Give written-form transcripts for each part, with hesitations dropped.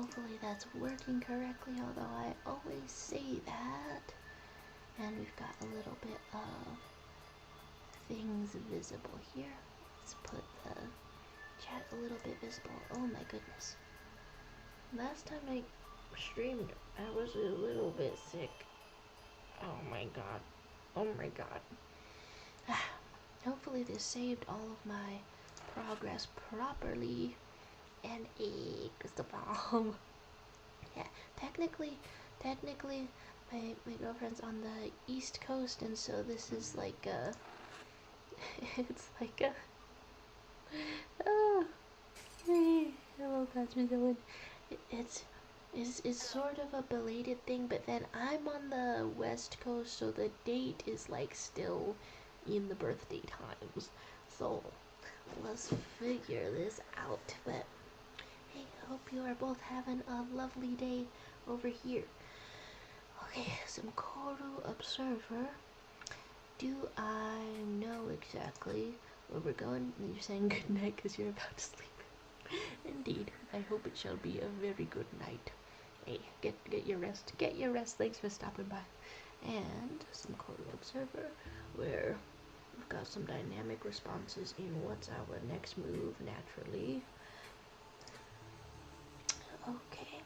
hopefully that's working correctly, although I always say that. And we've got a little bit of things visible here. Let's put the chat a little bit visible. Oh my goodness. Last time I streamed, I was a little bit sick. Oh my god. Oh my god. Hopefully this saved all of my progress properly. And a crystal bomb. Yeah, technically, my girlfriend's on the East Coast, and so this is like a, it's like a, oh, hello, Patrick Dylan. It's sort of a belated thing, but then I'm on the West Coast, so the date is like still in the birthday times. So let's figure this out. But hey, I hope you are both having a lovely day over here. Okay, some corru.observer. Do I know exactly where we're going? You're saying good night because you're about to sleep. Indeed, I hope it shall be a very good night. Hey, get your rest. Get your rest. Thanks for stopping by. And some corru.observer, where we've got some dynamic responses in what's our next move naturally. Okay,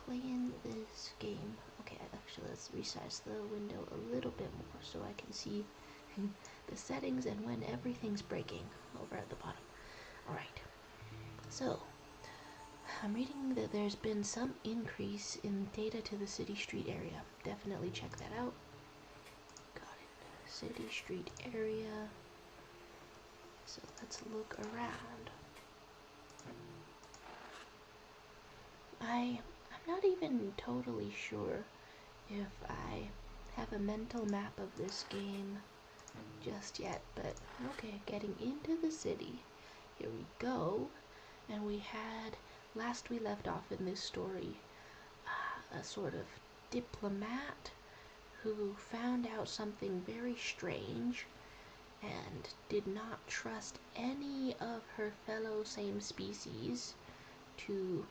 playing this game. Okay, actually let's resize the window a little bit more so I can see the settings and when everything's breaking over at the bottom. Alright, so I'm reading that there's been some increase in data to the city street area. Definitely check that out. Got it. City street area. So let's look around. I'm not even totally sure if I have a mental map of this game just yet, but okay, getting into the city. Here we go. And we had, last we left off in this story, a sort of diplomat who found out something very strange and did not trust any of her fellow same species to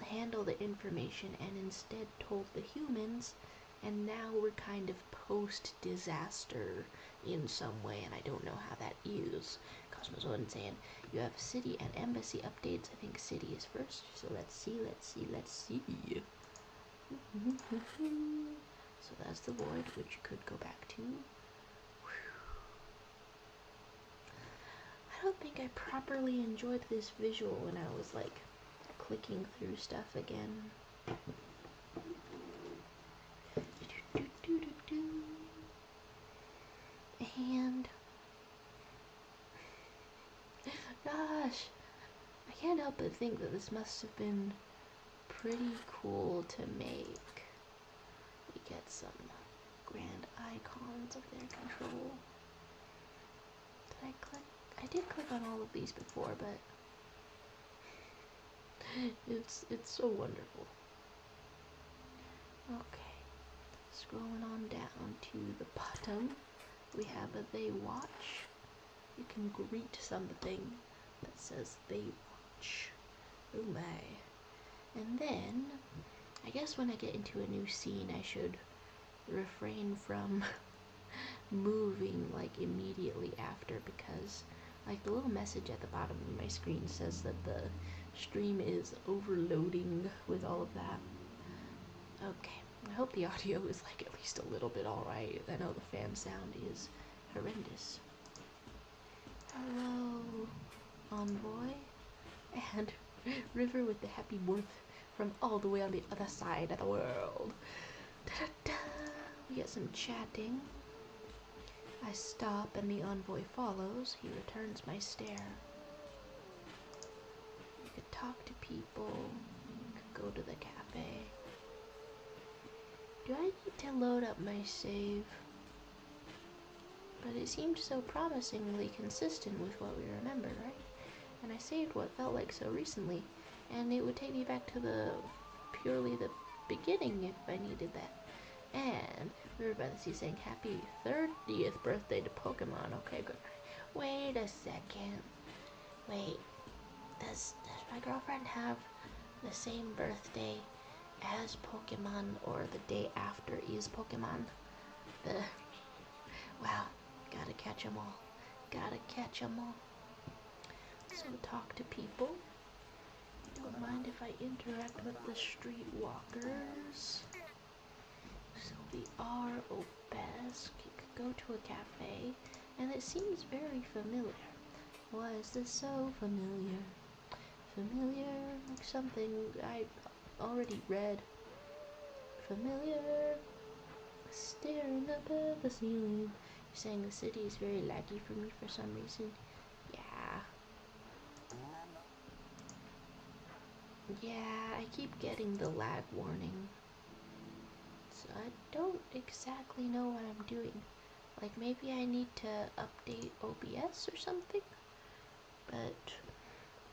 handle the information and instead told the humans, and now we're kind of post-disaster in some way, and I don't know how that is. Cosmos Odin saying you have city and embassy updates. I think city is first, so let's see. So that's the void, which you could go back to. I don't think I properly enjoyed this visual when I was like clicking through stuff again. And gosh, I can't help but think that this must have been pretty cool to make. We get some grand icons of their control. Did I click? I did click on all of these before, but it's so wonderful. Okay, scrolling on down to the bottom, we have a they watch. You can greet something that says they watch. Oh my. And then, I guess when I get into a new scene, I should refrain from moving like immediately after, because like the little message at the bottom of my screen says that the stream is overloading with all of that. Okay, I hope the audio is like at least a little bit alright. I know the fan sound is horrendous. Hello, Envoy, and River with the happy birth from all the way on the other side of the world. Da-da-da. We get some chatting. I stop and the Envoy follows. He returns my stare. You could talk to people. You could go to the cafe. Do I need to load up my save? But it seemed so promisingly consistent with what we remembered, right? And I saved what felt like so recently, and it would take me back to purely the beginning if I needed that. And we were about to see saying happy 30th birthday to Pokemon. Okay, good. Wait a second. Wait, does my girlfriend have the same birthday as Pokemon or the day after is Pokemon. The wow, gotta catch 'em all. Gotta catch 'em all. So talk to people. Don't mind if I interact with the streetwalkers. So we are Obesk. You could go to a cafe, and it seems very familiar. Why is this so familiar? Familiar, like something I already read. Familiar, staring up at the ceiling. You're saying the city is very laggy for me for some reason. Yeah, I keep getting the lag warning. So I don't exactly know what I'm doing. Like maybe I need to update OBS or something? But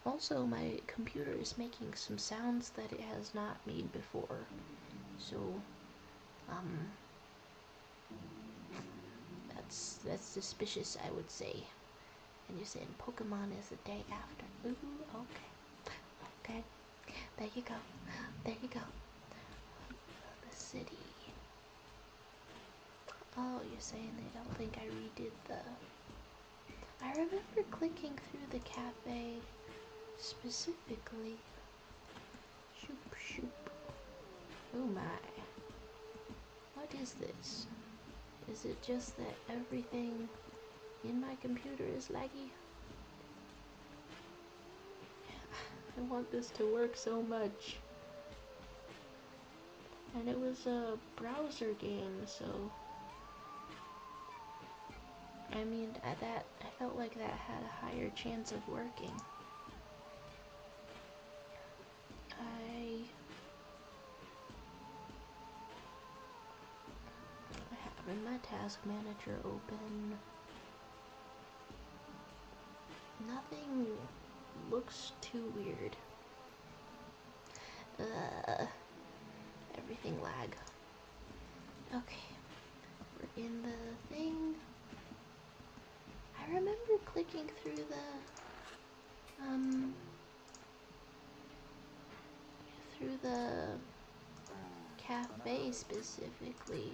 also my computer is making some sounds that it has not made before. So, that's suspicious, I would say. And you're saying Pokemon is the day after. Ooh, okay. There you go. There you go. The city. Oh, you're saying they don't think I redid the... I remember clicking through the cafe specifically. Shoop, shoop. Oh my. What is this? Is it just that everything in my computer is laggy? I want this to work so much. And it was a browser game, so... I mean, I felt like that had a higher chance of working. I have my task manager open. Nothing looks too weird. Everything lag. Okay, we're in the thing. I remember clicking through the cafe specifically.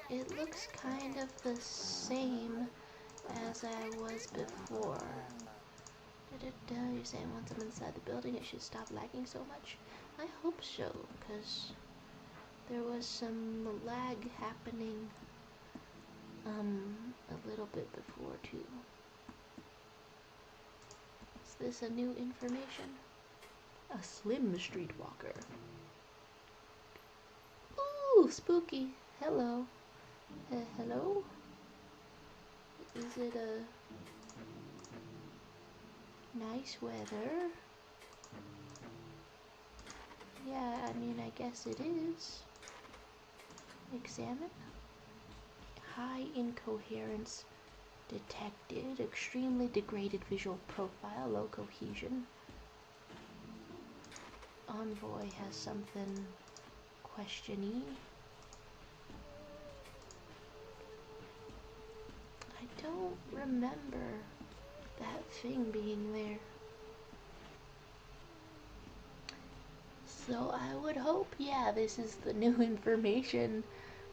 It looks kind of the same as I was before. You're saying once I'm inside the building it should stop lagging so much? I hope so, because there was some lag happening a little bit before too. Is this a new information? A slim streetwalker. Ooh, spooky. Hello. Hello? Is it a nice weather? Yeah, I mean, I guess it is. Examine. High incoherence detected. Extremely degraded visual profile. Low cohesion. Envoy has something questiony. I don't remember that thing being there. So I would hope, yeah, this is the new information,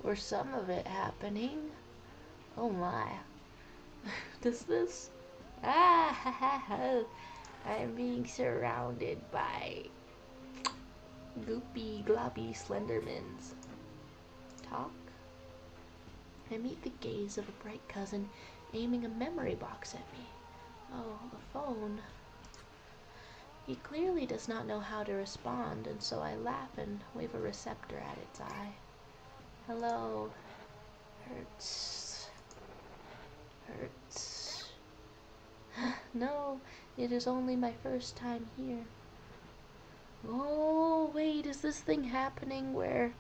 or some of it happening. Oh my. Does this? Ah, ha, ha, ha. I'm being surrounded by goopy, globby Slendermans. Talk? I meet the gaze of a bright cousin aiming a memory box at me. Oh, the phone. He clearly does not know how to respond, and so I laugh and wave a receptor at its eye. Hello. Hurts. Hurts. No, it is only my first time here. Oh, wait, is this thing happening where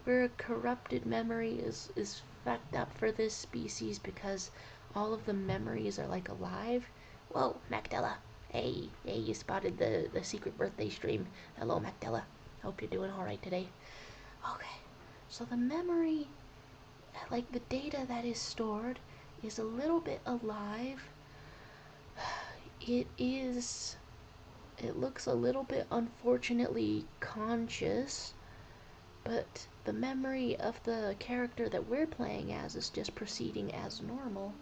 a corrupted memory is fucked up for this species because all of the memories are like alive? Whoa, Magdella. Hey, you spotted the secret birthday stream. Hello, Magdella. Hope you're doing alright today. Okay, so the memory, like the data that is stored, is a little bit alive. It is It looks a little bit unfortunately conscious, but the memory of the character that we're playing as is just proceeding as normal.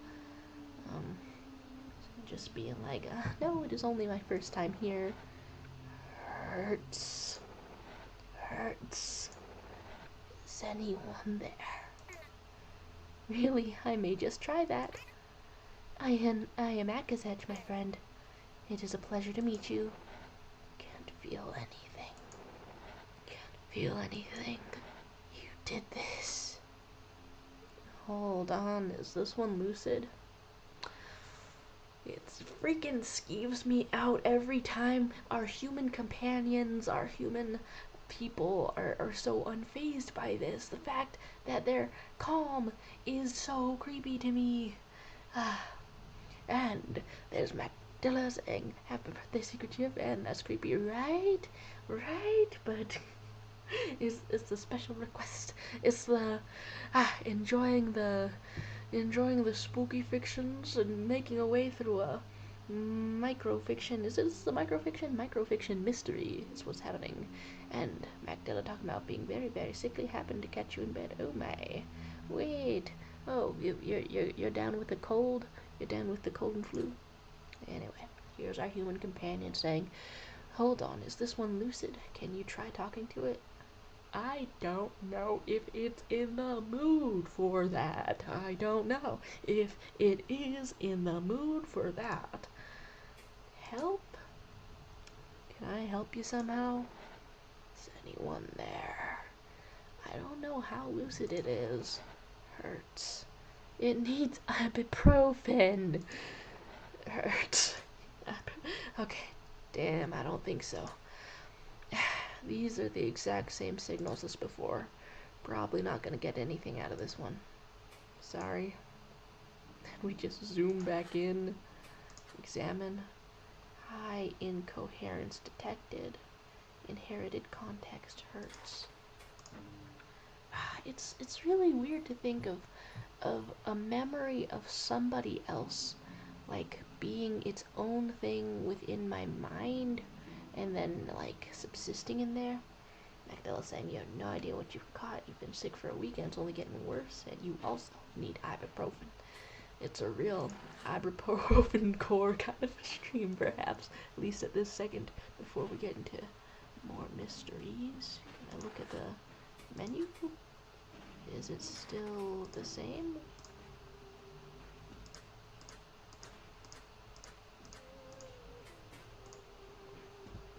Just being like, no, it is only my first time here. Hurts. Hurts. Is anyone there? Really, I may just try that. I am Akazech, my friend. It is a pleasure to meet you. Can't feel anything. Can't feel anything. You did this. Hold on, is this one lucid? It freaking skeeves me out every time. Our human companions, our human people are so unfazed by this. The fact that they're calm is so creepy to me. And there's Magdala saying happy birthday secret chip, and that's creepy, right? Right? But it's the special request. It's the enjoying the spooky fictions and making a way through a microfiction. Is this the microfiction? Microfiction mystery is what's happening. And Magdala talking about being very, very sickly happened to catch you in bed. Oh my. Wait. Oh, you're down with the cold? You're down with the cold and flu? Anyway, here's our human companion saying, hold on, is this one lucid? Can you try talking to it? I don't know if it's in the mood for that. I don't know if it is in the mood for that. Help? Can I help you somehow? Is anyone there? I don't know how lucid it is. Hurts. It needs ibuprofen. Hurts. Okay, damn, I don't think so. These are the exact same signals as before. Probably not gonna get anything out of this one. Sorry. We just zoom back in. Examine. High incoherence detected. Inherited context hurts. It's really weird to think of a memory of somebody else like being its own thing within my mind and then like subsisting in there. Magdala saying you have no idea what you've caught. You've been sick for a week and it's only getting worse, and you also need ibuprofen. It's a real ibuprofen core kind of stream, perhaps, at least at this second, before we get into more mysteries. Can I look at the menu? Is it still the same?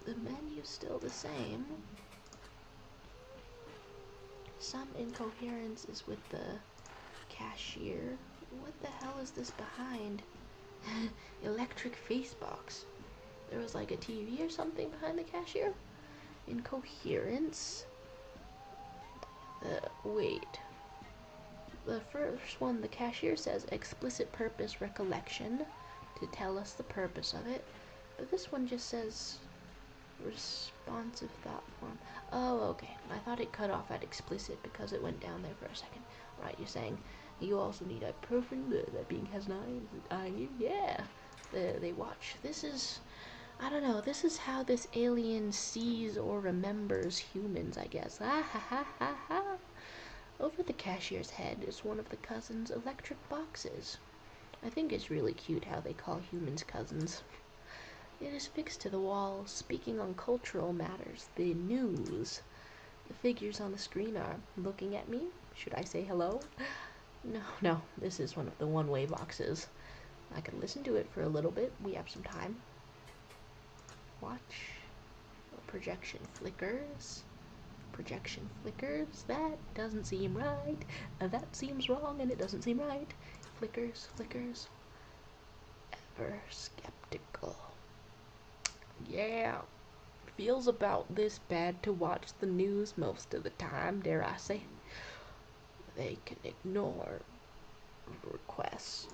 The menu's still the same. Some incoherence is with the cashier. What the hell is this behind? Electric face box. There was like a TV or something behind the cashier? Incoherence. Wait. The first one, the cashier says explicit purpose recollection to tell us the purpose of it. But this one just says responsive thought form. Oh, okay. I thought it cut off at explicit because it went down there for a second. Right, you're saying you also need ibuprofen. That being has knives. Yeah. They watch. This is, I don't know. This is how this alien sees or remembers humans, I guess. Ah ha ha ha ha. Over the cashier's head is one of the cousin's electric boxes. I think it's really cute how they call humans cousins. It is fixed to the wall, speaking on cultural matters, the news. The figures on the screen are looking at me. Should I say hello? No, this is one of the one-way boxes. I can listen to it for a little bit. We have some time. Watch. Projection flickers. Projection flickers. That doesn't seem right. That seems wrong, and it doesn't seem right. Flickers. Ever skeptical. Yeah, feels about this bad to watch the news most of the time, dare I say. They can ignore request.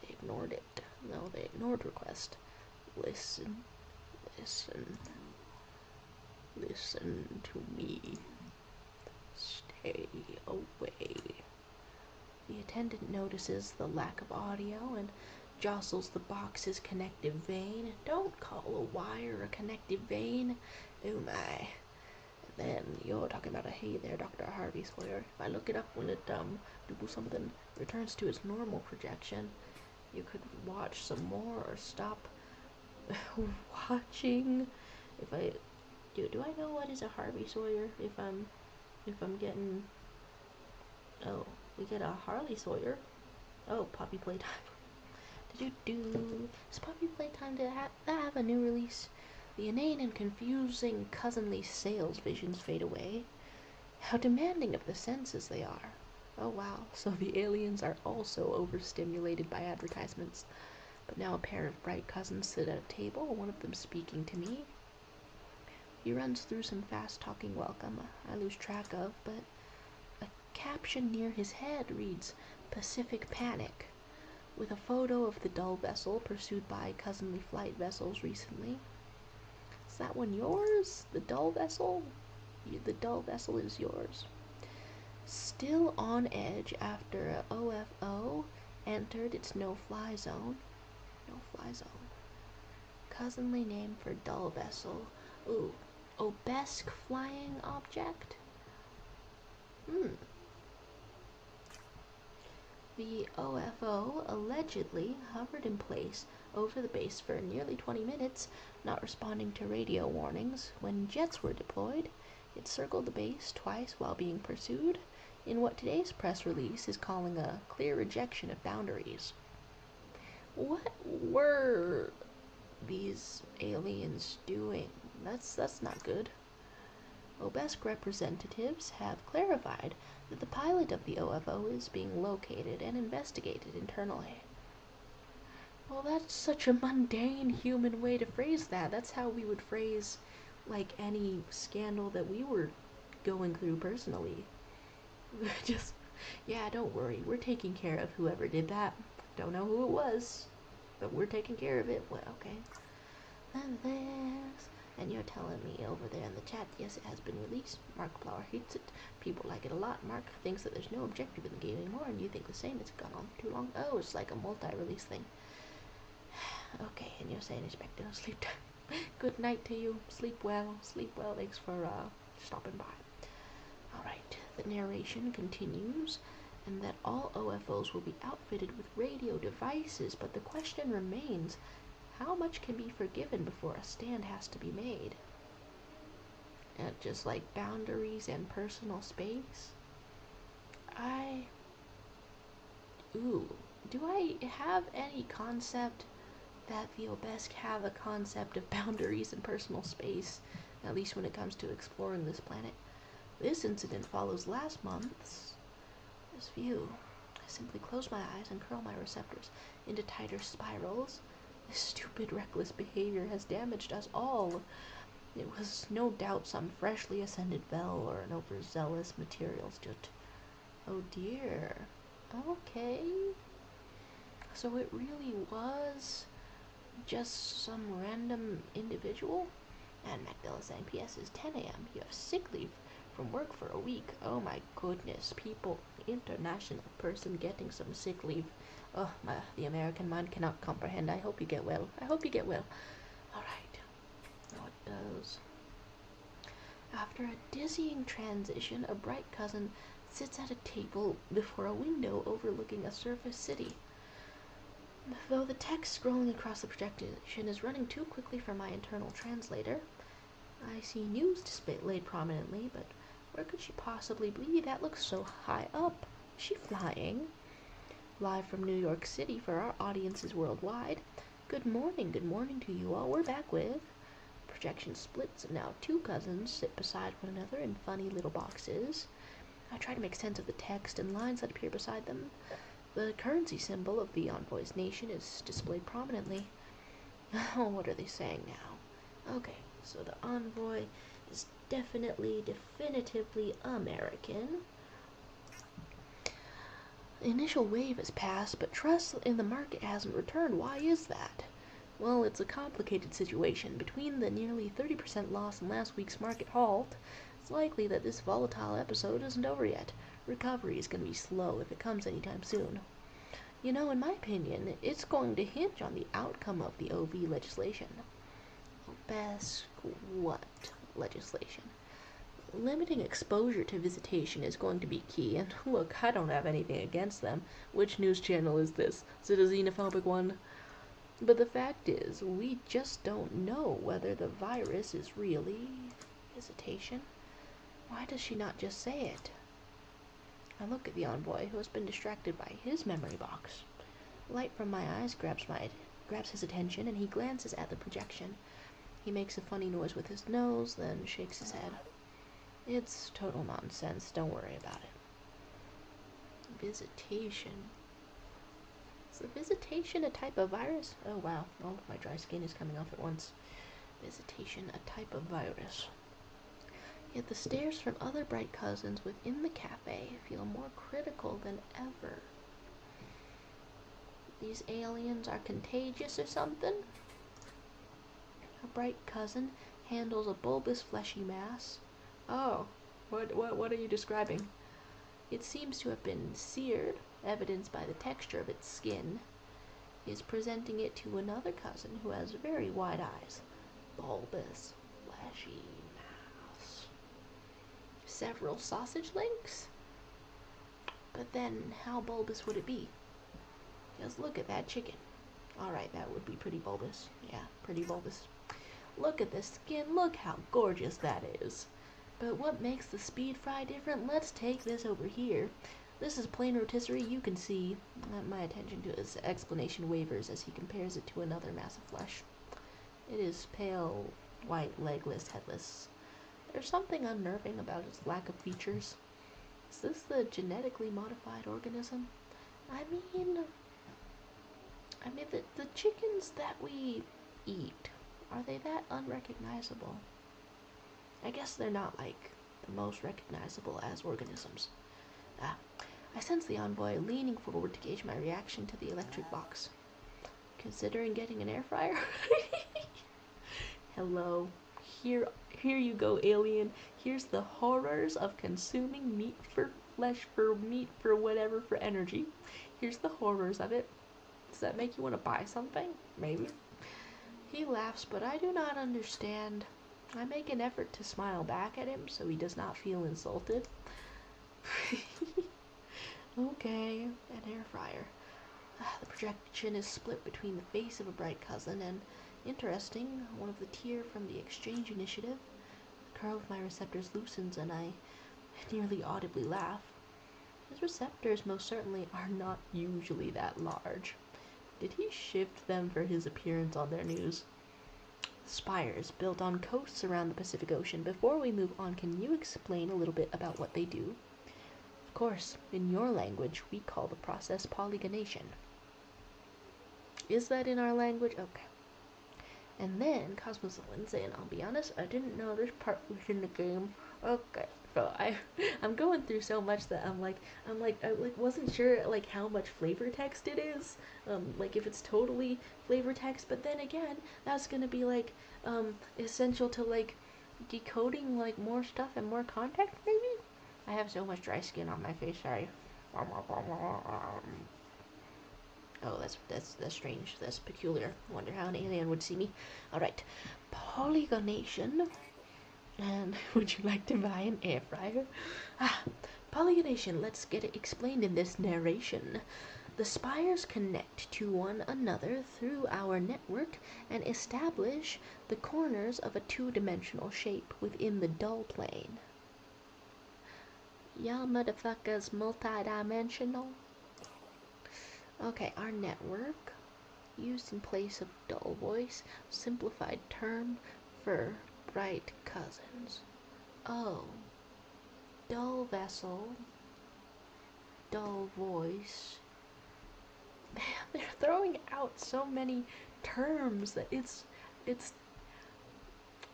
They ignored it. No, they ignored request. Listen to me. Stay away. The attendant notices the lack of audio and jostles the box's connective vein. Don't call a wire a connective vein. Oh my. And then you're talking about a hey there, Dr. Harvey Sawyer. If I look it up, will it do something? Returns to its normal projection. You could watch some more or stop watching. If I do I know what is a Harvey Sawyer? If I'm getting, oh, we get a Harley Sawyer. Oh, Poppy Playtime. Does Poppy Playtime have a new release? The inane and confusing cousinly sales visions fade away. How demanding of the senses they are. Oh wow, so the aliens are also overstimulated by advertisements. But now a pair of bright cousins sit at a table, one of them speaking to me. He runs through some fast-talking welcome I lose track of, but a caption near his head reads, Pacific Panic, with a photo of the Dull Vessel pursued by cousinly flight vessels recently. Is that one yours? The Dull Vessel? The Dull Vessel is yours. Still on edge after a OFO entered its no-fly zone. No-fly zone. Cousinly name for Dull Vessel. Ooh. Obesque flying object? The OFO allegedly hovered in place over the base for nearly 20 minutes, not responding to radio warnings. When jets were deployed, it circled the base twice while being pursued, in what today's press release is calling a clear rejection of boundaries. What were these aliens doing? That's not good. Obesque representatives have clarified that the pilot of the OFO is being located and investigated internally. Well, that's such a mundane human way to phrase that. That's how we would phrase, like, any scandal that we were going through personally. Just, yeah, don't worry. We're taking care of whoever did that. Don't know who it was, but we're taking care of it. Well, okay. And you're telling me over there in the chat, yes, it has been released. Mark Flower hates it. People like it a lot. Mark thinks that there's no objective in the game anymore, and you think the same. It's gone on for too long. Oh, it's like a multi-release thing. Okay, and you're saying expect no sleep time. Good night to you. Sleep well. Sleep well. Thanks for stopping by. Alright, the narration continues, and that all OFOs will be outfitted with radio devices, but the question remains, how much can be forgiven before a stand has to be made? Just like boundaries and personal space? Do I have any concept that the Obesque have a concept of boundaries and personal space, at least when it comes to exploring this planet? This incident follows last month's view. I simply close my eyes and curl my receptors into tighter spirals. This stupid, reckless behavior has damaged us all. It was no doubt some freshly ascended Bell or an overzealous materialist. Oh dear. Okay. So it really was just some random individual? And Magdala saying, P.S. is 10 a.m. You have sick leave from work for a week. Oh my goodness, people, international person getting some sick leave. Oh, the American mind cannot comprehend. I hope you get well. I hope you get well. Alright. Now it does. After a dizzying transition, a bright cousin sits at a table before a window overlooking a surface city. Though the text scrolling across the projection is running too quickly for my internal translator, I see news displayed prominently, but where could she possibly be? That looks so high up. Is she flying? Live from New York City for our audiences worldwide. Good morning to you all. We're back with projection splits, and now two cousins sit beside one another in funny little boxes. I try to make sense of the text and lines that appear beside them. The currency symbol of the envoy's nation is displayed prominently. Oh, what are they saying now? Okay, so the envoy is definitively American. The initial wave has passed, but trust in the market hasn't returned. Why is that? Well, it's a complicated situation. Between the nearly 30% loss in last week's market halt, it's likely that this volatile episode isn't over yet. Recovery is going to be slow if it comes anytime soon. You know, in my opinion, it's going to hinge on the outcome of the OV legislation. Best what legislation? Limiting exposure to visitation is going to be key, and look, I don't have anything against them. Which news channel is this? Is it a xenophobic one? But the fact is, we just don't know whether the virus is really visitation. Why does she not just say it? I look at the envoy, who has been distracted by his memory box. Light from my eyes grabs his attention, and he glances at the projection. He makes a funny noise with his nose, then shakes his head. It's total nonsense. Don't worry about it. Visitation. Is the visitation a type of virus? Oh, wow. Oh, my dry skin is coming off at once. Visitation, a type of virus. Yet the stares from other bright cousins within the cafe feel more critical than ever. These aliens are contagious or something? A bright cousin handles a bulbous fleshy mass. Oh, what are you describing? It seems to have been seared, evidenced by the texture of its skin. He is presenting it to another cousin who has very wide eyes. Bulbous, fleshy mass. Several sausage links? But then, how bulbous would it be? Just look at that chicken. Alright, that would be pretty bulbous. Yeah, pretty bulbous. Look at the skin, look how gorgeous that is. But what makes the speed fry different? Let's take this over here. This is plain rotisserie, you can see. My attention to his explanation wavers as he compares it to another mass of flesh. It is pale, white, legless, headless. There's something unnerving about its lack of features. Is this the genetically modified organism? I mean the chickens that we eat, are they that unrecognizable? I guess they're not, like, the most recognizable as organisms. I sense the envoy leaning forward to gauge my reaction to the electric box. Considering getting an air fryer? Hello. Here you go, alien. Here's the horrors of consuming meat for flesh, for meat, for whatever, for energy. Here's the horrors of it. Does that make you want to buy something? Maybe. He laughs, but I do not understand. I make an effort to smile back at him so he does not feel insulted. Okay, an air fryer. The projection is split between the face of a bright cousin and, interesting, one of the tier from the exchange initiative. The curl of my receptors loosens and I nearly audibly laugh. His receptors most certainly are not usually that large. Did he shift them for his appearance on their news? Spires built on coasts around the Pacific Ocean. Before we move on, can you explain a little bit about what they do? Of course, in your language, we call the process polygonation. Is that in our language? Okay. And then, Cosmos Wednesday, and I'll be honest, I didn't know this part was in the game. Okay, so I'm going through so much that I wasn't sure like how much flavor text it is, like if it's totally flavor text, but then again, that's gonna be like essential to like decoding like more stuff and more context maybe. I have so much dry skin on my face. Sorry. Oh, that's strange. That's peculiar. I wonder how an alien would see me. Alright. Polygonation. And would you like to buy an air fryer? Polygonation. Let's get it explained in this narration. The spires connect to one another through our network and establish the corners of a two-dimensional shape within the dull plane. Y'all motherfuckers multi-dimensional? Okay, our network, used in place of dull voice, simplified term for bright cousins. Oh, dull vessel, dull voice. Man, they're throwing out so many terms that it's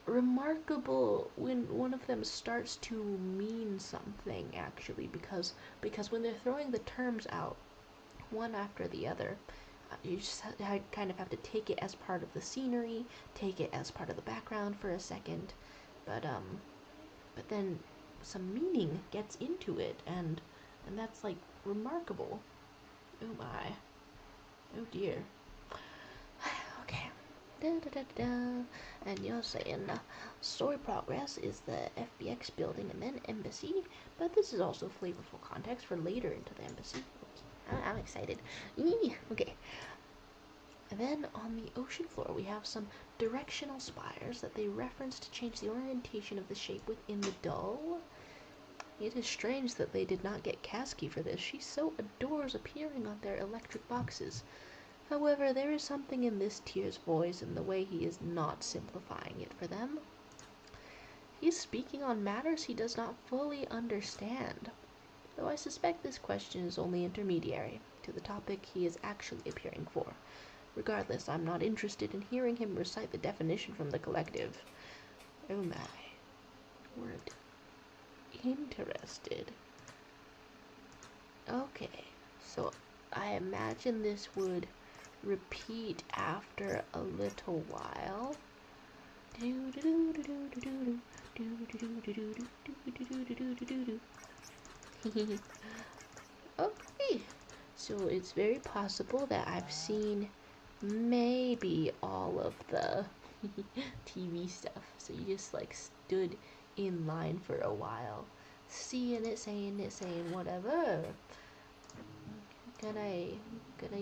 remarkable when one of them starts to mean something actually, because when they're throwing the terms out one after the other, you just kind of have to take it as part of the scenery, take it as part of the background for a second, but then some meaning gets into it, and that's like remarkable. Oh my. Oh dear. Okay. Da, da, da, da. And you're saying story progress is the FBX building and then embassy, but this is also flavorful context for later into the embassy. Okay. I'm excited. Okay. And then on the ocean floor, we have some directional spires that they reference to change the orientation of the shape within the dull. It is strange that they did not get Kasky for this. She so adores appearing on their electric boxes. However, there is something in this tier's voice and the way he is not simplifying it for them. He is speaking on matters he does not fully understand, though I suspect this question is only intermediary to the topic he is actually appearing for. Regardless, I'm not interested in hearing him recite the definition from the collective. Oh my. Word. Interested. Okay, so I imagine this would repeat after a little while. Okay, so it's very possible that I've seen maybe all of the TV stuff. So you just like stood in line for a while, seeing it, saying whatever. Can I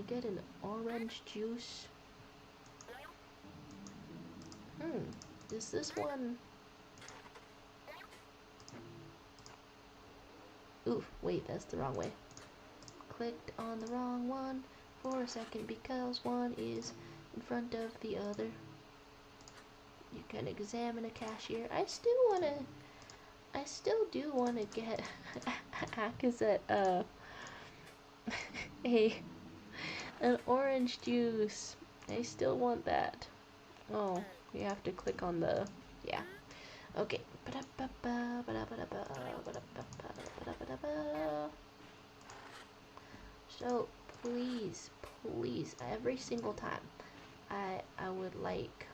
get an orange juice? Is this one? Ooh, wait, that's the wrong way. Clicked on the wrong one for a second because one is in front of the other. You can examine a cashier. I still do wanna get Akazet an orange juice. I still want that. Oh, you have to click on the, yeah. Okay. So, please, every single time, I would like,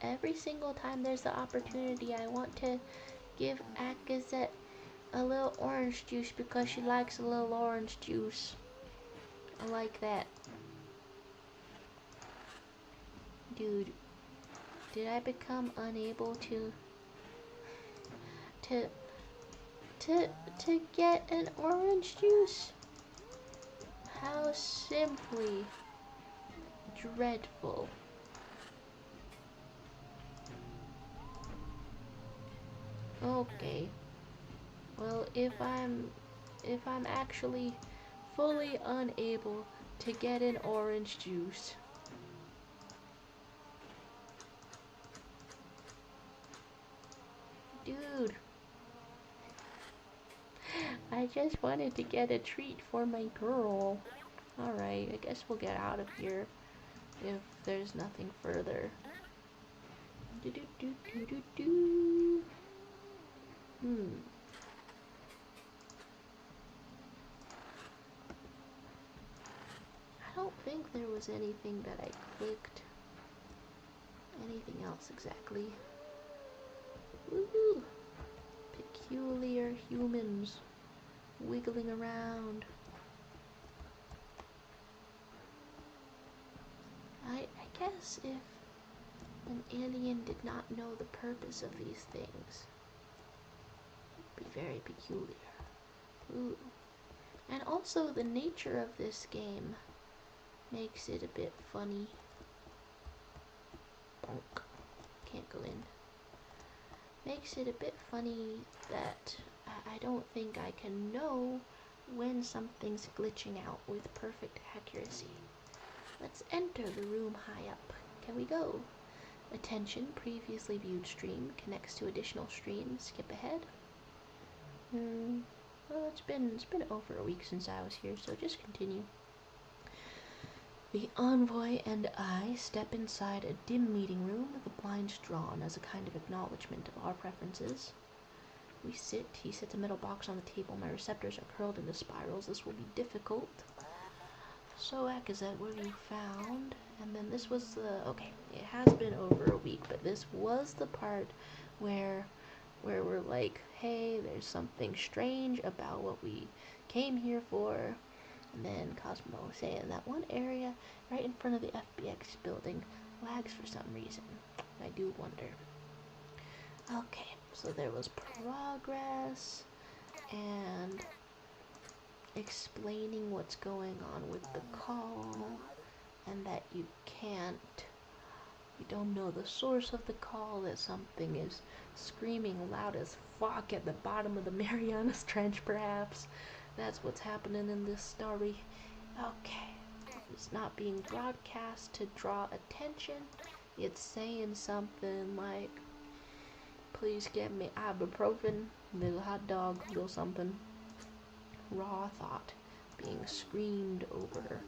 every single time there's the opportunity, I want to give Akazet a little orange juice because she likes a little orange juice. I like that. Dude, did I become unable to get an orange juice? How simply dreadful. Okay. Well, if I'm actually fully unable to get an orange juice, dude, I just wanted to get a treat for my girl. Alright, I guess we'll get out of here if there's nothing further. I don't think there was anything that I clicked. Anything else exactly. Woohoo! Peculiar humans wiggling around. I guess if an alien did not know the purpose of these things, it'd be very peculiar. Ooh. And also the nature of this game makes it a bit funny. Bonk. Can't go in. Makes it a bit funny that I don't think I can know when something's glitching out with perfect accuracy. Let's enter the room high up. Can we go? Attention, previously viewed stream connects to additional streams. Skip ahead. Well, it's been over a week since I was here, so just continue. The envoy and I step inside a dim meeting room with the blinds drawn as a kind of acknowledgement of our preferences. We sit. He sits a middle box on the table. My receptors are curled into spirals. This will be difficult. So, Akazet, what have you found? And then this was the... Okay, it has been over a week, but this was the part where where we're like, hey, there's something strange about what we came here for. And then Cosmo saying that one area right in front of the FBX building lags for some reason. I do wonder. Okay, so there was progress and explaining what's going on with the call, and that you don't know the source of the call, that something is screaming loud as fuck at the bottom of the Marianas Trench, perhaps. That's what's happening in this story. Okay. It's not being broadcast to draw attention. It's saying something like, please get me ibuprofen, little hot dog, little something. Raw thought being screamed over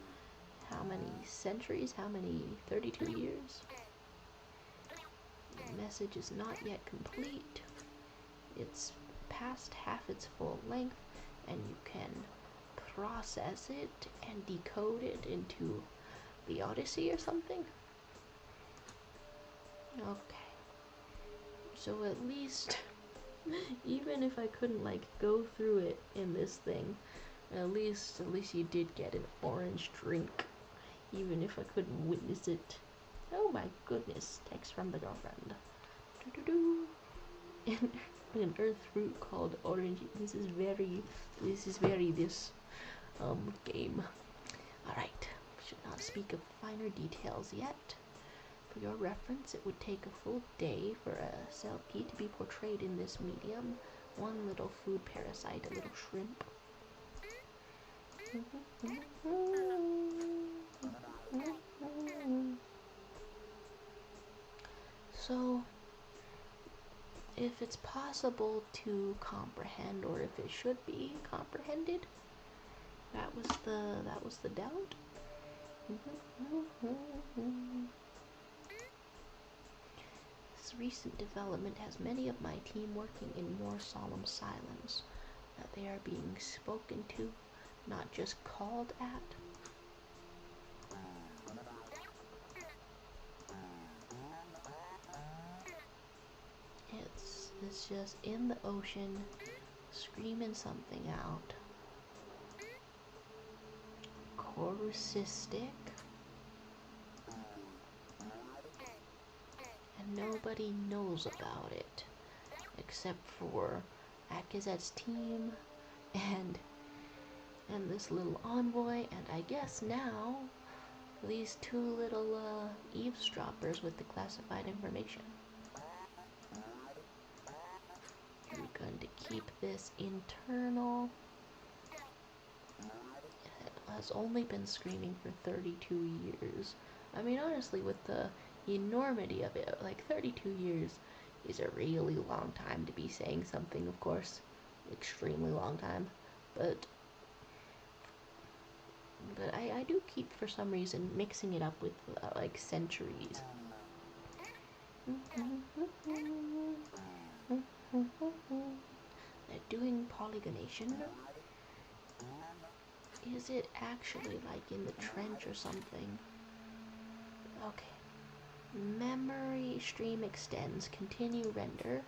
how many centuries? How many? 32 years? The message is not yet complete. It's past half its full length, and you can process it and decode it into the Odyssey or something. Okay. So at least, even if I couldn't like go through it in this thing, at least you did get an orange drink, even if I couldn't witness it. Oh my goodness! Text from the girlfriend. An earth fruit called orange. This is very this game. Alright, should not speak of finer details yet. For your reference, it would take a full day for a selfie to be portrayed in this medium. One little food parasite, a little shrimp. So, if it's possible to comprehend, or if it should be comprehended, that was the doubt. This recent development has many of my team working in more solemn silence, that they are being spoken to, not just called at. It's just in the ocean, screaming something out. Corru.observer. And nobody knows about it, except for Akizet's team and this little envoy, and I guess now these two little eavesdroppers with the classified information. We're going to keep this internal. It has only been screaming for 32 years. I mean, honestly, with the enormity of it, like 32 years is a really long time to be saying something, of course. Extremely long time. But I do keep, for some reason, mixing it up with, like, centuries. They're doing polygonation. Is it actually, like, in the trench or something? Okay. Memory stream extends. Continue render.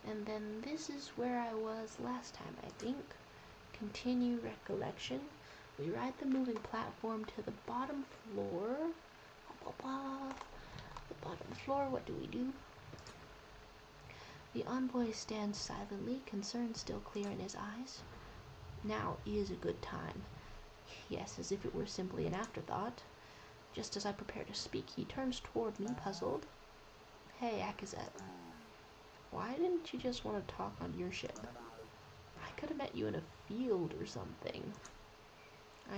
And then this is where I was last time, I think. Continue recollection. We ride the moving platform to the bottom floor. The bottom floor, what do we do? The envoy stands silently, concern still clear in his eyes. Now is a good time. Yes, as if it were simply an afterthought. Just as I prepare to speak, he turns toward me, puzzled. Hey, Akazet. Why didn't you just want to talk on your ship? I could have met you in a field or something.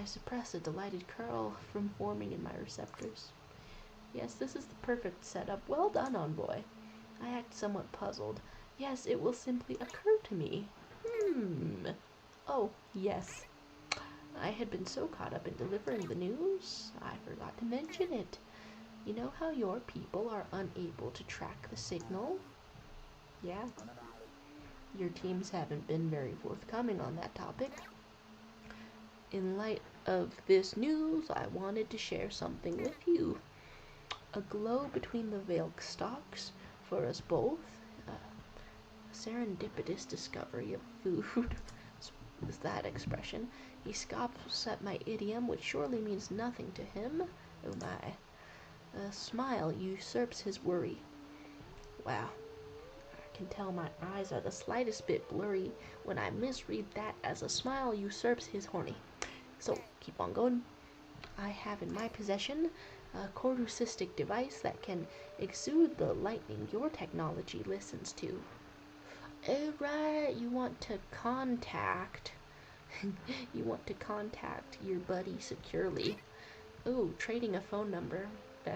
I suppress a delighted curl from forming in my receptors. Yes, this is the perfect setup. Well done, envoy. I act somewhat puzzled. Yes, it will simply occur to me. Oh, yes. I had been so caught up in delivering the news, I forgot to mention it. You know how your people are unable to track the signal? Yeah. Your teams haven't been very forthcoming on that topic. In light of this news, I wanted to share something with you. A glow between the veiled stalks for us both. serendipitous discovery of food. Is that expression? He scoffs at my idiom, which surely means nothing to him. Oh my. A smile usurps his worry. Wow. I can tell my eyes are the slightest bit blurry when I misread that as a smile usurps his horny. So, keep on going. I have in my possession a corru device that can exude the lightning your technology listens to. Oh, right, you want to contact. You want to contact your buddy securely. Oh, trading a phone number.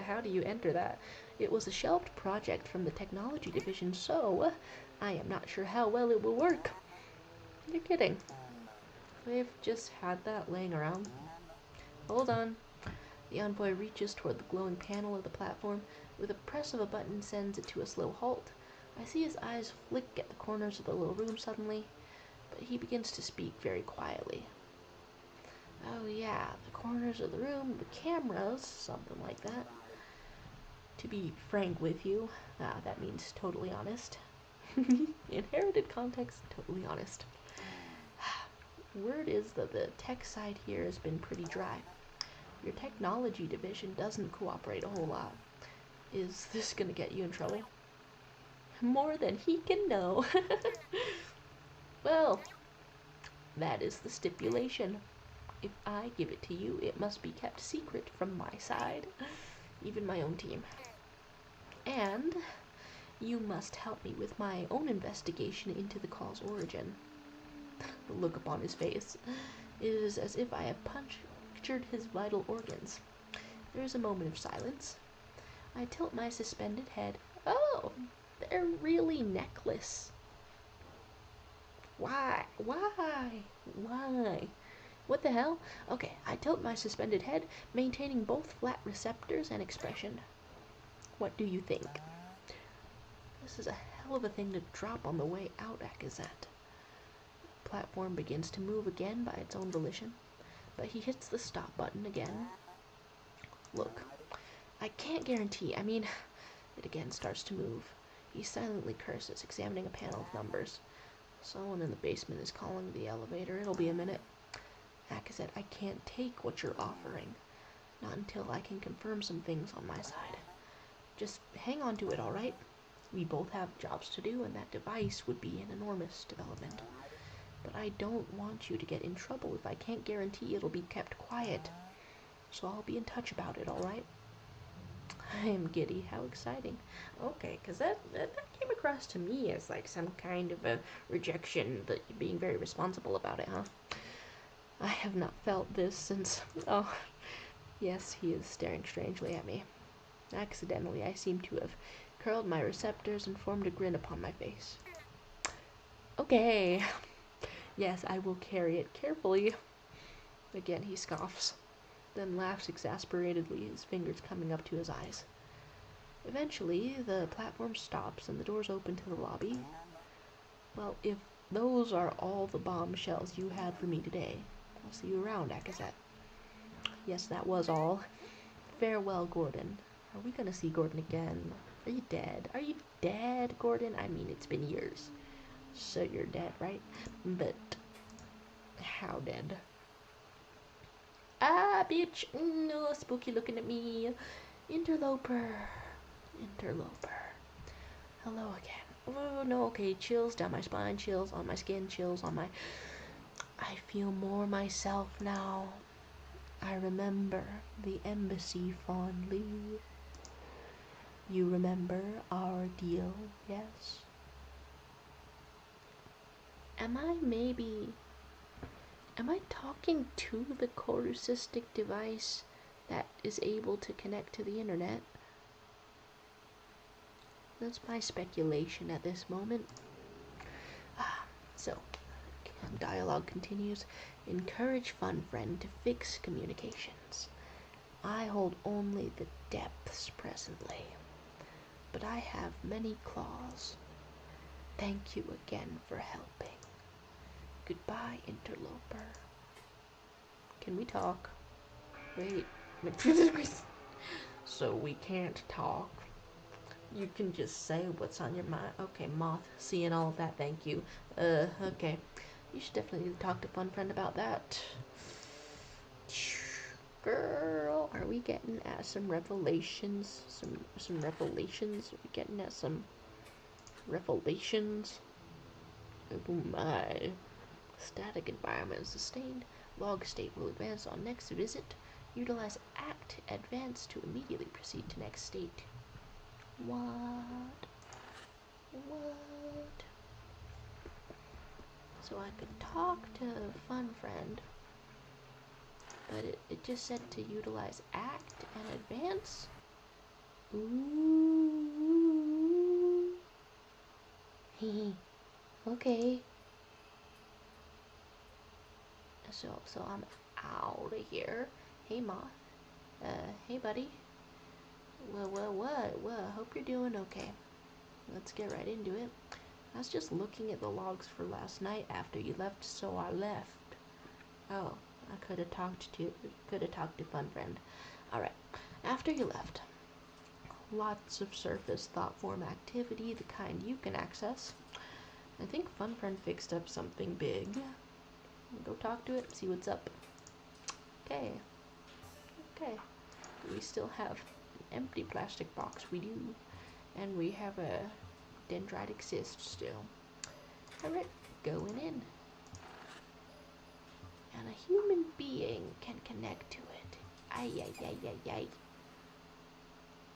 How do you enter that? It was a shelved project from the technology division, so I am not sure how well it will work. You're kidding. They've just had that laying around. Hold on. The envoy reaches toward the glowing panel of the platform. With a press of a button, sends it to a slow halt. I see his eyes flick at the corners of the little room suddenly, but he begins to speak very quietly. Oh yeah, the corners of the room, the cameras, something like that. To be frank with you, that means totally honest. Inherited context, totally honest. Word is that the tech side here has been pretty dry. Your technology division doesn't cooperate a whole lot. Is this gonna get you in trouble? More than he can know. Well, that is the stipulation. If I give it to you, it must be kept secret from my side, even my own team. And you must help me with my own investigation into the call's origin. The look upon his face is as if I have punctured his vital organs. There is a moment of silence. I tilt my suspended head. Oh, they're really necklace. Why? Why? Why? What the hell? Okay, I tilt my suspended head, maintaining both flat receptors and expression. What do you think? This is a hell of a thing to drop on the way out, Akazat. The platform begins to move again by its own volition, but he hits the stop button again. Look, I can't guarantee. It again starts to move. He silently curses, examining a panel of numbers. Someone in the basement is calling the elevator. It'll be a minute. Akazet, I can't take what you're offering. Not until I can confirm some things on my side. Just hang on to it, alright? We both have jobs to do, and that device would be an enormous development. But I don't want you to get in trouble if I can't guarantee it'll be kept quiet. So I'll be in touch about it, alright? I am giddy. How exciting. Okay, because that came across to me as like some kind of a rejection, that you're being very responsible about it, huh? I have not felt this since... Oh, yes, he is staring strangely at me. Accidentally, I seem to have curled my receptors and formed a grin upon my face. Okay. Yes, I will carry it carefully. Again, he scoffs, then laughs exasperatedly, his fingers coming up to his eyes. Eventually, the platform stops and the doors open to the lobby. Well, if those are all the bombshells you had for me today, I'll see you around, Akazet. Yes, that was all. Farewell, Gordon. Are we gonna see Gordon again? Are you dead? Are you dead, Gordon? It's been years. So you're dead, right? But how dead? Ah, bitch! No, spooky looking at me. Interloper. Hello again. Oh, no, okay. Chills down my spine, chills on my skin, chills on my... I feel more myself now. I remember the embassy fondly. You remember our deal, yes? Am I talking to the corru device that is able to connect to the internet? That's my speculation at this moment. So, dialogue continues. Encourage fun friend to fix communications. I hold only the depths presently, but I have many claws. Thank you again for helping. Goodbye, interloper. Can we talk? Wait. So we can't talk. You can just say what's on your mind. Okay, Moth, seeing all of that, thank you. Okay. You should definitely talk to Fun Friend about that. Girl, are we getting at some revelations? Some revelations? Are we getting at some revelations? Oh my. Static environment sustained. Log state will advance on next visit. Utilize act advance to immediately proceed to next state. What? What? So I could talk to Fun Friend, but it just said to utilize act and advance. Ooh. Hee. Okay. So I'm out of here. Hey, Moth. Hey, buddy. Well, hope you're doing okay. Let's get right into it. I was just looking at the logs for last night after you left, so I left. Oh, I could have talked to Fun Friend. Alright, after you left, lots of surface thought form activity, the kind you can access. I think Fun Friend fixed up something big. Go talk to it, see what's up. Okay. We still have an empty plastic box, we do. And we have a dendritic cyst still. Alright, going in. And a human being can connect to it. Ay.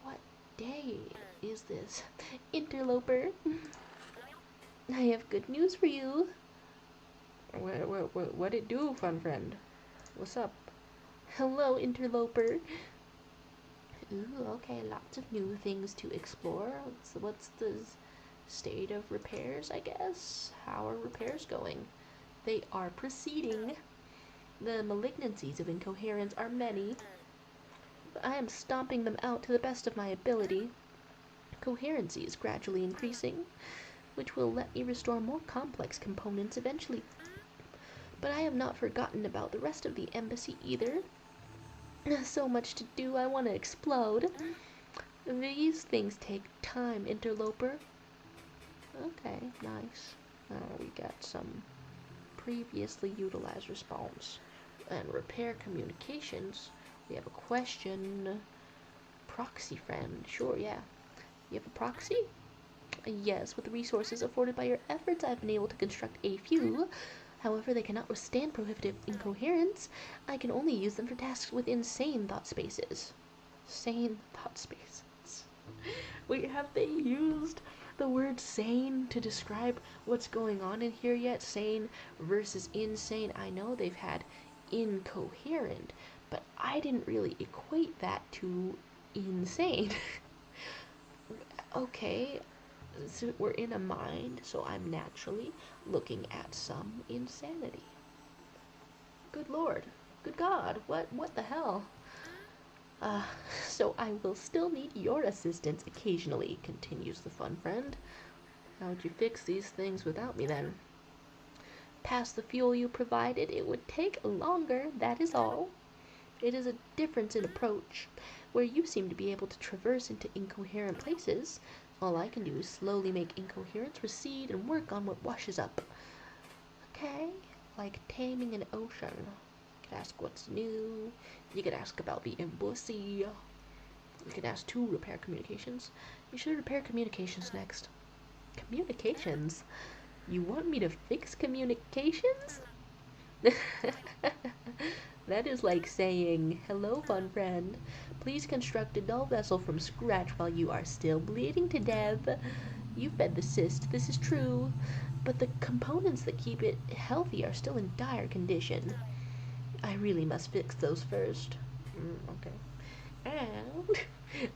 What day is this? Interloper. I have good news for you. What it do, Fun Friend? What's up? Hello, Interloper. Ooh, okay, lots of new things to explore. What's the state of repairs, I guess? How are repairs going? They are proceeding. The malignancies of incoherence are many, but I am stomping them out to the best of my ability. Coherency is gradually increasing, which will let me restore more complex components eventually. But I have not forgotten about the rest of the embassy either. So much to do, I want to explode. These things take time, Interloper. Okay, nice. We got some previously utilized response. And repair communications. We have a question. Proxy friend. Sure, yeah. You have a proxy? Yes, with the resources afforded by your efforts, I've been able to construct a few. However, they cannot withstand prohibitive incoherence. I can only use them for tasks with insane thought spaces. Sane thought spaces. Wait, have they used the word sane to describe what's going on in here yet? Sane versus insane. I know they've had incoherent, but I didn't really equate that to insane. Okay, so we're in a mind, so I'm naturally looking at some insanity. Good Lord. Good God. What the hell? So I will still need your assistance occasionally, continues the Fun Friend. How'd you fix these things without me then? Pass the fuel you provided, it would take longer, that is all. It is a difference in approach. Where you seem to be able to traverse into incoherent places, all I can do is slowly make incoherence recede and work on what washes up. Okay? Like taming an ocean. You could ask what's new. You could ask about the embassy. You could ask to repair communications. You should repair communications next. Communications? You want me to fix communications? That is like saying, hello, Fun Friend. Please construct a null vessel from scratch while you are still bleeding to death. You fed the cyst, this is true, but the components that keep it healthy are still in dire condition. I really must fix those first. Okay. And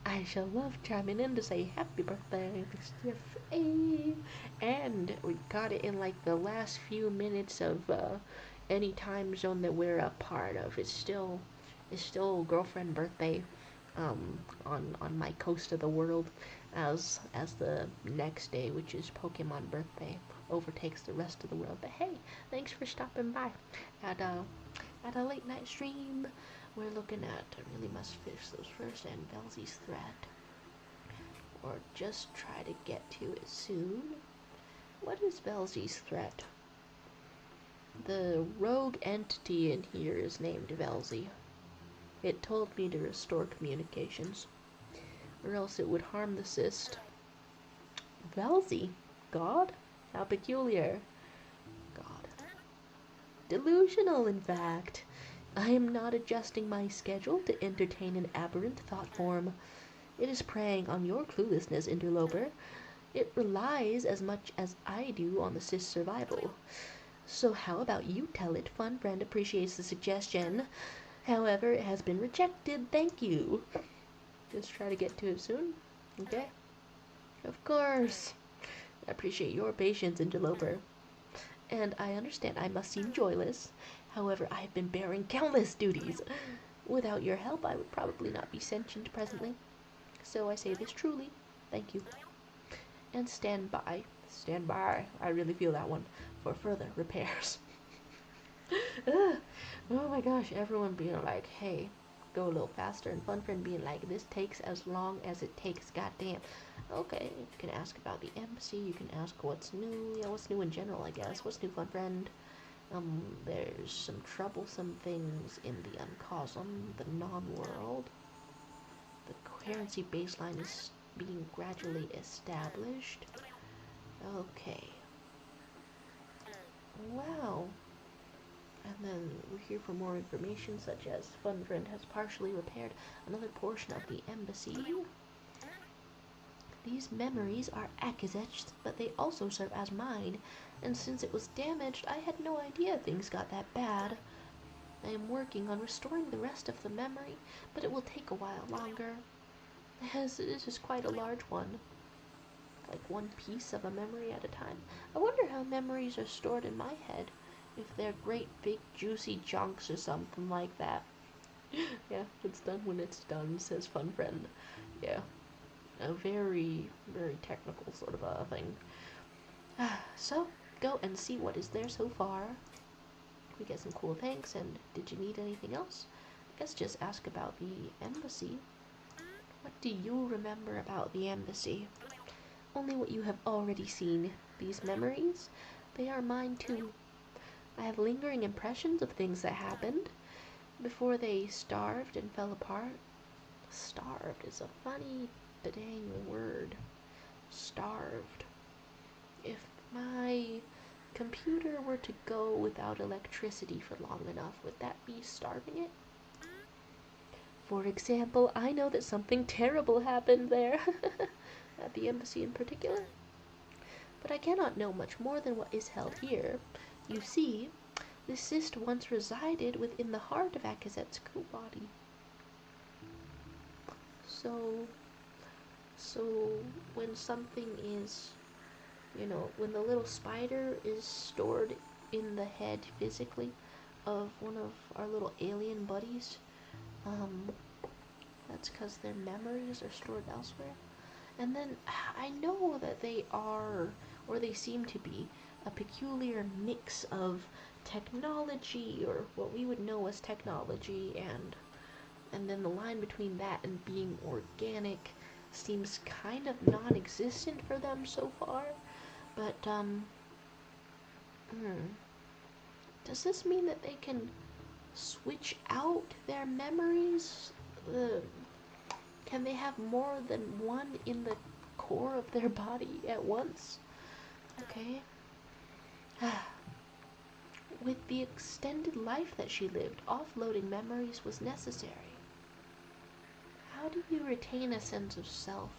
I shall love chiming in to say happy birthday, Mr. Faye. And we got it in like the last few minutes of any time zone that we're a part of. It's still girlfriend birthday on my coast of the world as the next day, which is Pokemon birthday, overtakes the rest of the world. But hey, thanks for stopping by at a late night stream. We're looking at I really must fix those first and Belzy's threat. or just try to get to it soon. What is Velzy's threat? The rogue entity in here is named Velzy. It told me to restore communications, or else it would harm the cyst. Velzy? God? How peculiar. God. Delusional, in fact. I am not adjusting my schedule to entertain an aberrant thought form. It is preying on your cluelessness, interloper. It relies as much as I do on the cyst's survival. So how about you tell it? Fun friend appreciates the suggestion. However, it has been rejected. Thank you. Just try to get to it soon. Okay? Of course. I appreciate your patience, interloper. And I understand I must seem joyless. However, I have been bearing countless duties. Without your help, I would probably not be sentient presently. So I say this truly. Thank you. And stand by. Stand by. I really feel that one. For further repairs. Oh my gosh, everyone being like, hey, go a little faster, and Funfriend being like, this takes as long as it takes, goddamn. Okay, you can ask about the embassy, you can ask what's new, yeah, what's new in general, I guess. What's new, Funfriend? There's some troublesome things in the uncosm, the non-world. The coherency baseline is being gradually established. Okay. Wow. And then we're here for more information, such as Funfriend has partially repaired another portion of the embassy. These memories are Akazet's, but they also serve as mine, and since it was damaged, I had no idea things got that bad. I am working on restoring the rest of the memory, but it will take a while longer, as this is quite a large one. Like one piece of a memory at a time. I wonder how memories are stored in my head. If they're great big juicy chunks or something like that. Yeah, it's done when it's done, says Funfriend. Yeah. A very, very technical sort of a thing. So, go and see what is there so far. We get some cool things, and did you need anything else? I guess just ask about the embassy. What do you remember about the embassy? Only what you have already seen. These memories, they are mine too. I have lingering impressions of things that happened before they starved and fell apart. Starved is a funny dang word. Starved. If my computer were to go without electricity for long enough, would that be starving it? For example, I know that something terrible happened there, at the embassy in particular. But I cannot know much more than what is held here. You see, the cyst once resided within the heart of Akazet's body. So when something is, when the little spider is stored in the head physically of one of our little alien buddies, that's because their memories are stored elsewhere. And then I know that they are, or they seem to be, a peculiar mix of technology, or what we would know as technology, and then the line between that and being organic seems kind of non-existent for them so far. But does this mean that they can switch out their memories? Can they have more than one in the core of their body at once? Okay. With the extended life that she lived, offloading memories was necessary. How do you retain a sense of self?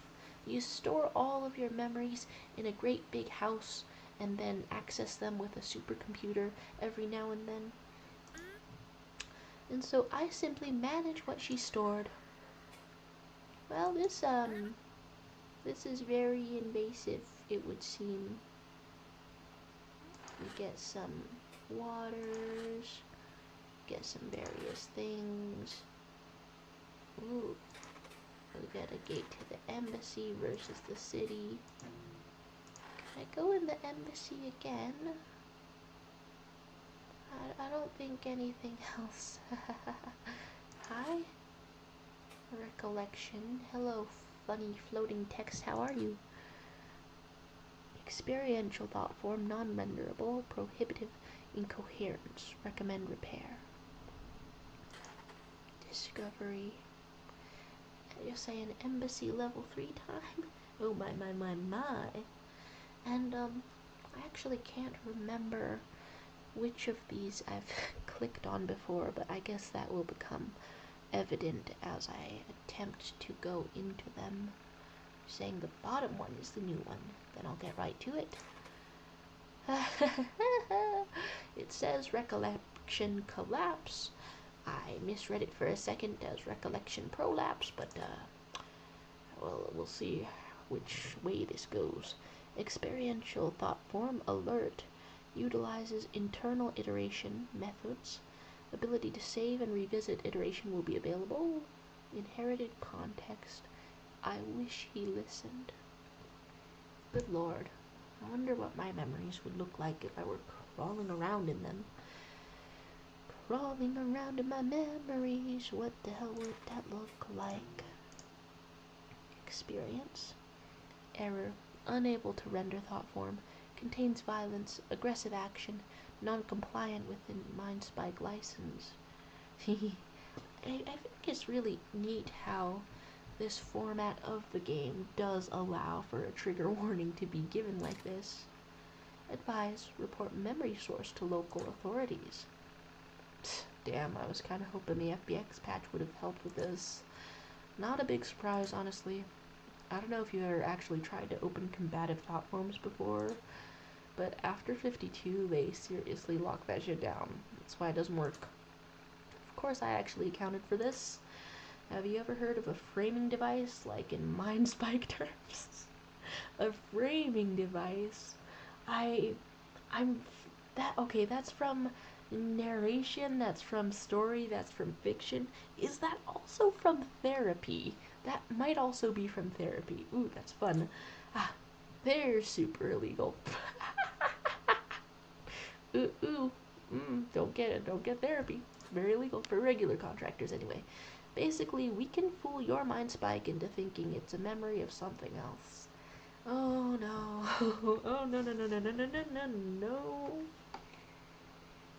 You store all of your memories in a great big house and then access them with a supercomputer every now and then. And so I simply manage what she stored. Well, this is very invasive, it would seem. We get some waters, get some various things. Ooh, we got a gate to the embassy versus the city. Can I go in the embassy again? I don't think anything else. Hi? Recollection. Hello, funny floating text. How are you? Experiential thought form, non-renderable, prohibitive incoherence. Recommend repair. Discovery. You're saying embassy level 3 time? Oh my. And I actually can't remember which of these I've clicked on before, but I guess that will become evident as I attempt to go into them. Saying the bottom one is the new one, then I'll get right to it. It says recollection collapse. I misread it for a second as recollection prolapse, but well, we'll see which way this goes. Experiential thought form alert utilizes internal iteration methods. Ability to save and revisit iteration will be available. Inherited context. I wish he listened. Good lord. I wonder what my memories would look like if I were crawling around in them. Crawling around in my memories. What the hell would that look like? Experience. Error. Unable to render thought form. Contains violence, aggressive action, non-compliant with the MindSpike license. I think it's really neat how this format of the game does allow for a trigger warning to be given like this. Advise, report memory source to local authorities. Damn, I was kind of hoping the FBX patch would have helped with this. Not a big surprise, honestly. I don't know if you ever actually tried to open combative thought forms before, but after 52, they seriously lock that shit down. That's why it doesn't work. Of course, I actually accounted for this. Have you ever heard of a framing device, like in MindSpike terms? A framing device? Okay, that's from narration, that's from story, that's from fiction. Is that also from therapy? That might also be from therapy. Ooh, that's fun. Ah, they're super illegal. Don't get therapy. It's very illegal for regular contractors anyway. Basically, we can fool your MindSpike into thinking it's a memory of something else. Oh no. Oh no.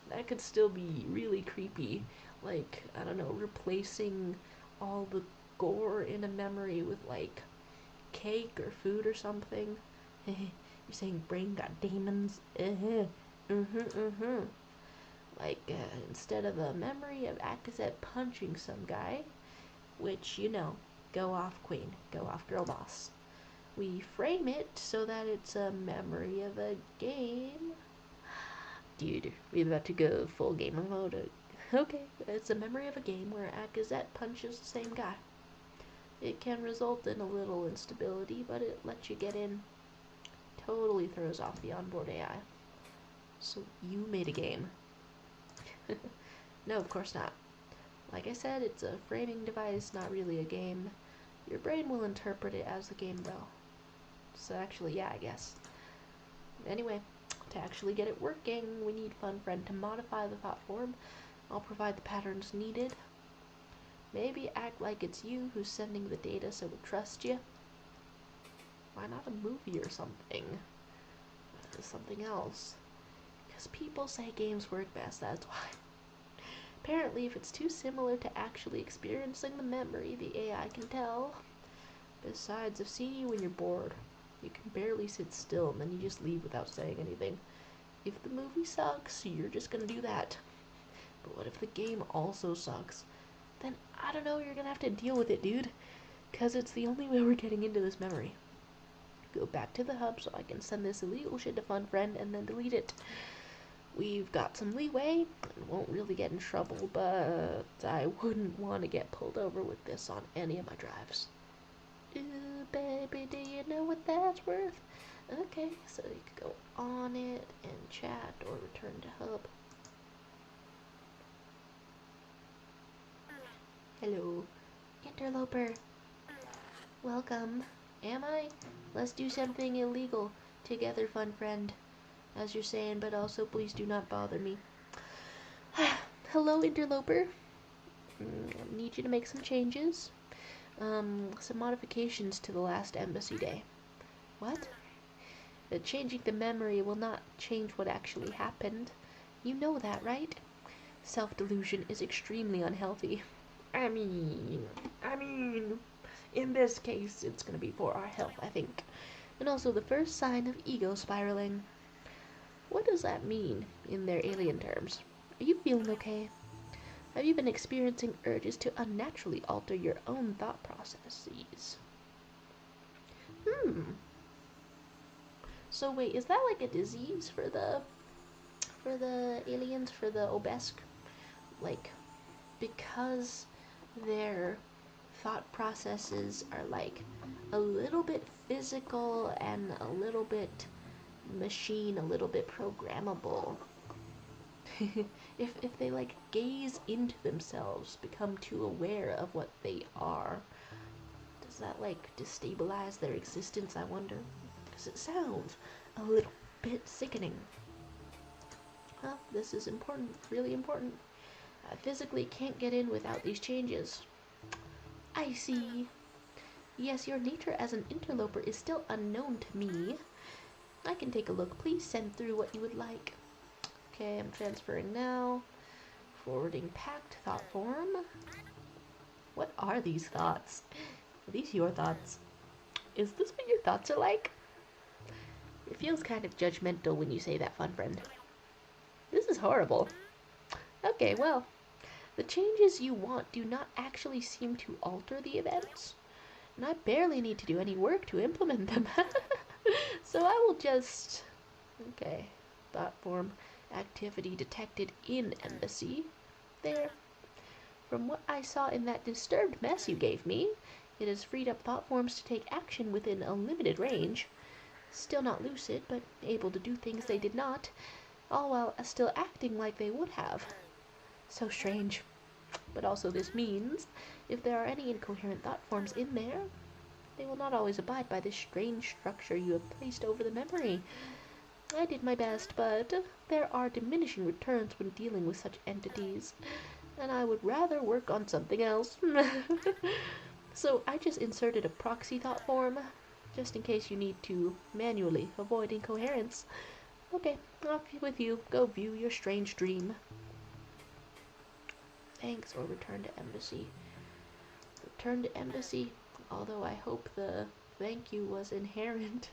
That could still be really creepy. Like, I don't know, replacing all the gore in a memory with like cake or food or something. You're saying brain got demons? Like, instead of a memory of Akazet punching some guy, which, you know, go off queen, go off girl boss, we frame it so that it's a memory of a game. Dude, we're about to go full gamer mode. Okay, it's a memory of a game where Akazet punches the same guy. It can result in a little instability, but it lets you get in. Totally throws off the onboard AI. So you made a game. No, of course not. Like I said, it's a framing device, not really a game. Your brain will interpret it as a game, though. So actually, yeah, I guess. Anyway, to actually get it working, we need FunFriend to modify the thought form. I'll provide the patterns needed. Maybe act like it's you who's sending the data so we'll trust you. Why not a movie or something? Something else. Because people say games work best, that's why. Apparently, if it's too similar to actually experiencing the memory, the AI can tell. Besides, I've seen you when you're bored. You can barely sit still, and then you just leave without saying anything. If the movie sucks, you're just gonna do that. But what if the game also sucks? Then, I don't know, you're gonna have to deal with it, dude. Because it's the only way we're getting into this memory. Go back to the hub so I can send this illegal shit to FunFriend and then delete it. We've got some leeway and won't really get in trouble, but I wouldn't want to get pulled over with this on any of my drives. Ooh, baby, do you know what that's worth? Okay, so you can go on it and chat or return to hub. Hello, interloper. Welcome. Am I? Let's do something illegal together, FunFriend. As you're saying, but also please do not bother me. Hello, interloper. Need you to make some changes. Some modifications to the last embassy day. What? Changing the memory will not change what actually happened. You know that, right? Self-delusion is extremely unhealthy. I mean, in this case, it's gonna be for our health, I think. And also the first sign of ego spiraling. What does that mean in their alien terms? Are you feeling okay? Have you been experiencing urges to unnaturally alter your own thought processes? So wait, is that like a disease for the aliens, for the obesc? Like, because their thought processes are like a little bit physical and a little bit machine, a little bit programmable. if they like gaze into themselves, become too aware of what they are, does that like destabilize their existence, I wonder? Because it sounds a little bit sickening. Well, this is important, really important. I physically can't get in without these changes. I see. Yes, your nature as an interloper is still unknown to me. I can take a look. Please send through what you would like. Okay, I'm transferring now. Forwarding packed thought form. What are these thoughts? Are these your thoughts? Is this what your thoughts are like? It feels kind of judgmental when you say that, fun friend. This is horrible. Okay, well, the changes you want do not actually seem to alter the events, and I barely need to do any work to implement them. So I will just... Okay, thought form activity detected in embassy. There. From what I saw in that disturbed mess you gave me, it has freed up thought forms to take action within a limited range. Still not lucid, but able to do things they did not, all while still acting like they would have. So strange. But also this means, if there are any incoherent thought forms in there, they will not always abide by this strange structure you have placed over the memory. I did my best, but there are diminishing returns when dealing with such entities, and I would rather work on something else. So I just inserted a proxy thought form, just in case you need to manually avoid incoherence. Okay, off with you. Go view your strange dream. Thanks, or return to embassy. Return to embassy, although I hope the thank you was inherent.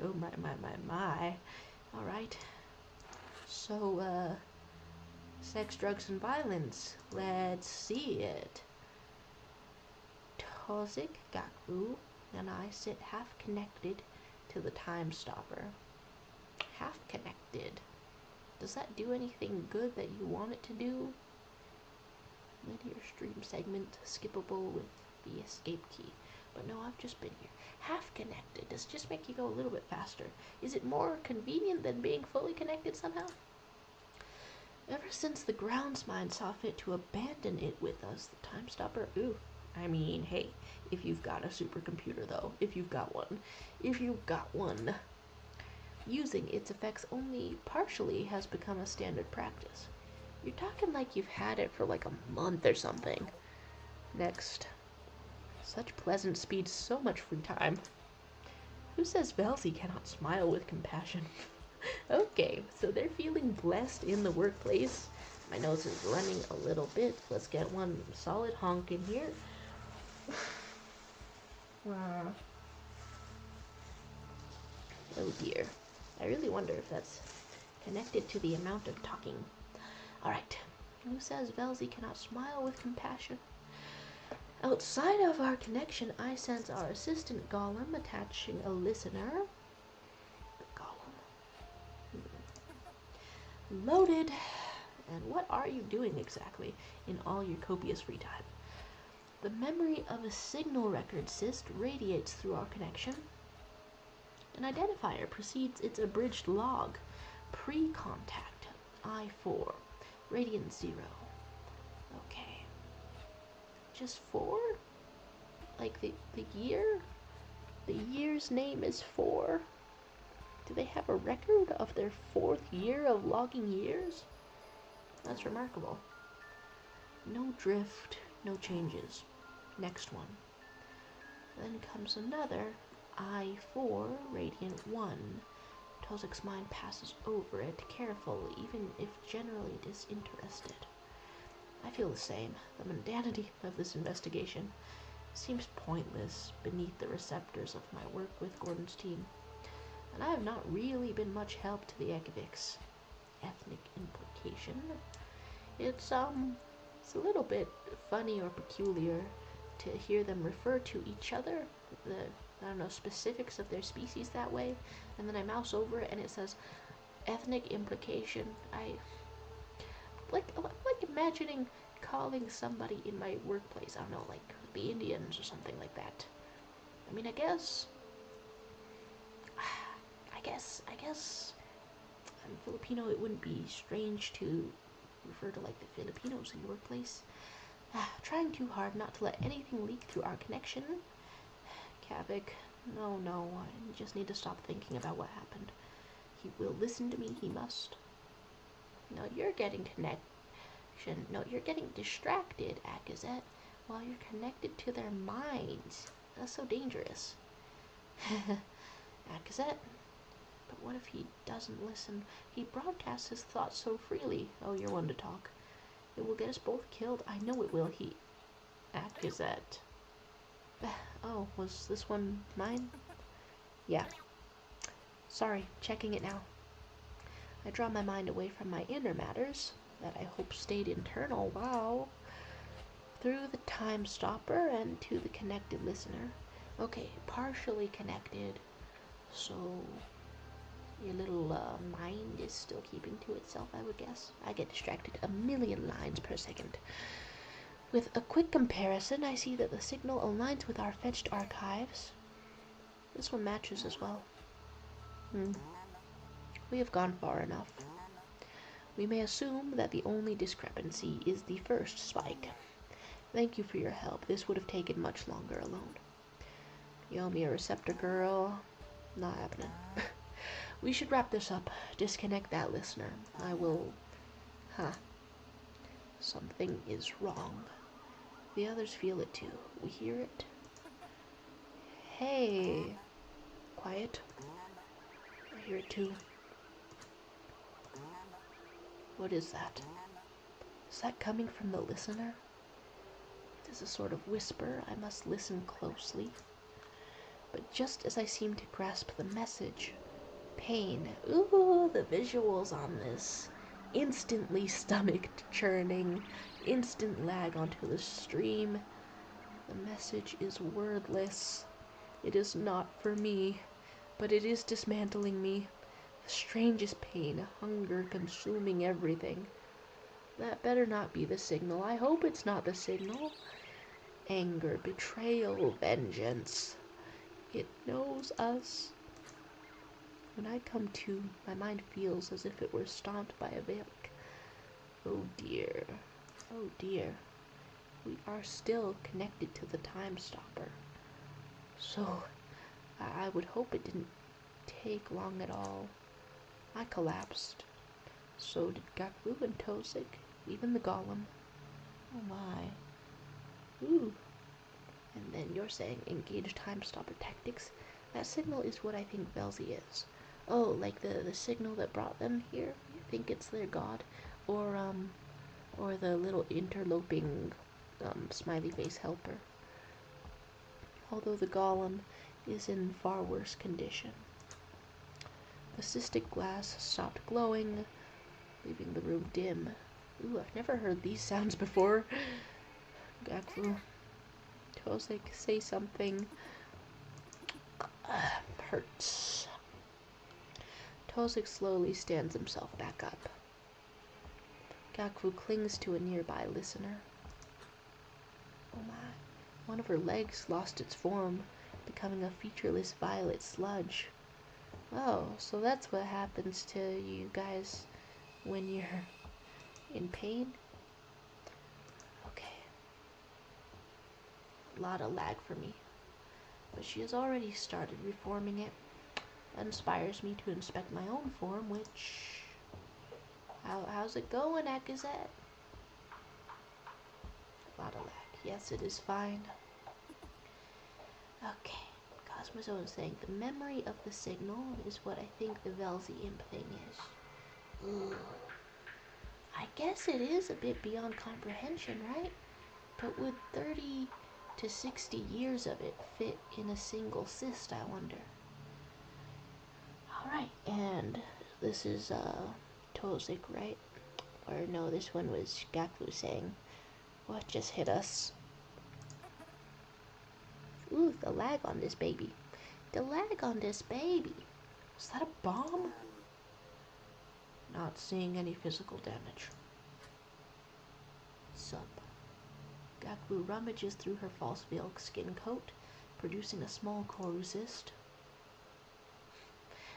Oh my. Alright. So, sex, drugs, and violence. Let's see it. Tozik Gakbu and I sit half connected to the time stopper. Half connected. Does that do anything good that you want it to do? Linear stream segment skippable with the escape key. But no, I've just been here. Half connected. Does it just make you go a little bit faster? Is it more convenient than being fully connected somehow? Ever since the grounds mind saw fit to abandon it with us, the time stopper, ooh. I mean, hey, if you've got a supercomputer though, if you've got one, using its effects only partially has become a standard practice. You're talking like you've had it for like a month or something. Next. Such pleasant speed, so much free time. Who says Velzy cannot smile with compassion? Okay, so they're feeling blessed in the workplace. My nose is running a little bit. Let's get one solid honk in here. Oh dear. I really wonder if that's connected to the amount of talking. Alright. Who says Velzy cannot smile with compassion? Outside of our connection, I sense our assistant golem attaching a listener. Golem. Loaded. And what are you doing exactly in all your copious free time? The memory of a signal record cyst radiates through our connection. An identifier precedes its abridged log. Pre-contact. I4. Radiant 0. Okay. Just 4? Like the year? The year's name is 4? Do they have a record of their 4th year of logging years? That's remarkable. No drift, no changes. Next one. Then comes another I4 Radiant 1. Tozik's mind passes over it carefully, even if generally disinterested. I feel the same. The mundanity of this investigation seems pointless beneath the receptors of my work with Gordon's team, and I have not really been much help to the Ekiviks. Ethnic implication. It's a little bit funny or peculiar to hear them refer to each other, I don't know, specifics of their species that way, and then I mouse over it and it says ethnic implication. I like imagining calling somebody in my workplace, I don't know, like the Indians or something like that. I mean, I guess I'm Filipino. It wouldn't be strange to refer to like the Filipinos in your workplace. Trying too hard not to let anything leak through our connection. Kavik, no, I just need to stop thinking about what happened. He will listen to me, he must. No, you're getting connection. No, you're getting distracted, Akazet, while you're connected to their minds. That's so dangerous. Akazet? But what if he doesn't listen? He broadcasts his thoughts so freely. Oh, you're one to talk. It will get us both killed. I know it will. He... Akazet. Oh, was this one mine? Yeah. Sorry, checking it now. I draw my mind away from my inner matters, that I hope stayed internal, wow, through the time stopper and to the connected listener. Okay, partially connected, so your little mind is still keeping to itself, I would guess. I get distracted a million lines per second. With a quick comparison, I see that the signal aligns with our fetched archives. This one matches as well. We have gone far enough. We may assume that the only discrepancy is the first spike. Thank you for your help. This would have taken much longer alone. You owe me a receptor, girl. Not happening. We should wrap this up. Disconnect that listener. I will... Something is wrong. The others feel it too. We hear it. Hey. Quiet. I hear it too. What is that? Is that coming from the listener? It is a sort of whisper. I must listen closely. But just as I seem to grasp the message, pain. Ooh, the visuals on this. Instantly stomach churning. Instant lag onto the stream. The message is wordless. It is not for me, but it is dismantling me. The strangest pain, hunger consuming everything. That better not be the signal. I hope it's not the signal. Anger, betrayal, vengeance. It knows us. When I come to, my mind feels as if it were stomped by a Valik. Oh dear. Oh dear. We are still connected to the time stopper. So, I would hope it didn't take long at all. I collapsed. So did Gakvu and Tozik, even the golem. Oh my. Ooh. And then you're saying engage time stopper tactics? That signal is what I think Velzy is. Oh, like the signal that brought them here? You think it's their god? Or the little interloping, smiley face helper. Although the golem is in far worse condition. The cystic glass stopped glowing, leaving the room dim. Ooh, I've never heard these sounds before. Gakvu. Tozik, say something. Hurts. Tozik slowly stands himself back up. Gakvu clings to a nearby listener. Oh my. One of her legs lost its form, becoming a featureless violet sludge. Oh, so that's what happens to you guys when you're in pain? Okay. A lot of lag for me. But she has already started reforming it. That inspires me to inspect my own form, which... How's it going, Akazet? A lot of lag. Yes, it is fine. So I was saying, the memory of the signal is what I think the Velzy imp thing is. Ugh. I guess it is a bit beyond comprehension, right? But would 30 to 60 years of it fit in a single cyst, I wonder? Alright, and this is Tozik, right? Or no, this one was Gaklu saying, what just hit us? Ooh, the lag on this baby. The lag on this baby. Is that a bomb? Not seeing any physical damage. Sup. Gaklu rummages through her false veil skin coat, producing a small corru cyst.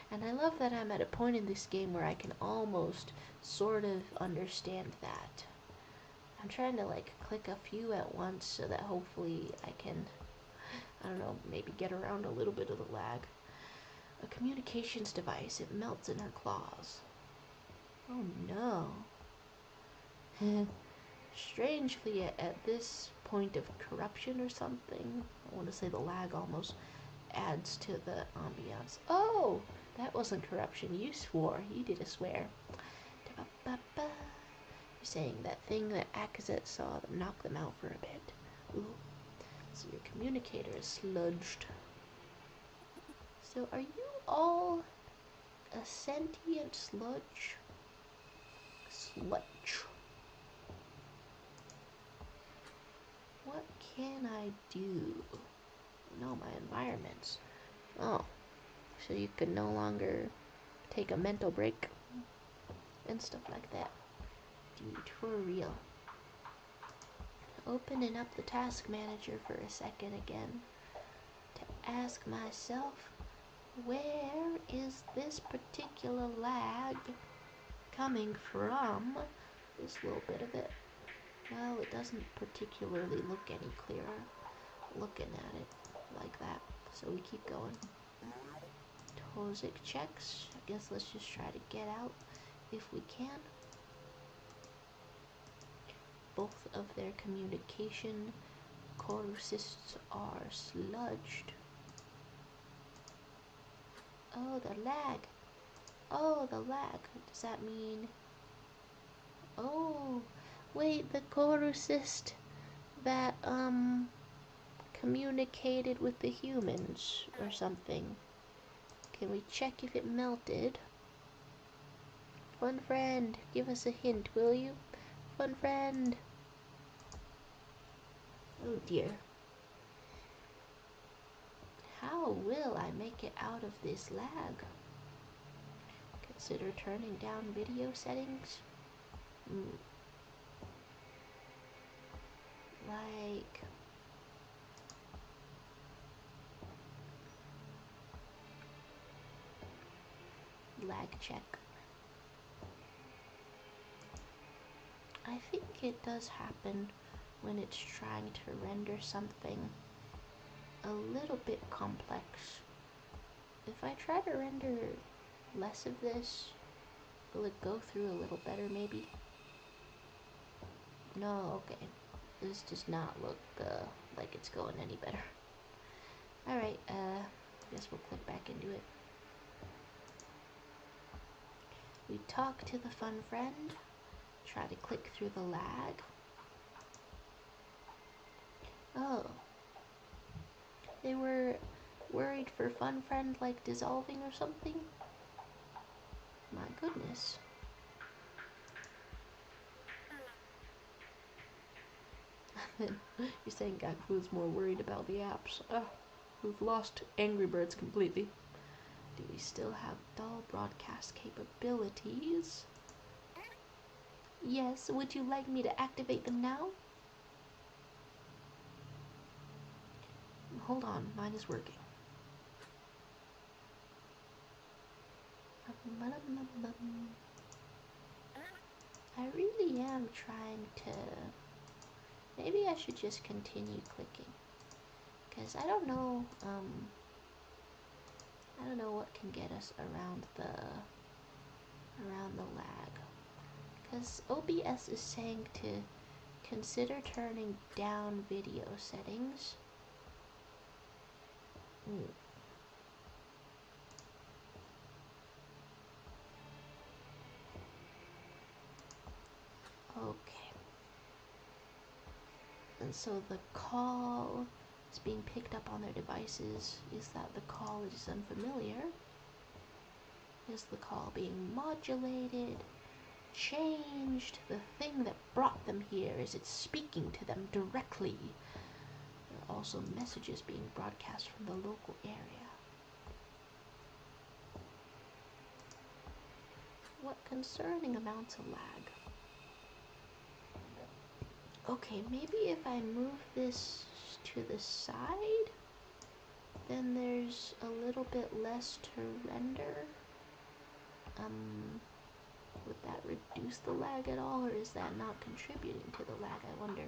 And I love that I'm at a point in this game where I can almost sort of understand that. I'm trying to like click a few at once so that hopefully I can, I don't know, maybe get around a little bit of the lag. A communications device, it melts in her claws. Oh no. Strangely, at this point of corruption or something, I want to say the lag almost adds to the ambiance. Oh, that wasn't corruption. You swore. You did a swear. You're saying that thing that Akazet saw that knocked them out for a bit. Ooh. So your communicator is sludged. So are you all a sentient sludge? Sludge. What can I do? No, my environments. Oh, so you can no longer take a mental break and stuff like that. Dude, for real. Opening up the task manager for a second again to ask myself, where is this particular lag coming from? This little bit of it. Well, it doesn't particularly look any clearer looking at it like that. So we keep going. Tozik checks. I guess let's just try to get out if we can. Both of their communication corru cysts are sludged. Oh, the lag. Oh, the lag. Does that mean... Oh, wait, the corru cyst that, communicated with the humans or something. Can we check if it melted? Fun friend, give us a hint, will you? Fun friend. Oh dear. How will I make it out of this lag? Consider turning down video settings. Like... lag check. I think it does happen when it's trying to render something a little bit complex. If I try to render less of this, will it go through a little better maybe? No, okay. This does not look like it's going any better. Alright, I guess we'll click back into it. We talk to the fun friend. Try to click through the lag. Oh. They were worried for fun friend like dissolving or something? My goodness. You're saying Gakfu's more worried about the apps. We've lost Angry Birds completely. Do we still have dull broadcast capabilities? Yes, would you like me to activate them now? Hold on, mine is working. I really am trying to... Maybe I should just continue clicking. Because I don't know what can get us around the lag. Because OBS is saying to consider turning down video settings. And so the call is being picked up on their devices. Is that the call is unfamiliar? Is the call being modulated? Changed? The thing that brought them here, is it speaking to them directly? There are also messages being broadcast from the local area. What concerning amounts of lag. Okay, maybe if I move this to the side, then there's a little bit less to render. Would that reduce the lag at all, or is that not contributing to the lag, I wonder?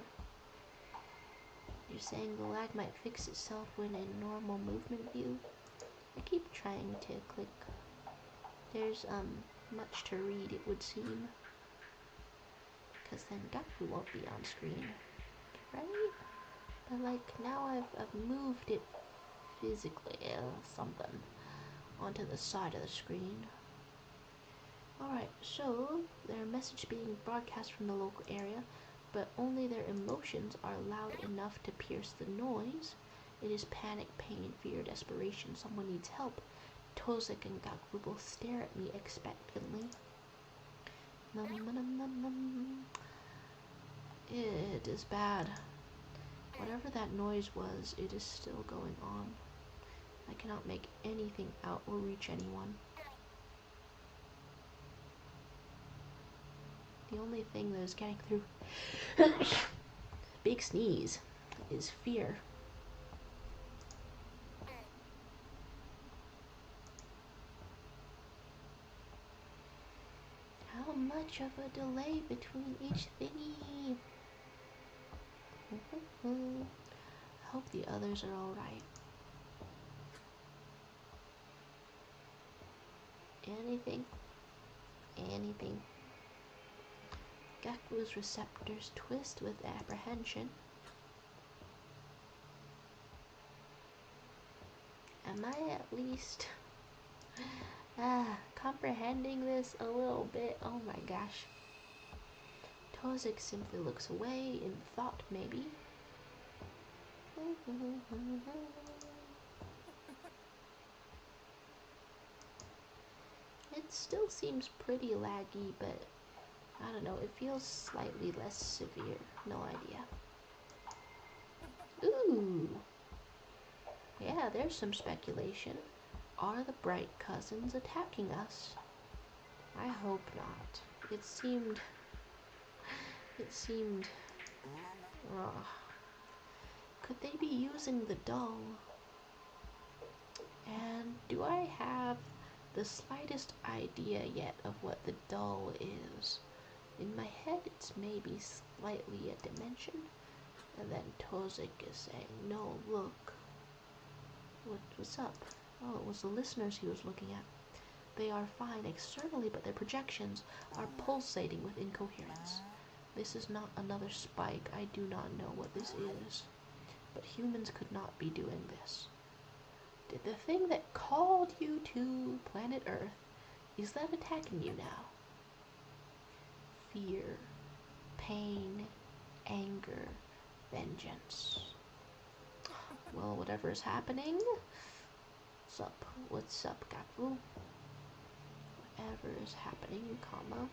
You're saying the lag might fix itself when in normal movement view? I keep trying to click. There's much to read, it would seem. Because then Gaku won't be on screen, right? But like, now I've moved it physically, something, onto the side of the screen. Alright, so their message being broadcast from the local area, but only their emotions are loud enough to pierce the noise. It is panic, pain, fear, desperation. Someone needs help. Tozek and Gaku both stare at me expectantly. It is bad. Whatever that noise was, it is still going on. I cannot make anything out or reach anyone. The only thing that is getting through big sneeze is fear. How much of a delay between each thingy? I hope the others are alright. Anything? Anything? Gaku's receptors twist with apprehension. Am I at least comprehending this a little bit? Oh my gosh. Tozek simply looks away in thought, maybe. It still seems pretty laggy, but I don't know, it feels slightly less severe. No idea. Ooh! Yeah, there's some speculation. Are the Bright Cousins attacking us? I hope not. It seemed... Could they be using the doll? And do I have the slightest idea yet of what the doll is? In my head, it's maybe slightly a dimension. And then Tozek is saying, no, look. What's up? Oh, it was the listeners he was looking at. They are fine externally, but their projections are pulsating with incoherence. This is not another spike. I do not know what this is. But humans could not be doing this. Did the thing that called you to planet Earth, is that attacking you now? Fear, pain, anger, vengeance. Well, whatever is happening. What's up? What's up, Gaku? Whatever is happening, comma.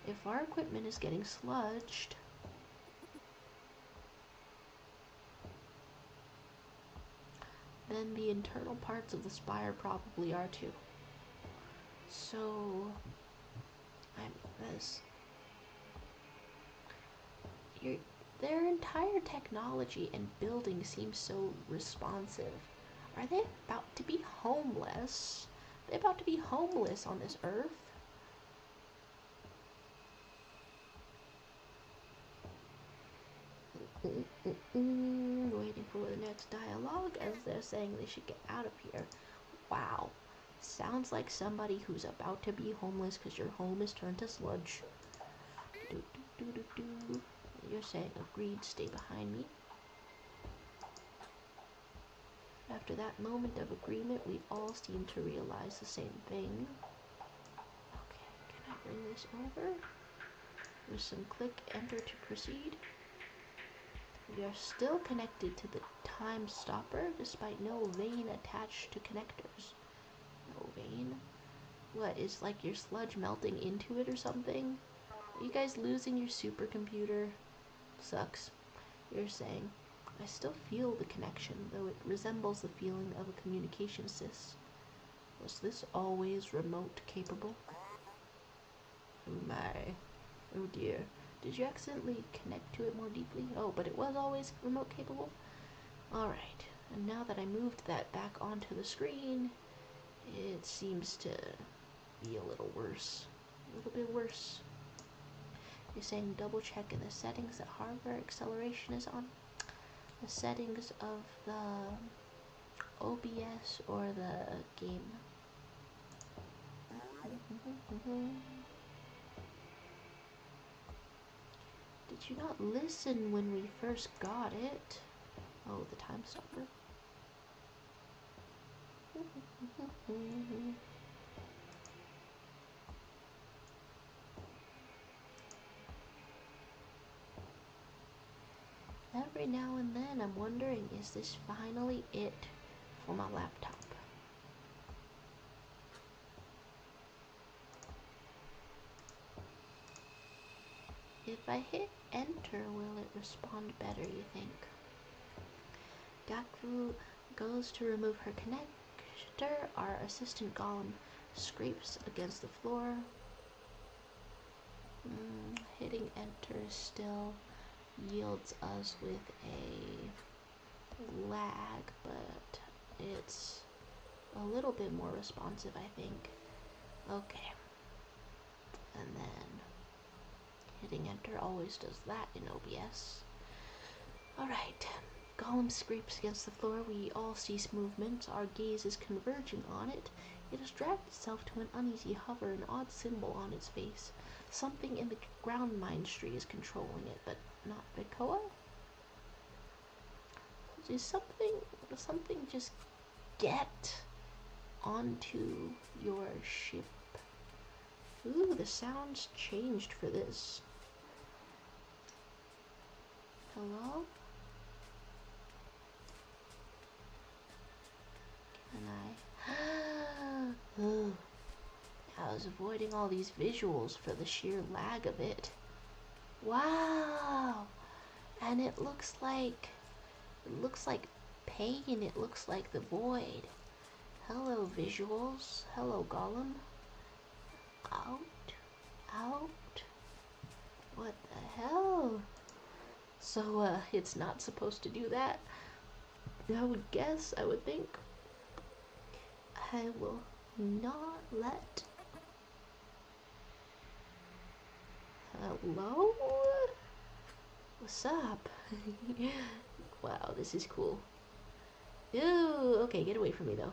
If our equipment is getting sludged, then the internal parts of the spire probably are too. So, their entire technology and building seems so responsive. Are they about to be homeless? Are they about to be homeless on this Earth? Waiting for the next dialogue as they're saying they should get out of here. Wow. Sounds like somebody who's about to be homeless because your home is turned to sludge. You're saying agreed, stay behind me. After that moment of agreement, we all seem to realize the same thing. Okay, can I bring this over? With some click enter to proceed. We are still connected to the time stopper despite no vein attached to connectors. No vein? What, is like your sludge melting into it or something? Are you guys losing your supercomputer? Sucks. You're saying, I still feel the connection, though it resembles the feeling of a communication sys. Was this always remote capable? Oh my. Oh dear. Did you accidentally connect to it more deeply? Oh, but it was always remote capable? Alright. And now that I moved that back onto the screen, it seems to be a little worse. A little bit worse. You're saying double check in the settings that hardware acceleration is on? The settings of the OBS or the game? Did you not listen when we first got it? Oh, the time stopper. Every now and then I'm wondering, is this finally it for my laptop? If I hit enter, will it respond better, you think? Gakvu goes to remove her connector. Our assistant golem scrapes against the floor. Hitting enter still yields us with a lag, but it's a little bit more responsive, I think. Okay. And then hitting enter always does that in OBS. Alright. Golem scrapes against the floor. We all cease movement. Our gaze is converging on it. It has dragged itself to an uneasy hover, an odd symbol on its face. Something in the ground mindstry is controlling it, but not Vikoa? Is something just get onto your ship? Ooh, the sounds changed for this. Hello? Can I? Ooh. I was avoiding all these visuals for the sheer lag of it. Wow! And it looks like pain. It looks like the void. Hello, visuals. Hello, golem. Out. Out. What the hell? So, it's not supposed to do that? I would think. I will not let... Hello? What's up? Wow, this is cool. Ew, okay, get away from me though.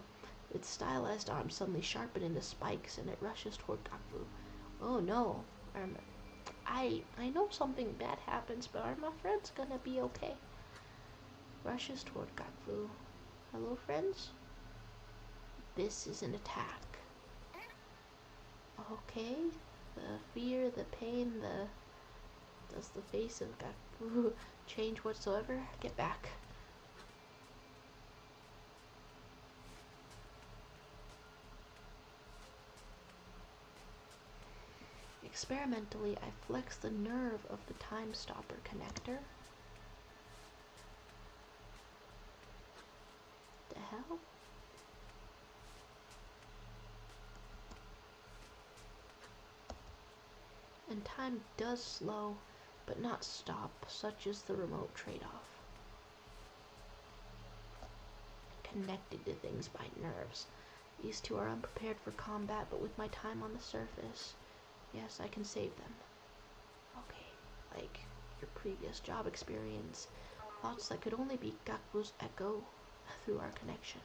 Its stylized arm suddenly sharpen into spikes and it rushes toward Gakvu. Oh no. I know something bad happens, but are my friends gonna be okay? Rushes toward Gakvu. Hello, friends? This is an attack. Okay. The fear, the pain, does the face of Gakvu change whatsoever? Get back. Experimentally, I flex the nerve of the time stopper connector. The hell? And time does slow, but not stop, such is the remote trade-off. Connected to things by nerves. These two are unprepared for combat, but with my time on the surface, yes, I can save them. Okay, like your previous job experience. Thoughts that could only be Gakvu's echo through our connection.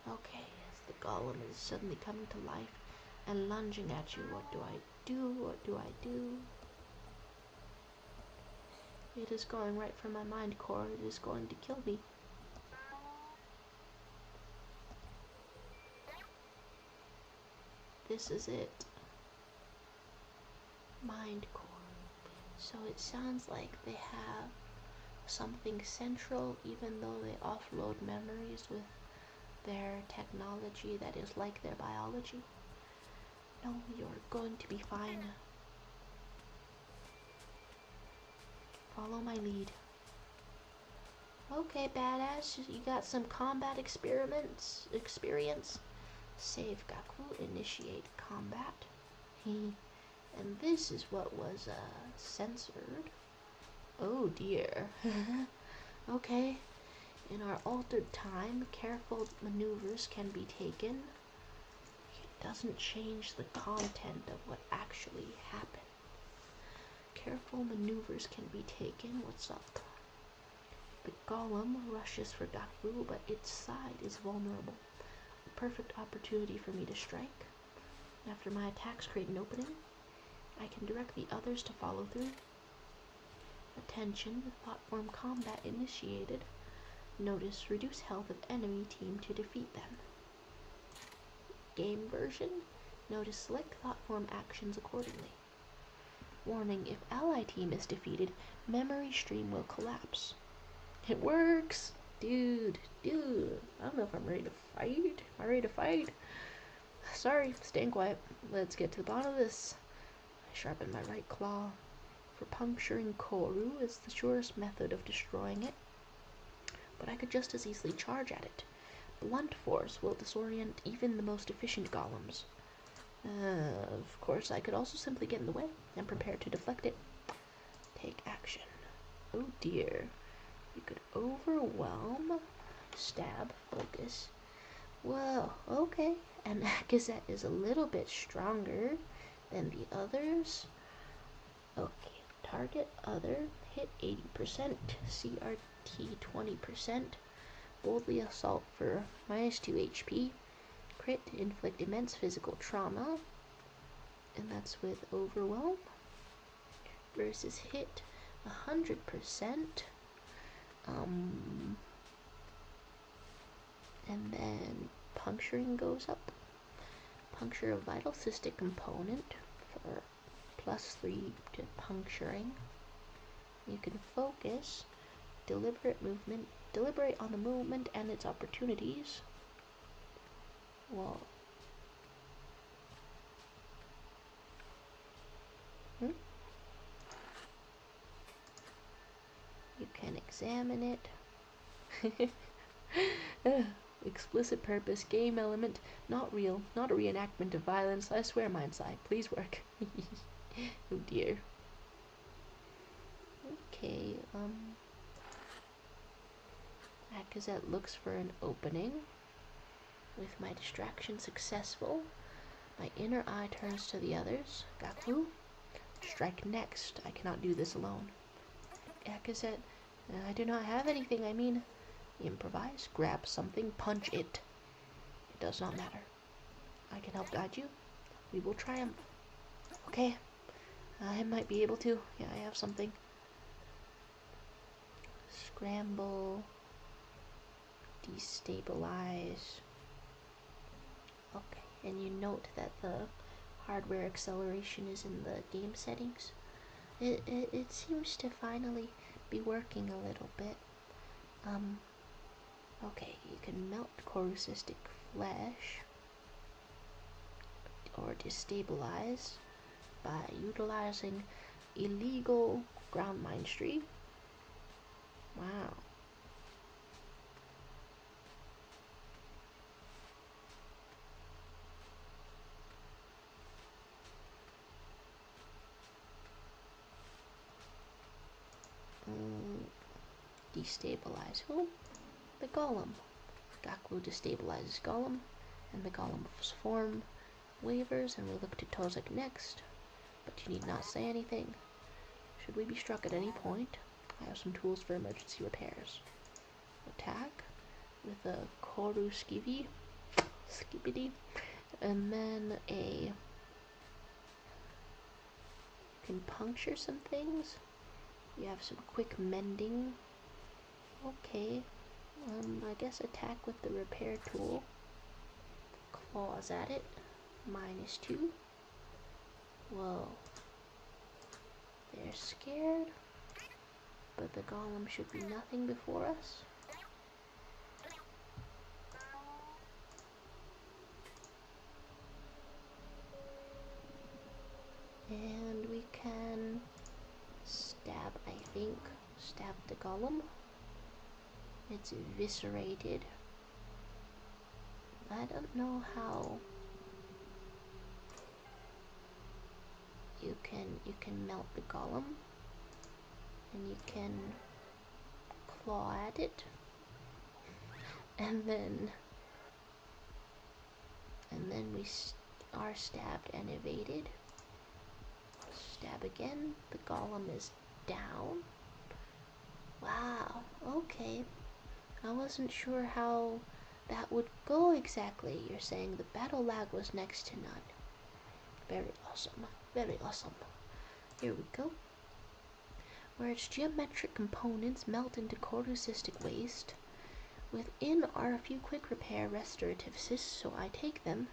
Okay, as the golem is suddenly coming to life and lunging at you, what do I do? What do I do? It is going right for my mind core. It is going to kill me. This is it. Mind core. So it sounds like they have something central, even though they offload memories with their technology that is like their biology. No, you're going to be fine. Follow my lead. Okay, badass, you got some combat experience. Save Gaku, initiate combat. And this is what was censored. Oh dear. Okay. In our altered time, careful maneuvers can be taken. It doesn't change the content of what actually happened. Careful maneuvers can be taken. What's up? The golem rushes for Gaku, but its side is vulnerable. A perfect opportunity for me to strike. After my attacks create an opening, I can direct the others to follow through. Attention, thought form combat initiated. Notice reduce health of enemy team to defeat them. Game version, notice select thought form actions accordingly. Warning, if ally team is defeated, memory stream will collapse. It works! Dude, I don't know if I'm ready to fight. Am I ready to fight? Sorry, staying quiet. Let's get to the bottom of this. I sharpen my right claw. For puncturing Corru is the surest method of destroying it. But I could just as easily charge at it. Blunt force will disorient even the most efficient golems. Of course, I could also simply get in the way and prepare to deflect it. Take action. Oh dear. You could overwhelm, stab, focus. Whoa, okay. And Gazette is a little bit stronger than the others. Okay, target other, hit 80%, CRT 20%, boldly assault for -2 HP, crit, inflict immense physical trauma, and that's with overwhelm, versus hit 100%, and then puncturing goes up. Puncture a vital cystic component for +3 to puncturing. You can focus, deliberate on the movement and its opportunities. Well, you can examine it. Explicit purpose, game element, not real, not a reenactment of violence. I swear, Mindside, please work. Oh dear. Okay, Akazet looks for an opening. With my distraction successful, my inner eye turns to the others. Gaku, strike next. I cannot do this alone. Akazet, I do not have anything. I mean, improvise, grab something, punch it. It does not matter. I can help guide you. We will triumph. Okay. I might be able to. Yeah, I have something. Scramble. Destabilize. Okay, and you note that the hardware acceleration is in the game settings. It seems to finally be working a little bit. Okay, you can melt corusistic flesh or destabilize by utilizing illegal ground minery. Wow. Destabilize who? The golem. Gaku destabilizes golem, and the golem's form wavers, and we look to Tozak next. But you need not say anything. Should we be struck at any point, I have some tools for emergency repairs. Attack with a corru skibbity, and then you can puncture some things. You have some quick mending. Okay, I guess attack with the repair tool. Claws at it. -2. Whoa. They're scared. but the golem should be nothing before us. And we can stab, I think. Stab the golem. It's eviscerated. I don't know how you can melt the golem, and you can claw at it, and then we are stabbed and evaded. Stab again. The golem is down. Wow, okay. I wasn't sure how that would go exactly. You're saying the battle lag was next to none. Very awesome. Very awesome. Here we go. Where its geometric components melt into corru waste. Within are a few quick repair restorative cysts, so I take them.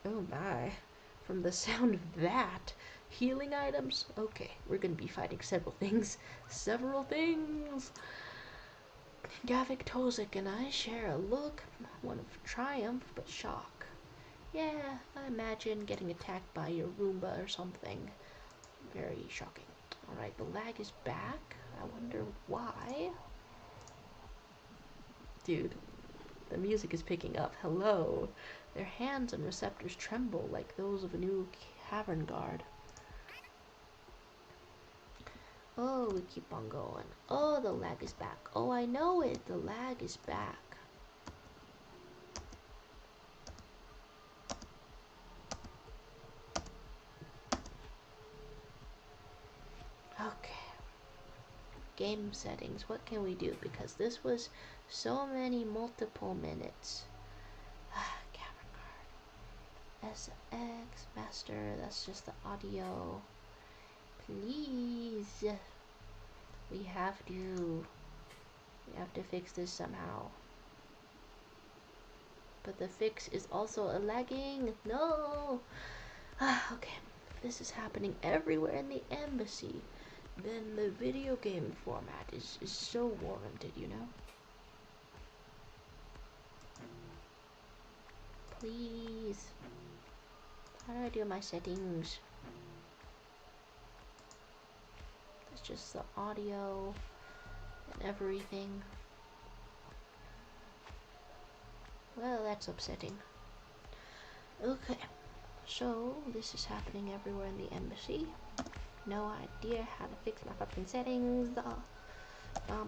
Oh my. From the sound of that. Healing items? Okay, we're gonna be fighting several things. Several things! Gavik Tozik and I share a look, one of triumph, but shock. Yeah, I imagine getting attacked by your Roomba or something. Very shocking. Alright, the lag is back. I wonder why. Dude, the music is picking up. Hello. Their hands and receptors tremble like those of a new cavern guard. Oh, we keep on going. Oh, the lag is back. Oh, I know it. The lag is back. Okay. Game settings. What can we do? Because this was so many multiple minutes. Cavern guard. SX. Master. That's just the audio. Please. We have to fix this somehow. But the fix is also a lagging. No. Okay. If this is happening everywhere in the embassy, then the video game format is so warranted, you know? Please. How do I do my settings? It's just the audio and everything. Well, that's upsetting. Okay. So, this is happening everywhere in the embassy. No idea how to fix my fucking settings. What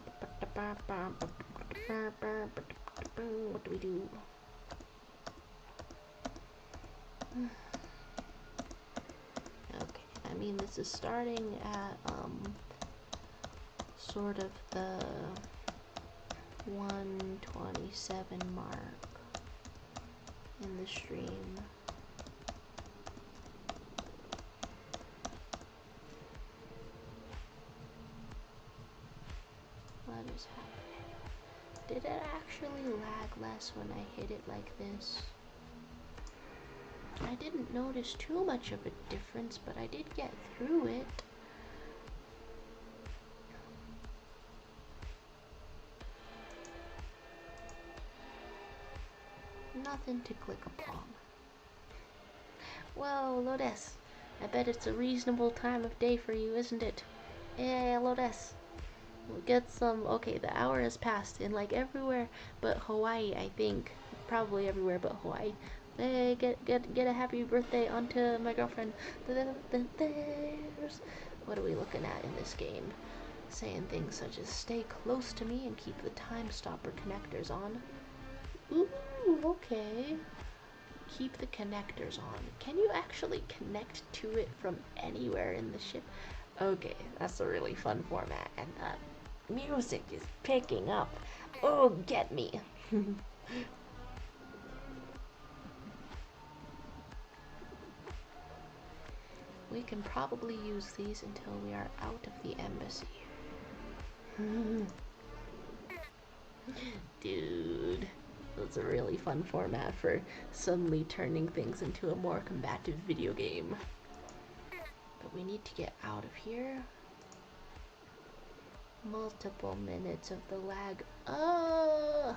do we do? Okay, I mean, this is starting at, sort of the 127 mark in the stream. What is happening? Did it actually lag less when I hit it like this? I didn't notice too much of a difference, but I did get through it. Nothing to click upon. Whoa, Lodes. I bet it's a reasonable time of day for you, isn't it? Yeah, Lodes. We'll get some. Okay, the hour has passed in like everywhere but Hawaii, I think. Probably everywhere but Hawaii. Hey, get a happy birthday onto my girlfriend. There's. What are we looking at in this game? Saying things such as stay close to me and keep the time stopper connectors on. Ooh, okay. Keep the connectors on. Can you actually connect to it from anywhere in the ship? Okay, that's a really fun format, and the music is picking up. Oh, get me. We can probably use these until we are out of the embassy. Dude, that's a really fun format for suddenly turning things into a more combative video game. But we need to get out of here. multiple minutes of the lag. Oh!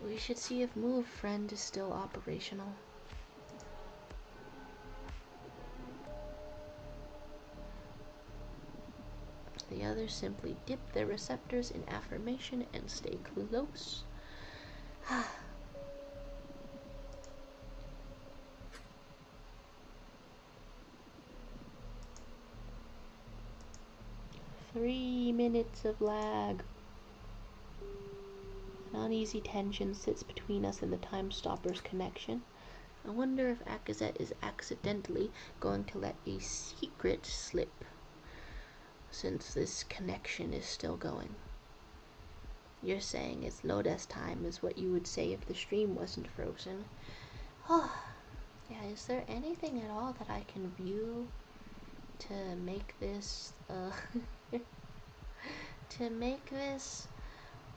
We should see if Move Friend is still operational. The others simply dip their receptors in affirmation and stay close. 3 minutes of lag. An uneasy tension sits between us and the Time Stopper's connection. I wonder if Akazet is accidentally going to let a secret slip, since this connection is still going. You're saying it's Loda's time is what you would say if the stream wasn't frozen. Oh, yeah, is there anything at all that I can view to make this, to make this,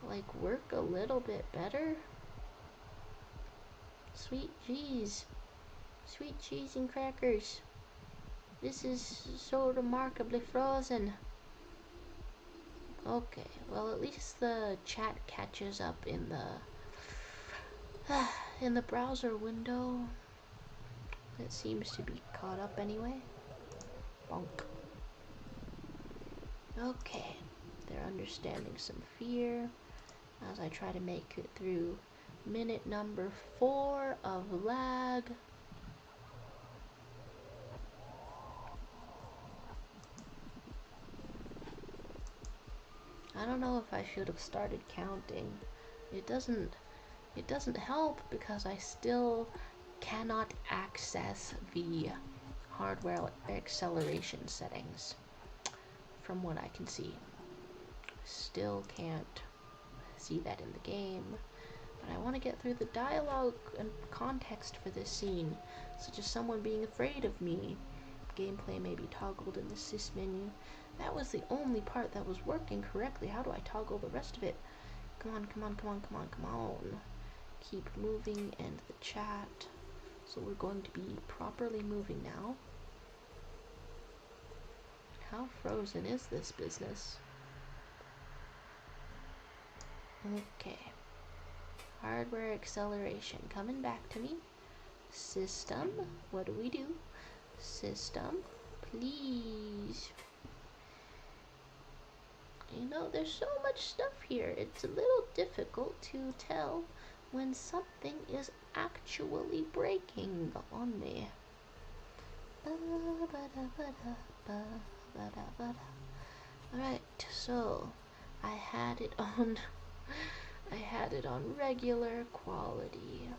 like, work a little bit better? Sweet cheese. Sweet cheese and crackers. This is so remarkably frozen. Okay, well, at least the chat catches up in the browser window. It seems to be caught up anyway. Bonk. Okay, they're understanding some fear as I try to make it through minute number 4 of lag. I don't know if I should have started counting. It doesn't help because I still cannot access the hardware acceleration settings from what I can see. Still can't see that in the game, but I want to get through the dialogue and context for this scene, such as someone being afraid of me. Gameplay may be toggled in the sys menu. That was the only part that was working correctly. How do I toggle the rest of it? Come on, come on, come on, come on, come on. Keep moving and the chat. So we're going to be properly moving now. How frozen is this business? Okay. Hardware acceleration coming back to me. System, what do we do? System, please. You know, there's so much stuff here. It's a little difficult to tell when something is actually breaking on me. Alright, so I had it on regular quality.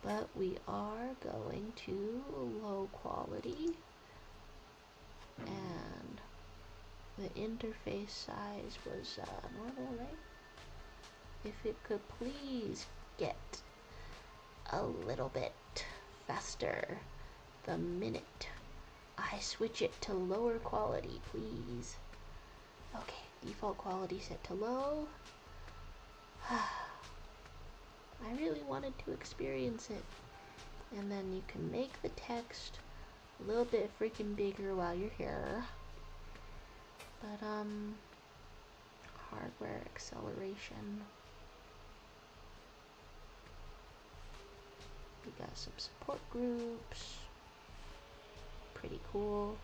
But we are going to low quality, and the interface size was normal, right? If it could please get a little bit faster the minute I switch it to lower quality, please. Okay, default quality set to low. I really wanted to experience it. And then you can make the text a little bit freaking bigger while you're here. But, hardware acceleration. We got some support groups. Pretty cool.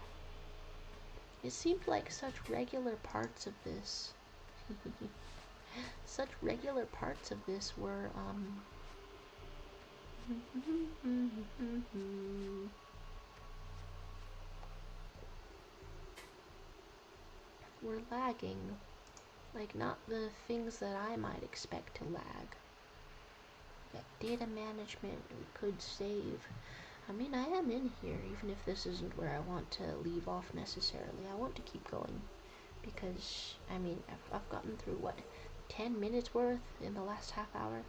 It seemed like such regular parts of this. Such regular parts of this were, were lagging. Like, not the things that I might expect to lag. Got data management, we could save. I mean, I am in here, even if this isn't where I want to leave off necessarily. I want to keep going. Because, I mean, I've gotten through, what, 10 minutes worth in the last half hour?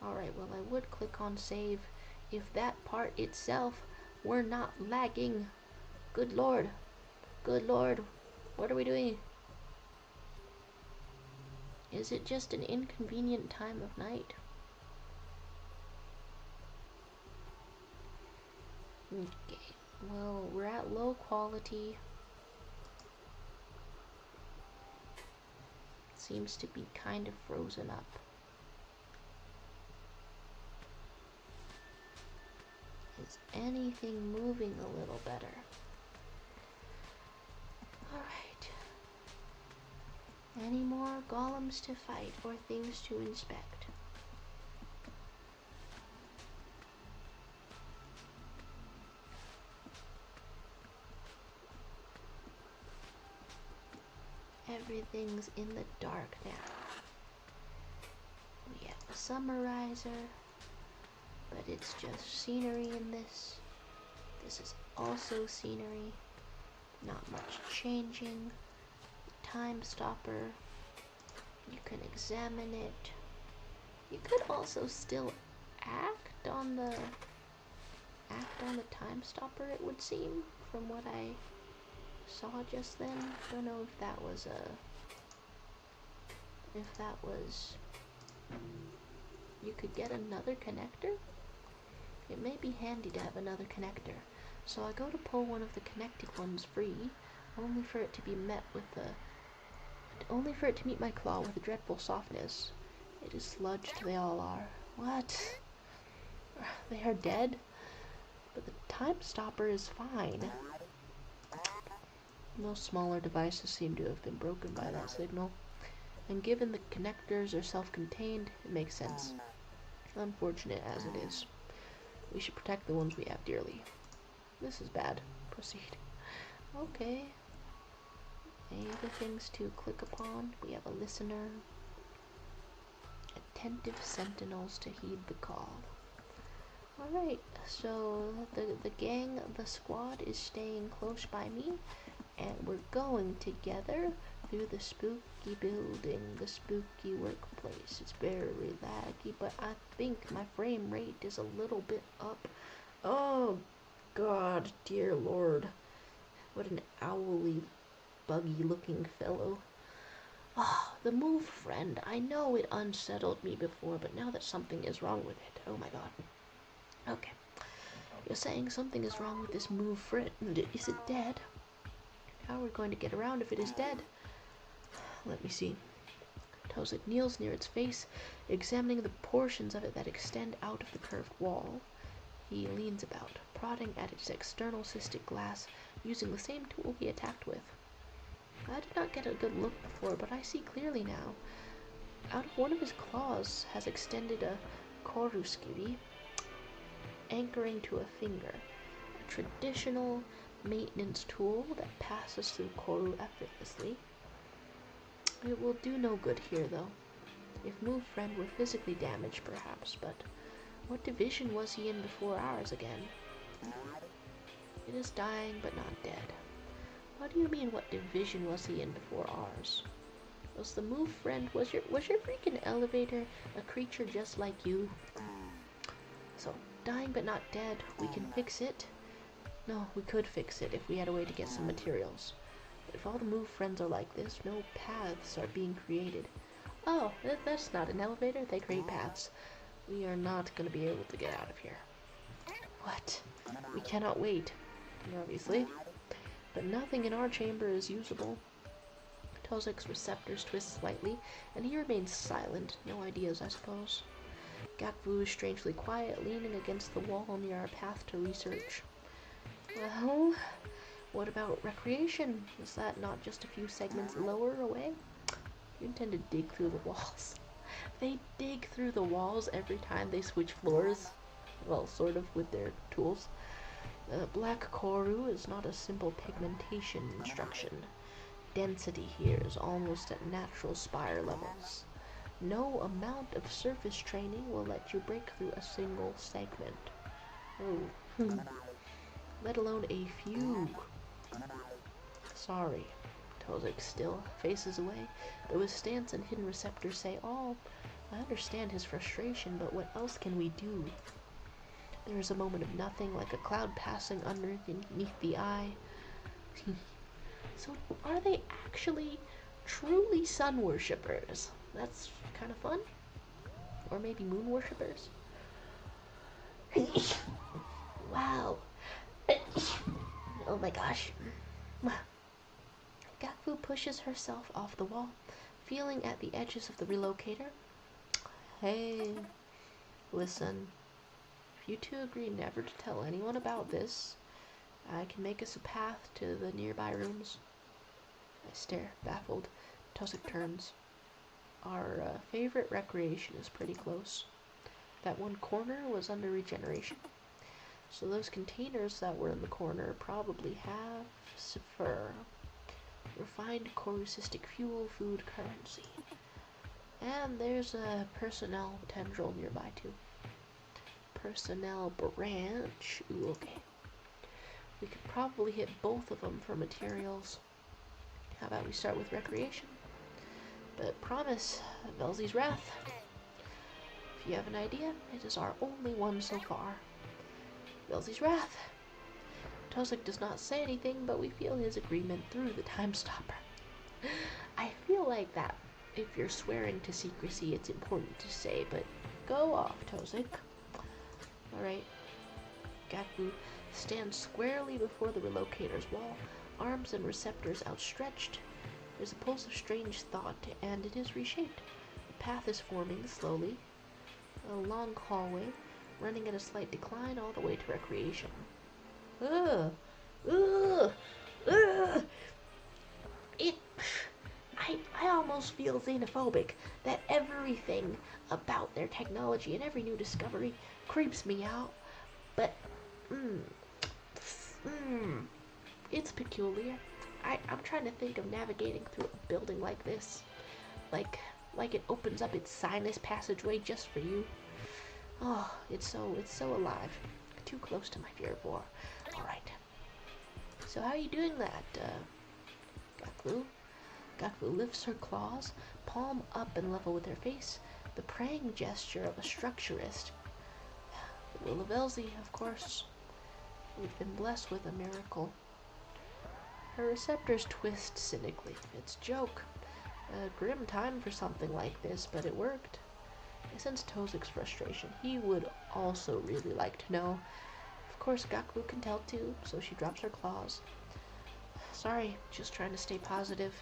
Alright, well, I would click on save if that part itself were not lagging. Good lord. Good lord. What are we doing? Is it just an inconvenient time of night? Okay, well, we're at low quality. Seems to be kind of frozen up. Is anything moving a little better? Alright. Any more golems to fight or things to inspect? Everything's in the dark now. We have a summarizer, but it's just scenery in this. This is also scenery. Not much changing. Time stopper. You can examine it. You could also still act on the time stopper, it would seem, from what I saw just then. Don't know if that was you could get another connector. It may be handy to have another connector. So I go to pull one of the connected ones free, only for it to meet my claw with a dreadful softness. It is sludged, they all are. What? They are dead? But the time stopper is fine. Most smaller devices seem to have been broken by that signal. And given the connectors are self-contained, it makes sense. Unfortunate as it is. We should protect the ones we have dearly. This is bad. Proceed. Okay. Any other things to click upon? We have a listener. Attentive sentinels to heed the call. Alright, so the squad is staying close by me, and we're going together through the spooky building, the spooky workplace. It's very laggy, but I think my frame rate is a little bit up. Oh, God, dear Lord. What an owly, buggy-looking fellow. Ah, the move friend. I know it unsettled me before, but now that something is wrong with it. Oh my God. Okay. You're saying something is wrong with this move friend. Is it dead? How are we going to get around if it is dead? Let me see. Tozik kneels near its face, examining the portions of it that extend out of the curved wall. He leans about, prodding at its external cystic glass, using the same tool he attacked with. I did not get a good look before, but I see clearly now. Out of one of his claws has extended a corru, anchoring to a finger, a traditional maintenance tool that passes through corru effortlessly. It will do no good here, though. If Move Friend were physically damaged, perhaps, but what division was he in before ours again? It is dying, but not dead. What do you mean, what division was he in before ours? Was the Move Friend, was your freaking elevator a creature just like you? So, dying but not dead, we can fix it. No, we could fix it if we had a way to get some materials. But if all the Move Friends are like this, no paths are being created. Oh, that's not an elevator, they create paths. We are not going to be able to get out of here. What? We cannot wait, obviously. But nothing in our chamber is usable. Tozik's receptors twist slightly, and he remains silent. No ideas, I suppose. Gakvu is strangely quiet, leaning against the wall near our path to research. Well, what about recreation? Is that not just a few segments lower away? You intend to dig through the walls. They dig through the walls every time they switch floors. Well, sort of, with their tools. Black corru is not a simple pigmentation instruction. Density here is almost at natural spire levels. No amount of surface training will let you break through a single segment. Oh, let alone a few. Sorry. Tozik still faces away, though his stance and hidden receptors say all. I understand his frustration, but what else can we do? There is a moment of nothing, like a cloud passing underneath the eye. So, are they actually truly sun worshippers? That's kind of fun. Or maybe moon worshippers? Wow, Oh my gosh. Gakfu pushes herself off the wall, feeling at the edges of the relocator. Hey, listen. If you two agree never to tell anyone about this, I can make us a path to the nearby rooms. I stare, baffled. Tusik turns. Our favorite recreation is pretty close. That one corner was under regeneration. So those containers that were in the corner probably have Sifur, refined corru-cystic fuel food currency. And there's a personnel tendril nearby too. Personnel branch. Ooh, okay. We could probably hit both of them for materials. How about we start with recreation? But promise, Velzy's Wrath. If you have an idea, it is our only one so far. Velzy's Wrath. Tusik does not say anything, but we feel his agreement through the time stopper. I feel like that if you're swearing to secrecy, it's important to say, but go off, Tusik. Alright. Gakfu stands squarely before the relocator's wall, arms and receptors outstretched. There's a pulse of strange thought, and it is reshaped. A path is forming slowly. A long hallway, running at a slight decline all the way to recreation. Ugh! Ugh! Ugh! I almost feel xenophobic that everything about their technology and every new discovery creeps me out. But, it's peculiar. I'm trying to think of navigating through a building like this. Like it opens up its sinus passageway just for you. Oh, it's so alive. Too close to my fear of war. Alright. So how are you doing that, Gakfu? Gakfu lifts her claws, palm up and level with her face, the praying gesture of a structurist. The will of Velzy, of course. We've been blessed with a miracle. Her receptors twist cynically. It's a joke. A grim time for something like this, but it worked. I sense Tosik's frustration. He would also really like to know. Of course, Gakfu can tell too, so she drops her claws. Sorry, just trying to stay positive.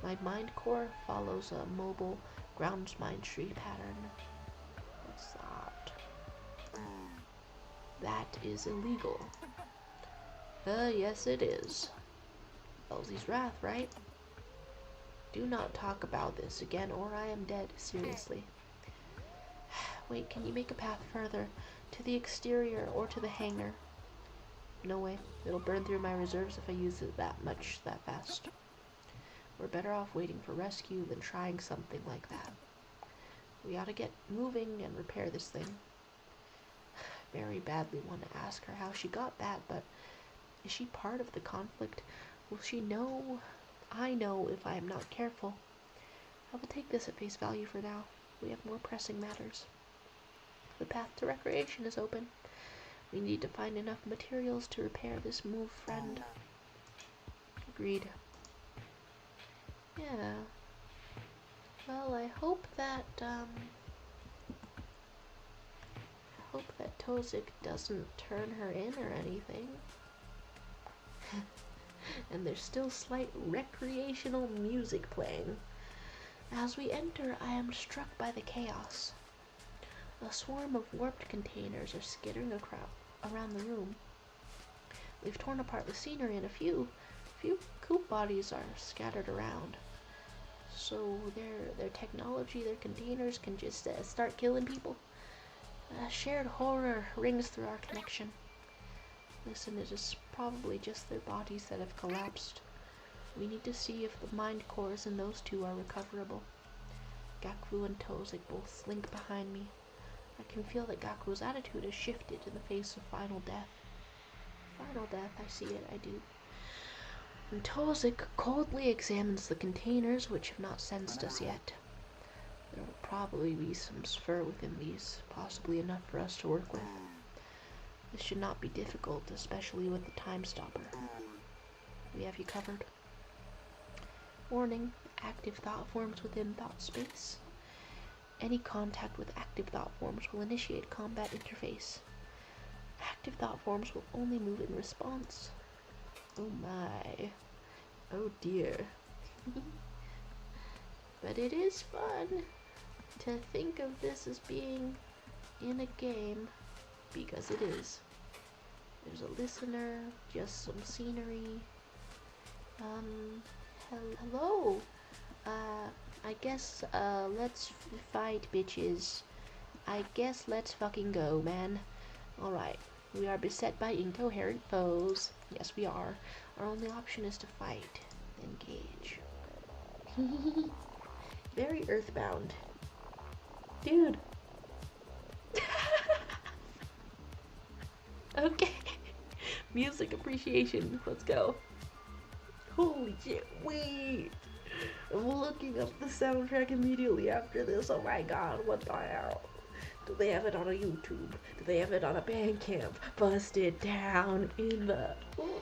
My mind core follows a mobile ground mind tree pattern. What's that? That is illegal. Yes it is. Velzy's Wrath, right? Do not talk about this again or I am dead, seriously. Wait, can you make a path further? To the exterior or to the hangar? No way. It'll burn through my reserves if I use it that fast. We're better off waiting for rescue than trying something like that. We ought to get moving and repair this thing. Very badly want to ask her how she got that, but is she part of the conflict? Will she know? I know if I am not careful. I will take this at face value for now. We have more pressing matters. The path to recreation is open. We need to find enough materials to repair this move, friend. Agreed. Yeah. Well, I hope that Tusik doesn't turn her in or anything. And there's still slight recreational music playing. As we enter, I am struck by the chaos. A swarm of warped containers are skittering around the room. They've torn apart the scenery, and a few coop bodies are scattered around. So their technology, their containers can just start killing people. Shared horror rings through our connection. Listen, it is probably just their bodies that have collapsed. We need to see if the mind cores in those two are recoverable. Gakfu and Tusik both slink behind me. I can feel that Gaku's attitude has shifted in the face of final death. Final death, I see it, I do. And Tusik coldly examines the containers which have not sensed us yet. There will probably be some sphere within these, possibly enough for us to work with. This should not be difficult, especially with the time stopper. We have you covered. Warning, active thought forms within thought space. Any contact with active thought forms will initiate combat interface. Active thought forms will only move in response. Oh my. Oh dear. But it is fun to think of this as being in a game, because it is. There's a listener, just some scenery. Hello? I guess, let's fight, bitches. I guess let's fucking go, man. Alright, we are beset by incoherent foes. Yes, we are. Our only option is to fight. Engage. Very earthbound. Dude. Okay. Music appreciation. Let's go. Holy shit, wait. I'm looking up the soundtrack immediately after this. Oh my god, what the hell? Do they have it on a YouTube? Do they have it on a Bandcamp? Busted down in the... Ooh.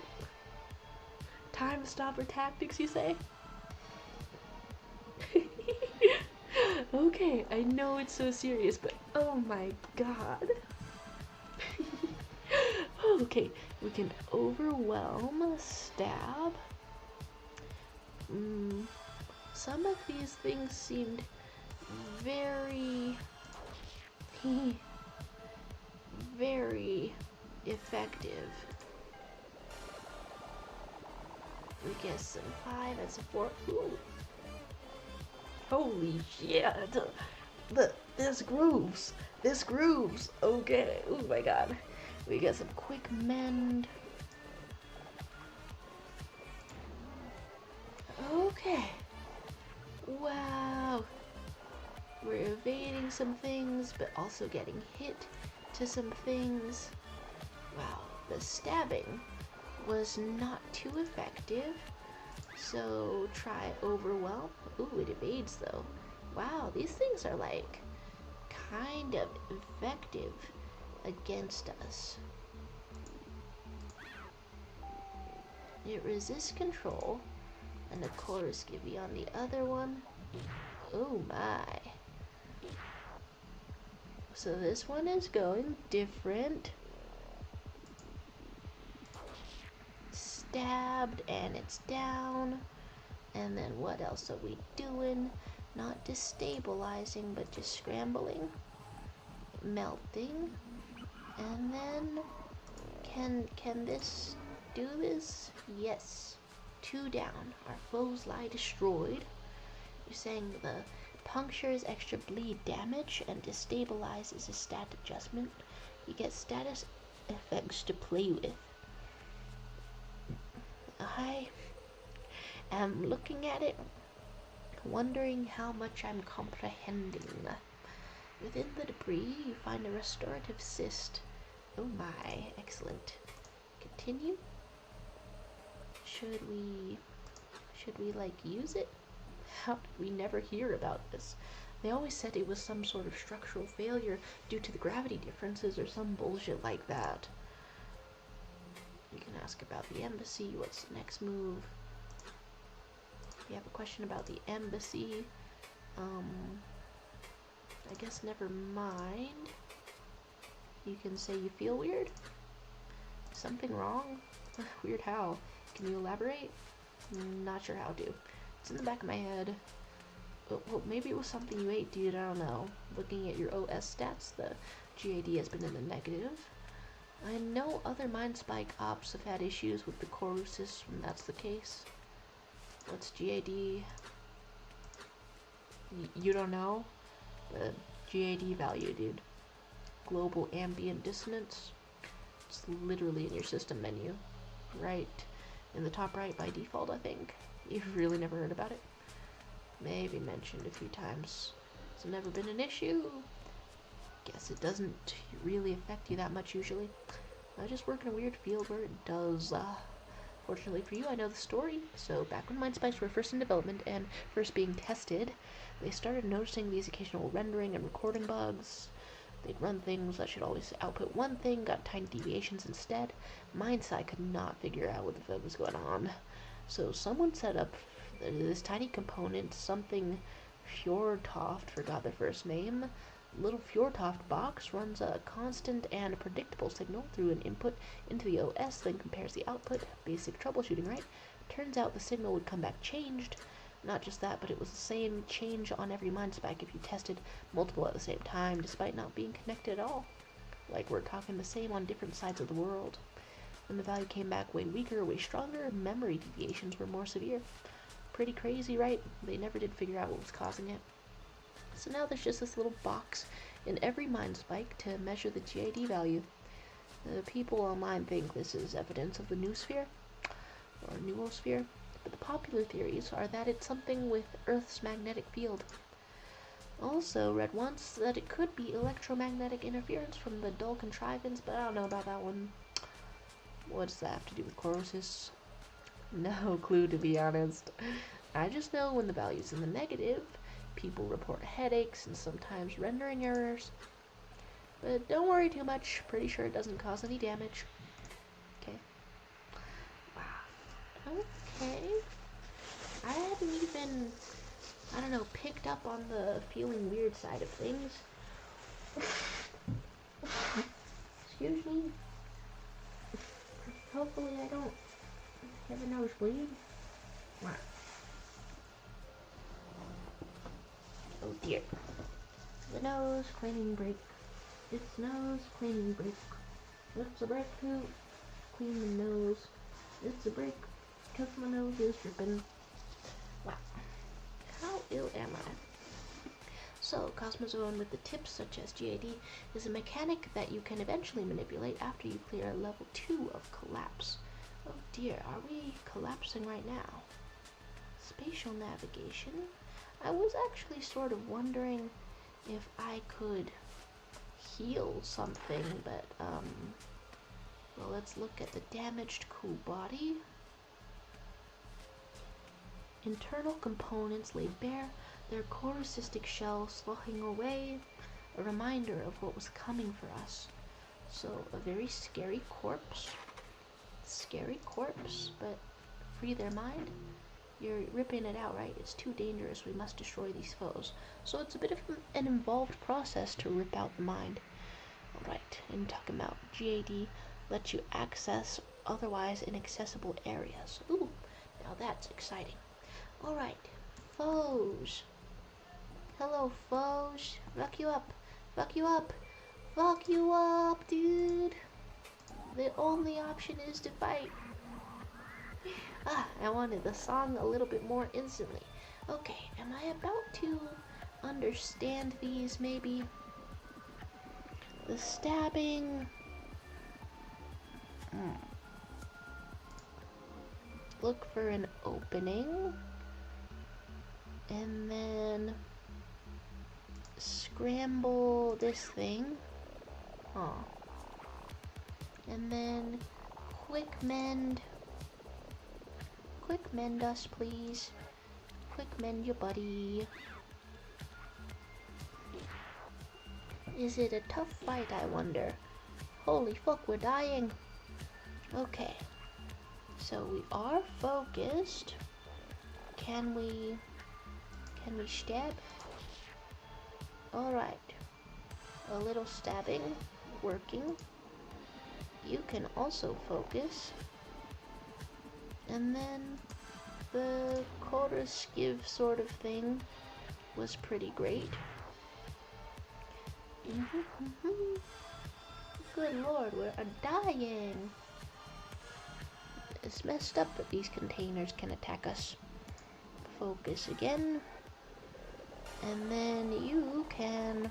Time Stopper Tactics, you say? Okay, I know it's so serious, but oh my god. Okay, we can overwhelm, stab. Some of these things seemed very, very effective. We get some 5 and some 4. Ooh. Holy shit! This grooves. This grooves. Okay. Oh my god. We get some quick mend. Okay. Wow. We're evading some things, but also getting hit to some things. Wow. The stabbing was not too effective. So try overwhelm. Ooh, it evades though. Wow, these things are like kind of effective against us. It resists control, and of course give you on the other one. Oh my. So this one is going different. Stabbed and it's down. And then what else are we doing? Not destabilizing, but just scrambling. Melting. And then can this do this? Yes. 2 down. Our foes lie destroyed. You're saying the punctures extra bleed damage and destabilizes a stat adjustment. You get status effects to play with. I am looking at it, wondering how much I'm comprehending. Within the debris, you find a restorative cyst. Oh my, excellent. Continue. Should we like use it? How did we never hear about this? They always said it was some sort of structural failure due to the gravity differences or some bullshit like that. You can ask about the embassy. What's the next move? If you have a question about the embassy, I guess never mind. You can say you feel weird. Something wrong? Weird how? Can you elaborate? Not sure how to. It's in the back of my head. Well, maybe it was something you ate, dude. I don't know. Looking at your OS stats, the GAD has been in the negative. I know other Mind Spike ops have had issues with the corru system. That's the case. What's GAD? You don't know? The GAD value, dude. Global ambient dissonance. It's literally in your system menu. Right in the top right by default, I think. You've really never heard about it? Maybe mentioned a few times. It's never been an issue. Guess it doesn't really affect you that much usually. I just work in a weird field where it does. Fortunately for you, I know the story. So back when Mind Spikes were first in development and first being tested, they started noticing these occasional rendering and recording bugs. They'd run things that should always output one thing, got tiny deviations instead. MindSci could not figure out what the fuck was going on. So someone set up this tiny component, something Fjordtoft, forgot their first name, little Fjordtoft box runs a constant and predictable signal through an input into the OS, then compares the output. Basic troubleshooting, right? Turns out the signal would come back changed. Not just that, but it was the same change on every mind spec if you tested multiple at the same time, despite not being connected at all. Like, we're talking the same on different sides of the world. When the value came back way weaker, way stronger, memory deviations were more severe. Pretty crazy, right? They never did figure out what was causing it. So now there's just this little box in every mind spike to measure the GAD value. The people online think this is evidence of the noosphere, or nuosphere, but the popular theories are that it's something with Earth's magnetic field. Also read once that it could be electromagnetic interference from the dull contrivance, but I don't know about that one. What does that have to do with corrosis? No clue, to be honest. I just know when the value's in the negative, people report headaches and sometimes rendering errors. But don't worry too much. Pretty sure it doesn't cause any damage. Okay. Wow. Okay. I hadn't even, I don't know, picked up on the feeling weird side of things. Excuse me. Hopefully I don't have a nosebleed. Wow. Oh dear. The nose cleaning break. It's nose cleaning break. It's a break to clean the nose. It's a break because my nose is dripping. Wow. How ill am I? So, Cosmozone with the tips such as GAD is a mechanic that you can eventually manipulate after you clear level 2 of collapse. Oh dear, are we collapsing right now? Spatial navigation. I was actually sort of wondering if I could heal something, but, well, let's look at the damaged cool body. Internal components laid bare, their corusistic shell sloughing away, a reminder of what was coming for us. So, a very scary corpse. Scary corpse, but free their mind? You're ripping it out, right? It's too dangerous. We must destroy these foes. So it's a bit of an involved process to rip out the mind. Alright, and talking about GAD lets you access otherwise inaccessible areas. Ooh, now that's exciting. Alright, foes. Hello, foes. Fuck you up. Fuck you up. Fuck you up, dude. The only option is to fight. I wanted the song a little bit more instantly. Okay, am I about to understand these, maybe? The stabbing. Look for an opening. And then scramble this thing. And then quick mend. Quick mend us, please. Quick mend your buddy. Is it a tough fight, I wonder? Holy fuck, we're dying. Okay. So we are focused. Can we stab? Alright. A little stabbing. Working. You can also focus. And then the chorus give sort of thing was pretty great. Good lord, we're dying. It's messed up that these containers can attack us. Focus again. And then you can...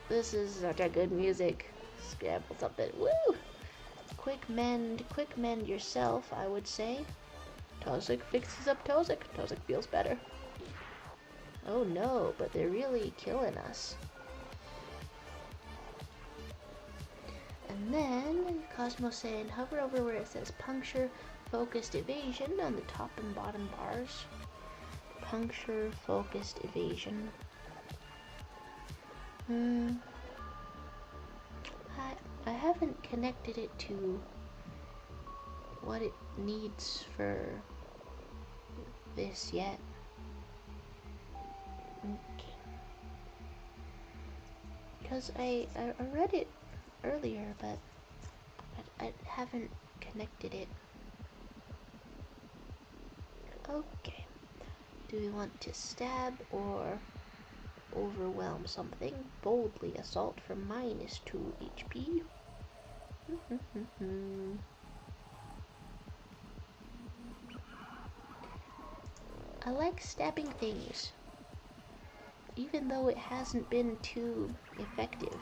This is such a good music. Scramble something. Woo! Quick mend yourself, I would say. Tozik fixes up Tozik. Tozik feels better. Oh no, but they're really killing us. And then, Cosmos saying, hover over where it says puncture, focused evasion on the top and bottom bars. Puncture, focused evasion. I haven't connected it to what it needs for this yet. Okay. because I read it earlier, but I haven't connected it. Okay. Do we want to stab or overwhelm something? Boldly assault for -2 HP. I like stabbing things, even though it hasn't been too effective.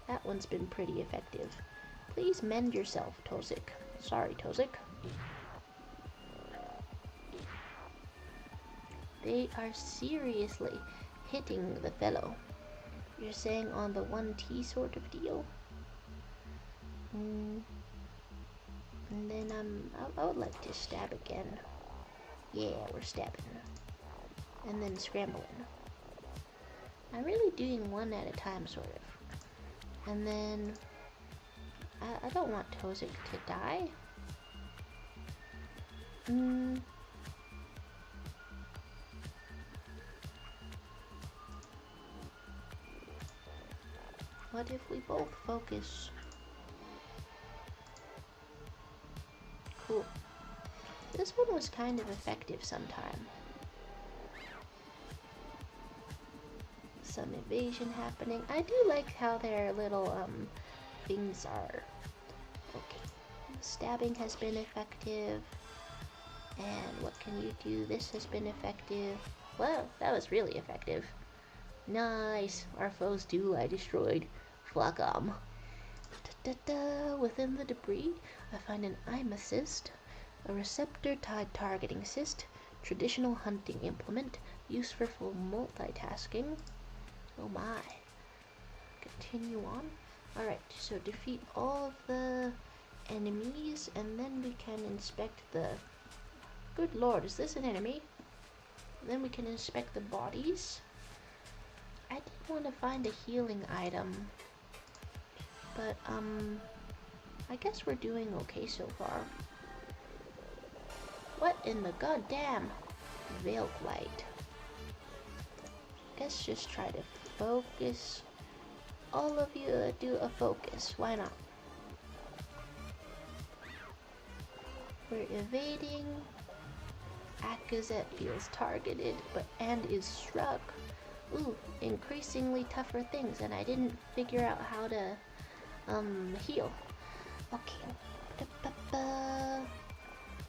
That one's been pretty effective. Please mend yourself, Tozik. Sorry, Tozik. They are seriously hitting the fellow. You're saying on the 1T sort of deal? And then I would like to stab again. Yeah, we're stabbing. And then scrambling. I'm really doing one at a time, sort of. And then I don't want Tozik to die. What if we both focus? Cool. This one was kind of effective sometime. Some evasion happening. I do like how their little things are. Okay. Stabbing has been effective. And what can you do? This has been effective. Well, that was really effective. Nice. Our foes do lie destroyed. Fuck 'em. Within the debris, I find an aim assist, a receptor-tied targeting assist, traditional hunting implement, used for full multitasking. Oh my. Continue on. Alright, so defeat all of the enemies, and then we can inspect the... Good lord, is this an enemy? And then we can inspect the bodies. I did want to find a healing item, but I guess we're doing okay so far. What in the goddamn veil light? Guess just try to focus. All of you do a focus. Why not? We're evading. Akazet feels targeted, and is struck. Ooh, increasingly tougher things, and I didn't figure out how to heal. Okay.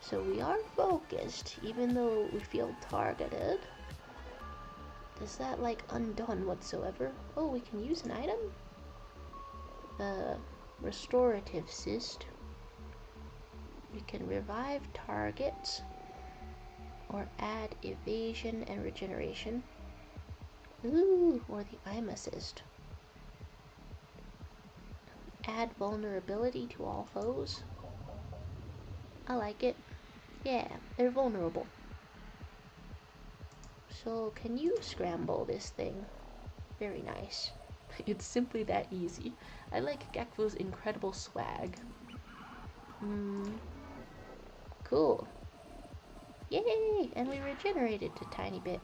So we are focused, even though we feel targeted. Is that like undone whatsoever? Oh, we can use an item? The restorative cyst. We can revive targets or add evasion and regeneration. Ooh, or the aim assist. Add vulnerability to all foes. I like it. Yeah, they're vulnerable. So, can you scramble this thing? Very nice. It's simply that easy. I like Gekvo's incredible swag. Cool. Yay! And we regenerated a tiny bit.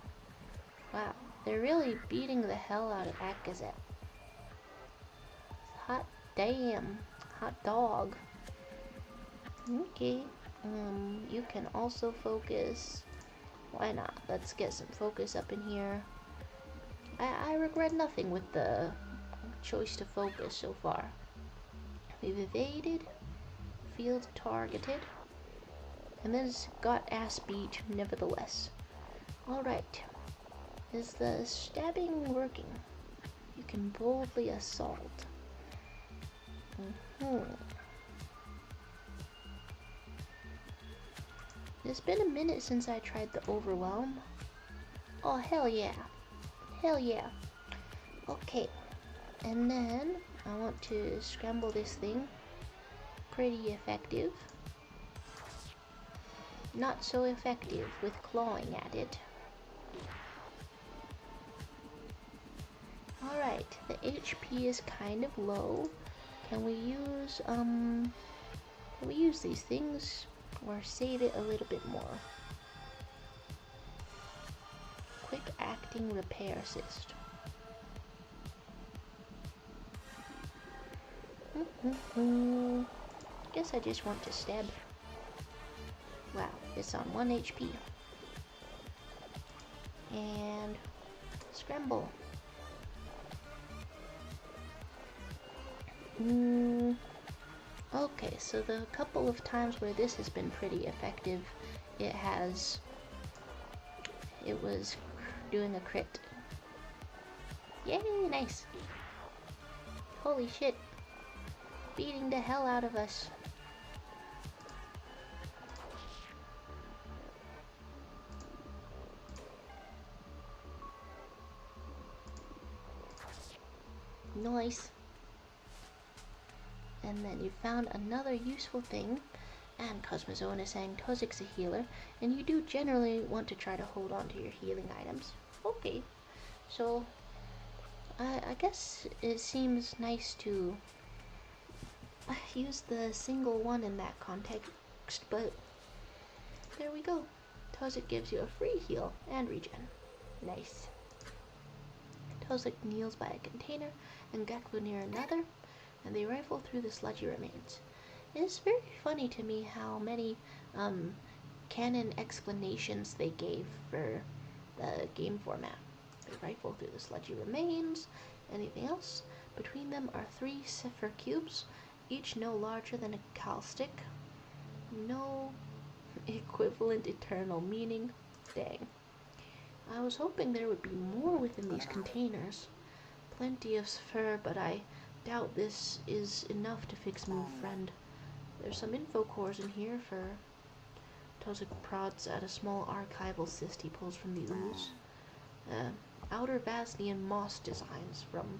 Wow, they're really beating the hell out of Akazet. Hot damn. Hot dog. Okay. You can also focus. Why not? Let's get some focus up in here. I regret nothing with the choice to focus so far. We've evaded, field targeted, and then got ass beat nevertheless. Alright. Is the stabbing working? You can boldly assault. It's been a minute since I tried the overwhelm. Oh, hell yeah. Hell yeah. Okay. And then I want to scramble this thing. Pretty effective. Not so effective with clawing at it. Alright, the HP is kind of low. Can we use these things or save it a little bit more? Quick act Detecting repair assist. Guess I just want to stab. Wow, it's on 1 HP. And scramble. Okay, so the couple of times where this has been pretty effective, it was doing a crit. Yay, nice. Holy shit. Beating the hell out of us. Nice. And then you found another useful thing, and Cosmozone is saying Tozik's a healer, and you do generally want to try to hold on to your healing items. Okay, so I guess it seems nice to use the single one in that context, but there we go. Tozik gives you a free heal and regen. Nice. Tozik kneels by a container and Gekbu near another, and they rifle through the sludgy remains. It is very funny to me how many canon explanations they gave for the game format. They rifle through the sludgy remains. Anything else? Between them are 3 cipher cubes, each no larger than a cal stick. No equivalent eternal meaning. Dang. I was hoping there would be more within these containers. Plenty of fur, but I doubt this is enough to fix Move Friend. There's some info cores in here for Tozik prods at a small archival cyst he pulls from the ooze. Outer Vasnian moss designs from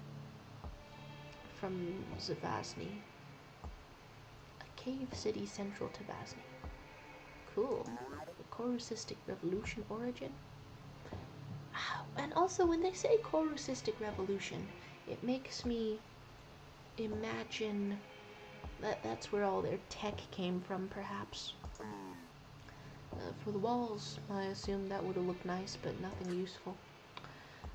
Zavasni. A cave city central to Vasni. Cool. The corru revolution origin. And also, when they say corru revolution, it makes me imagine that that's where all their tech came from, perhaps. For the walls, I assume that would have looked nice, but nothing useful.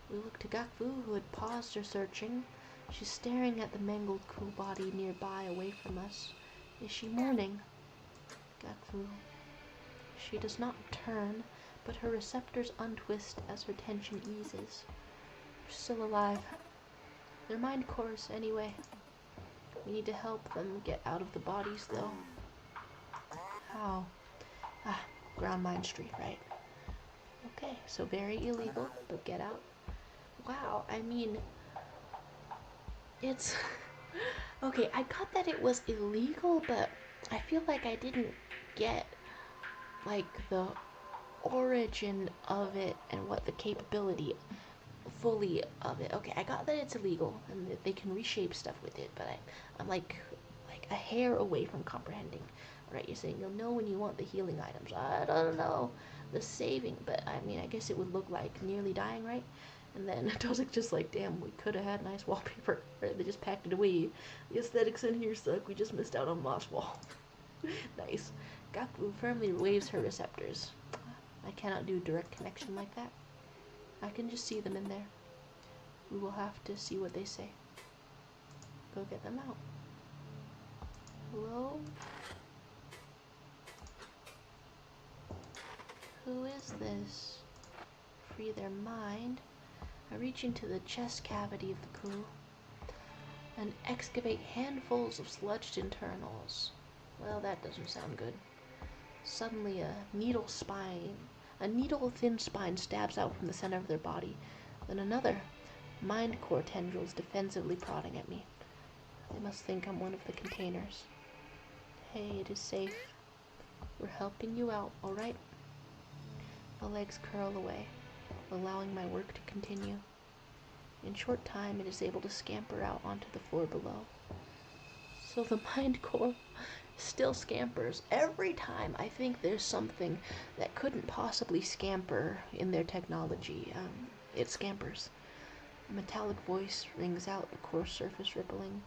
We look to Gakvu, who had paused her searching. She's staring at the mangled cool body nearby, away from us. Is she mourning? Gakvu. She does not turn, but her receptors untwist as her tension eases. They're still alive. They're mind cores, anyway. We need to help them get out of the bodies, though. How? Ground mine street, right? Okay, so very illegal, but get out. Wow, I mean, it's... Okay, I got that it was illegal, but I feel like I didn't get, like, the origin of it and what the capability fully of it. Okay, I got that it's illegal and that they can reshape stuff with it, but I'm like a hair away from comprehending. Right, you're saying you'll know when you want the healing items. I don't know. The saving, but I mean, I guess it would look like nearly dying, right? And then Tozik's just like, damn, we could have had nice wallpaper. Right, they just packed it away. The aesthetics in here suck. We just missed out on Moss Wall. Nice. Gakbu firmly waves her receptors. I cannot do direct connection like that. I can just see them in there. We will have to see what they say. Go get them out. Hello? Who is this? Free their mind. I reach into the chest cavity of the crew and excavate handfuls of sludged internals. Well, that doesn't sound good. Suddenly a needle-thin spine stabs out from the center of their body. Then another, mind core tendrils defensively prodding at me. They must think I'm one of the containers. Hey, it is safe. We're helping you out, alright? The legs curl away, allowing my work to continue. In short time, it is able to scamper out onto the floor below. So the mind core still scampers. Every time I think there's something that couldn't possibly scamper in their technology, it scampers. A metallic voice rings out, the coarse surface rippling.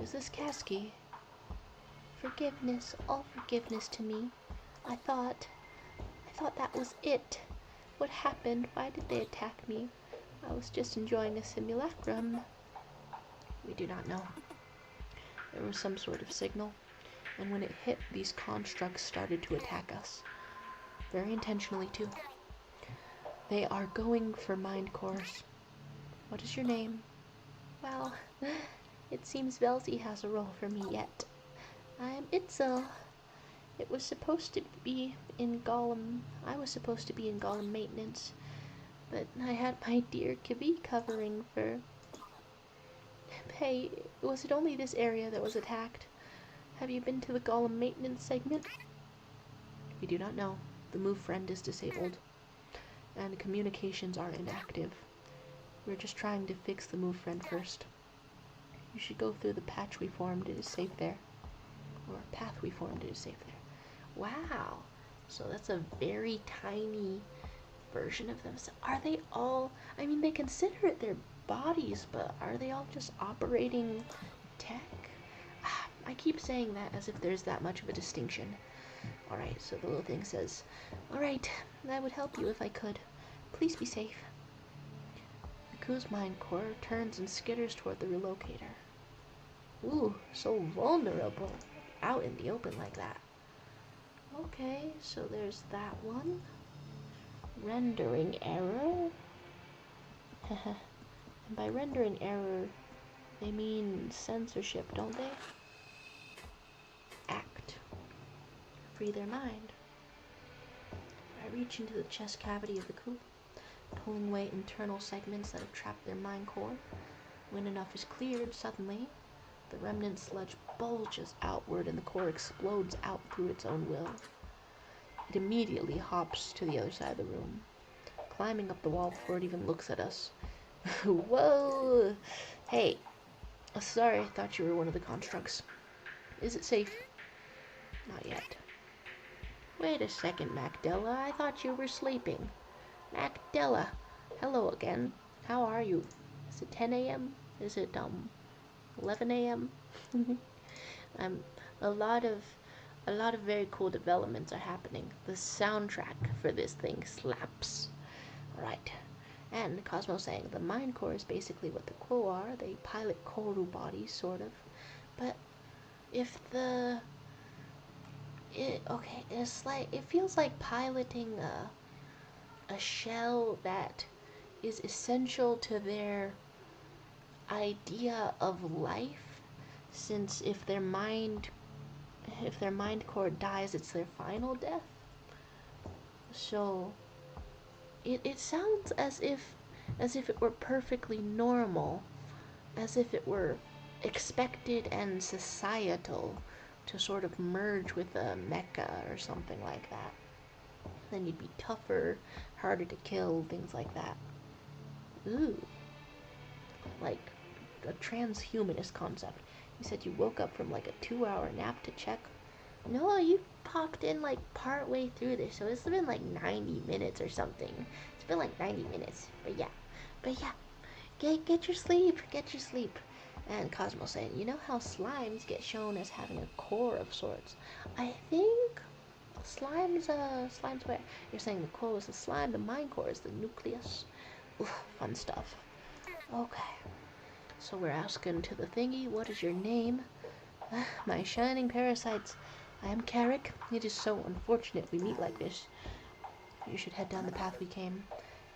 Is this Kasky? Forgiveness, all forgiveness to me. I thought that was it. What happened? Why did they attack me? I was just enjoying a simulacrum. We do not know. There was some sort of signal, and when it hit, these constructs started to attack us. Very intentionally, too. They are going for mind cores. What is your name? Well, it seems Velzy has a role for me yet. I'm Itzel. It was supposed to be in Gollum. I was supposed to be in Gollum maintenance, but I had my dear Kibi covering for... Hey, was it only this area that was attacked? Have you been to the Gollum maintenance segment? We do not know. The move friend is disabled, and communications are inactive. We're just trying to fix the move friend first. You should go through the patch we formed. It is safe there. Or path we formed. It is safe there. Wow. So that's a very tiny version of them. So are they all... I mean, they consider it their bodies, but are they all just operating tech? I keep saying that as if there's that much of a distinction. Alright, so the little thing says, alright, I would help you if I could. Please be safe. The Ku's mind core turns and skitters toward the relocator. Ooh, so vulnerable. Out in the open like that. Okay, so there's that one. Rendering error. And by rendering error, they mean censorship, don't they? Act. Free their mind. I reach into the chest cavity of the Ku, pulling away internal segments that have trapped their mind core. When enough is cleared, suddenly, the remnant sludge bulges outward and the core explodes out through its own will. It immediately hops to the other side of the room, climbing up the wall before it even looks at us. Whoa! Hey, sorry, I thought you were one of the constructs. Is it safe? Not yet. Wait a second, Macdella. I thought you were sleeping. Macdella, hello again. How are you? Is it 10 a.m.? Is it 11 a.m.? A lot of very cool developments are happening. The soundtrack for this thing slaps. Right. And Cosmo saying the mind core is basically what the Quo are. They pilot corru bodies, sort of. But if the... it's like... It feels like piloting a shell that is essential to their idea of life, since if their mind core dies, it's their final death. So it sounds as if it were perfectly normal, as if it were expected and societal to sort of merge with a mecha or something like that. Then you'd be tougher, harder to kill, things like that. Ooh. Like a transhumanist concept. You said you woke up from like a 2-hour nap to check. No, you popped in like part way through this, so it's been like 90 minutes or something. It's been like 90 minutes. But yeah. Get your sleep. And Cosmo saying, you know how slimes get shown as having a core of sorts? I think slimes where? You're saying the core is the slime, the mind core is the nucleus. Oof, fun stuff. Okay. So we're asking to the thingy, what is your name? My shining parasites. I am Carrick. It is so unfortunate we meet like this. You should head down the path we came.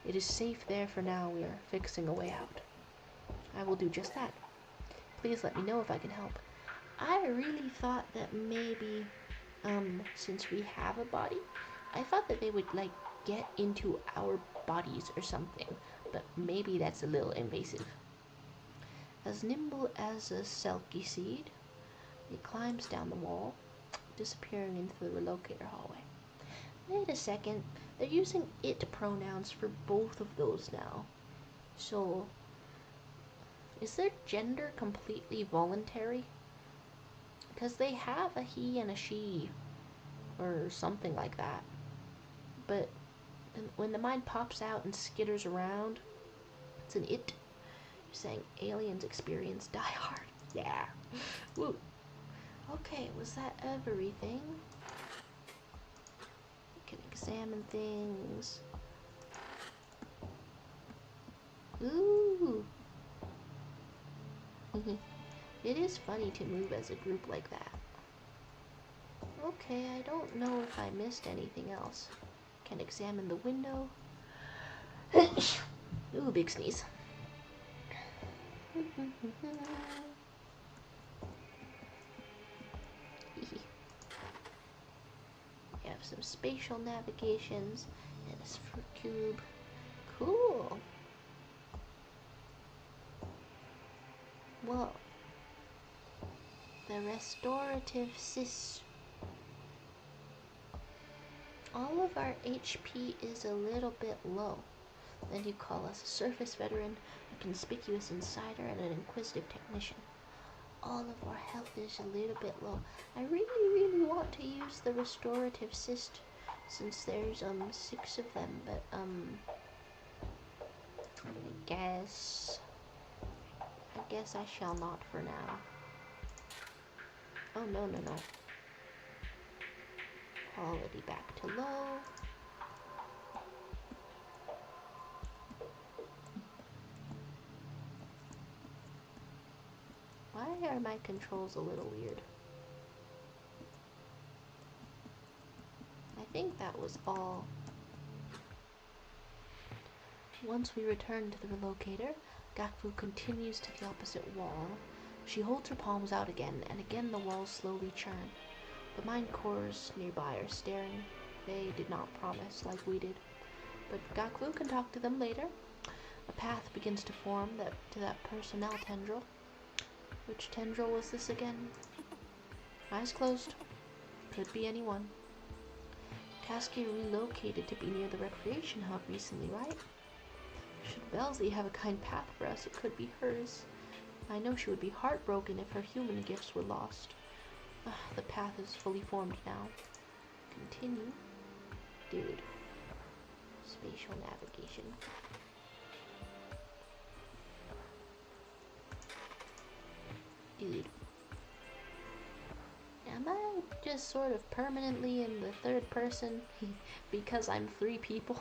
It is safe there for now. We are fixing a way out. I will do just that. Please let me know if I can help. I really thought that maybe, since we have a body, I thought that they would, like, get into our bodies or something. But maybe that's a little invasive. As nimble as a selkie seed, it climbs down the wall, disappearing into the relocator hallway. Wait a second, they're using it pronouns for both of those now. So, is their gender completely voluntary? Because they have a he and a she, or something like that. But when the mind pops out and skitters around, it's an it. You're saying aliens experience Die Hard. Yeah. Woo. Okay, was that everything? We can examine things. Ooh. It is funny to move as a group like that. Okay, I don't know if I missed anything else. Can examine the window. Ooh, big sneeze. We have some spatial navigations and a sphere cube. Cool. Well, the restorative cyst. All of our HP is a little bit low. Then you call us a surface veteran, a conspicuous insider, and an inquisitive technician. All of our health is a little bit low. I really want to use the restorative cyst since there's 6 of them, but I guess I shall not for now. Oh no. Quality back to low. Why are my controls a little weird? I think that was all. Once we return to the relocator, Gakfu continues to the opposite wall. She holds her palms out again, and again the walls slowly churn. The mine cores nearby are staring. They did not promise like we did. But Gakfu can talk to them later. A path begins to form to that personnel tendril. Which tendril was this again? Eyes closed. Could be anyone. Tasky relocated to be near the recreation hub recently, right? Should Belsley have a kind path for us, it could be hers. I know she would be heartbroken if her human gifts were lost. The path is fully formed now. Continue. Dude. Spatial navigation. Dude. Am I just sort of permanently in the third person because I'm 3 people?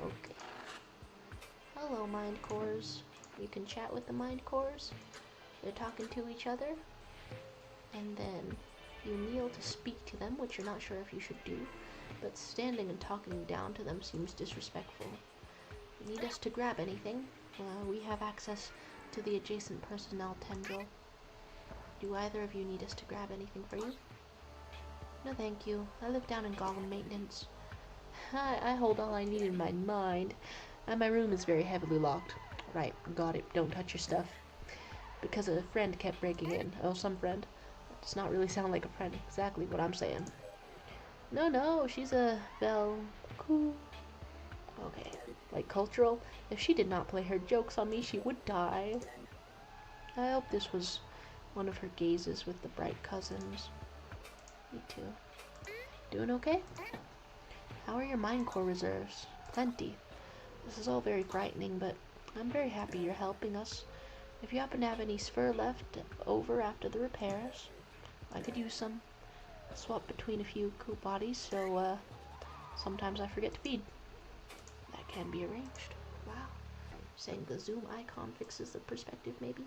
Okay. Hello, mind cores. You can chat with the mind cores. They're talking to each other. And then you kneel to speak to them, which you're not sure if you should do. But standing and talking down to them seems disrespectful. You need us to grab anything? We have access to the adjacent personnel tendril. Do either of you need us to grab anything for you? No, thank you. I live down in Golem Maintenance. I hold all I need in my mind, and my room is very heavily locked. Right, got it. Don't touch your stuff. Because a friend kept breaking in. Oh, some friend. That does not really sound like a friend. Exactly what I'm saying. No, she's a cool. Okay, like cultural. If she did not play her jokes on me, she would die. I hope this was one of her gazes with the bright cousins. Me too. Doing okay? How are your mine core reserves? Plenty. This is all very frightening, but I'm very happy you're helping us. If you happen to have any sphere left over after the repairs, I could use some. Swap between a few cool bodies, so sometimes I forget to feed. That can be arranged. Wow. Saying the zoom icon fixes the perspective, maybe?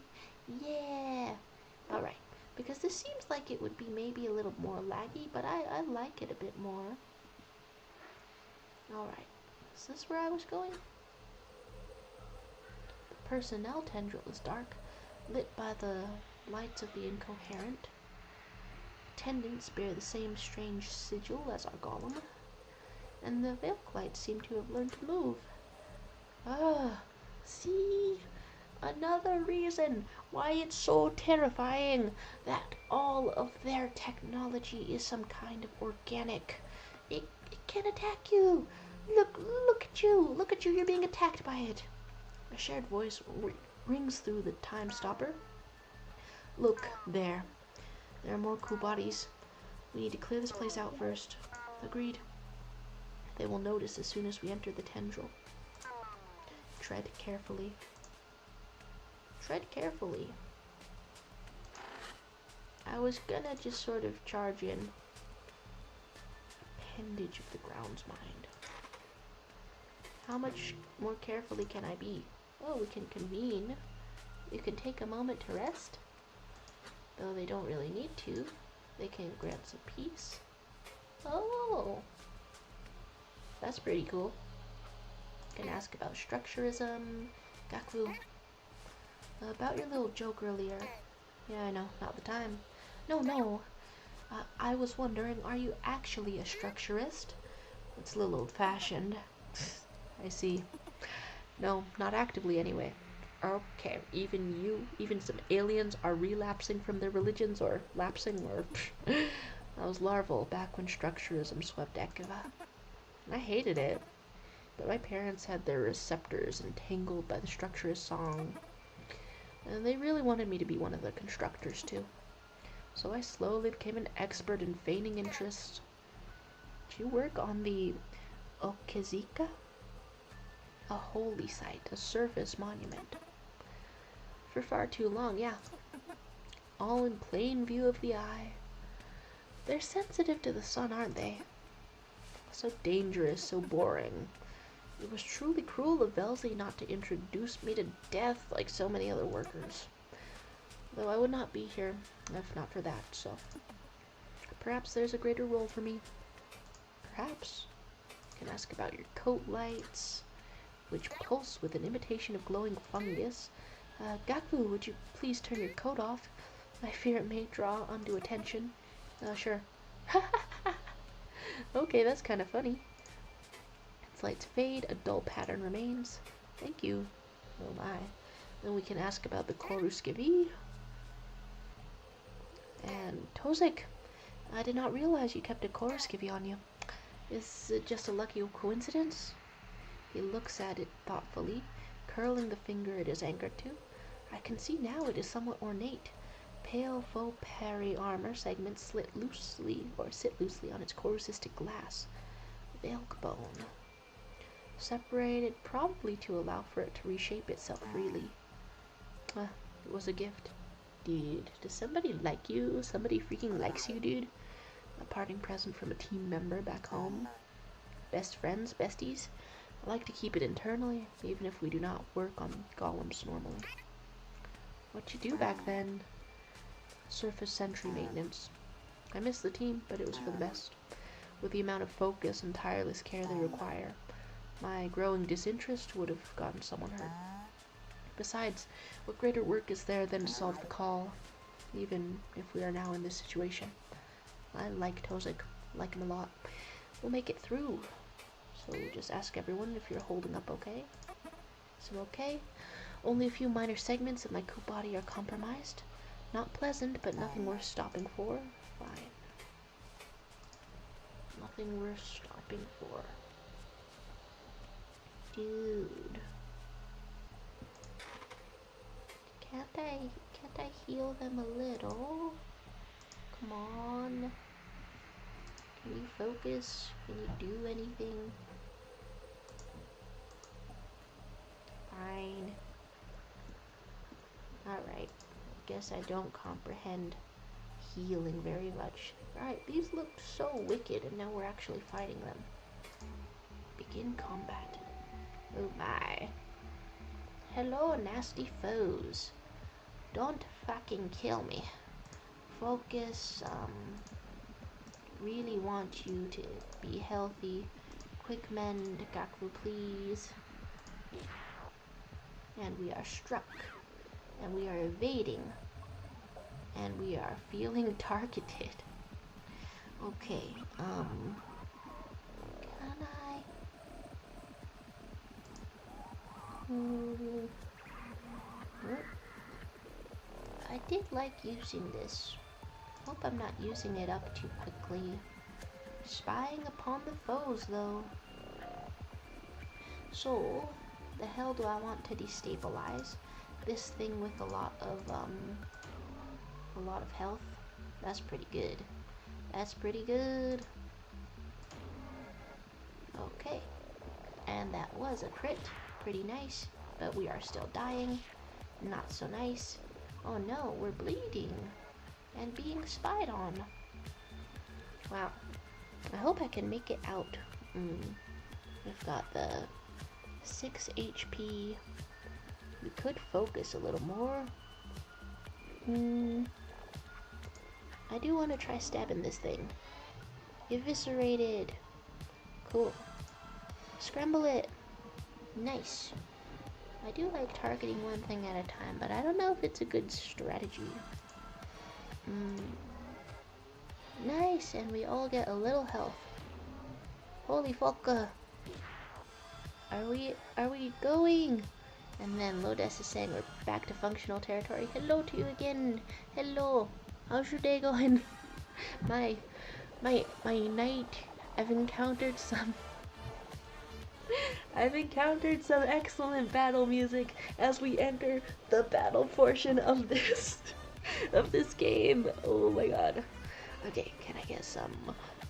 Yeah! Alright. Because this seems like it would be maybe a little more laggy, but I like it a bit more. Alright. Is this where I was going? The personnel tendril is dark, lit by the lights of the incoherent. Attendants bear the same strange sigil as our golem, and the Valk lights seem to have learned to move. See? Another reason why it's so terrifying that all of their technology is some kind of organic. It can attack you. Look at you, you're being attacked by it. A shared voice rings through the time stopper. Look, there are more cool bodies. We need to clear this place out first. Agreed. They will notice as soon as we enter the tendril. Tread carefully. Tread carefully. I was gonna just sort of charge in. Appendage of the grounds mind. How much more carefully can I be? Oh, we can convene. You can take a moment to rest. Though they don't really need to. They can grant some peace. Oh! That's pretty cool. Can ask about structurism. Gaku. About your little joke earlier. Yeah, I know. Not the time. No. I was wondering, are you actually a structurist? It's a little old-fashioned. I see. No, not actively anyway. Okay, even some aliens are relapsing from their religions, or lapsing, or... I was larval back when structuralism swept Ekava. I hated it, but my parents had their receptors entangled by the structurist song, and they really wanted me to be one of the constructors too. So I slowly became an expert in feigning interest. Did you work on the Okizika? A holy site, a surface monument. For far too long, yeah. All in plain view of the eye. They're sensitive to the sun, aren't they? So dangerous, so boring. It was truly cruel of Velzy not to introduce me to death like so many other workers. Though I would not be here if not for that, so... Perhaps there's a greater role for me. Perhaps. You can ask about your coat lights, which pulse with an imitation of glowing fungus. Gaku, would you please turn your coat off? I fear it may draw undue attention. Sure. Okay, that's kind of funny. Its lights fade, a dull pattern remains. Thank you. Oh my. Then we can ask about the corru.observer. And Tozik, I did not realize you kept a corru.observer on you. Is it just a lucky coincidence? He looks at it thoughtfully, curling the finger it is anchored to. I can see now it is somewhat ornate. Pale faux parry armor segments sit loosely on its corusistic glass. Velk bone. Separated probably to allow for it to reshape itself freely. It was a gift. Dude, does somebody like you? Somebody freaking likes you, dude? A parting present from a team member back home. Best friends, besties? I like to keep it internally, even if we do not work on golems normally. What'd you do back then? Surface sentry maintenance. I miss the team, but it was for the best. With the amount of focus and tireless care they require, my growing disinterest would have gotten someone hurt. Besides, what greater work is there than to solve the call, even if we are now in this situation? I like Tozik, like him a lot. We'll make it through. So just ask everyone if you're holding up okay. So okay, only a few minor segments of my coat body are compromised. Not pleasant, but nothing worth stopping for. Fine. Nothing worth stopping for. Dude. Can't I heal them a little? Come on. Can you focus? Can you do anything? Fine. Alright. Guess I don't comprehend healing very much. Alright, these looked so wicked, and now we're actually fighting them. Begin combat. Oh my. Hello, nasty foes. Don't fucking kill me. Focus, really want you to be healthy. Quick mend, Gaku, please. And we are struck. And we are evading. And we are feeling targeted. Okay, can I did like using this. Hope I'm not using it up too quickly. Spying upon the foes, though. So, the hell do I want to destabilize? This thing with a lot of health? That's pretty good. That's pretty good. Okay. And that was a crit. Pretty nice. But we are still dying. Not so nice. Oh no, we're bleeding. And being spied on. Wow. I hope I can make it out. We've got the 6 HP We could focus a little more. I do want to try stabbing this thing. Eviscerated. Cool. Scramble it. Nice. I do like targeting one thing at a time, but I don't know if it's a good strategy. Nice, and we all get a little health. Holy fuck. Are we going? And then Lodes is saying we're back to functional territory. Hello to you again. Hello. How's your day going? my night. I've encountered some excellent battle music as we enter the battle portion of this game. Oh my god. Okay, can I get some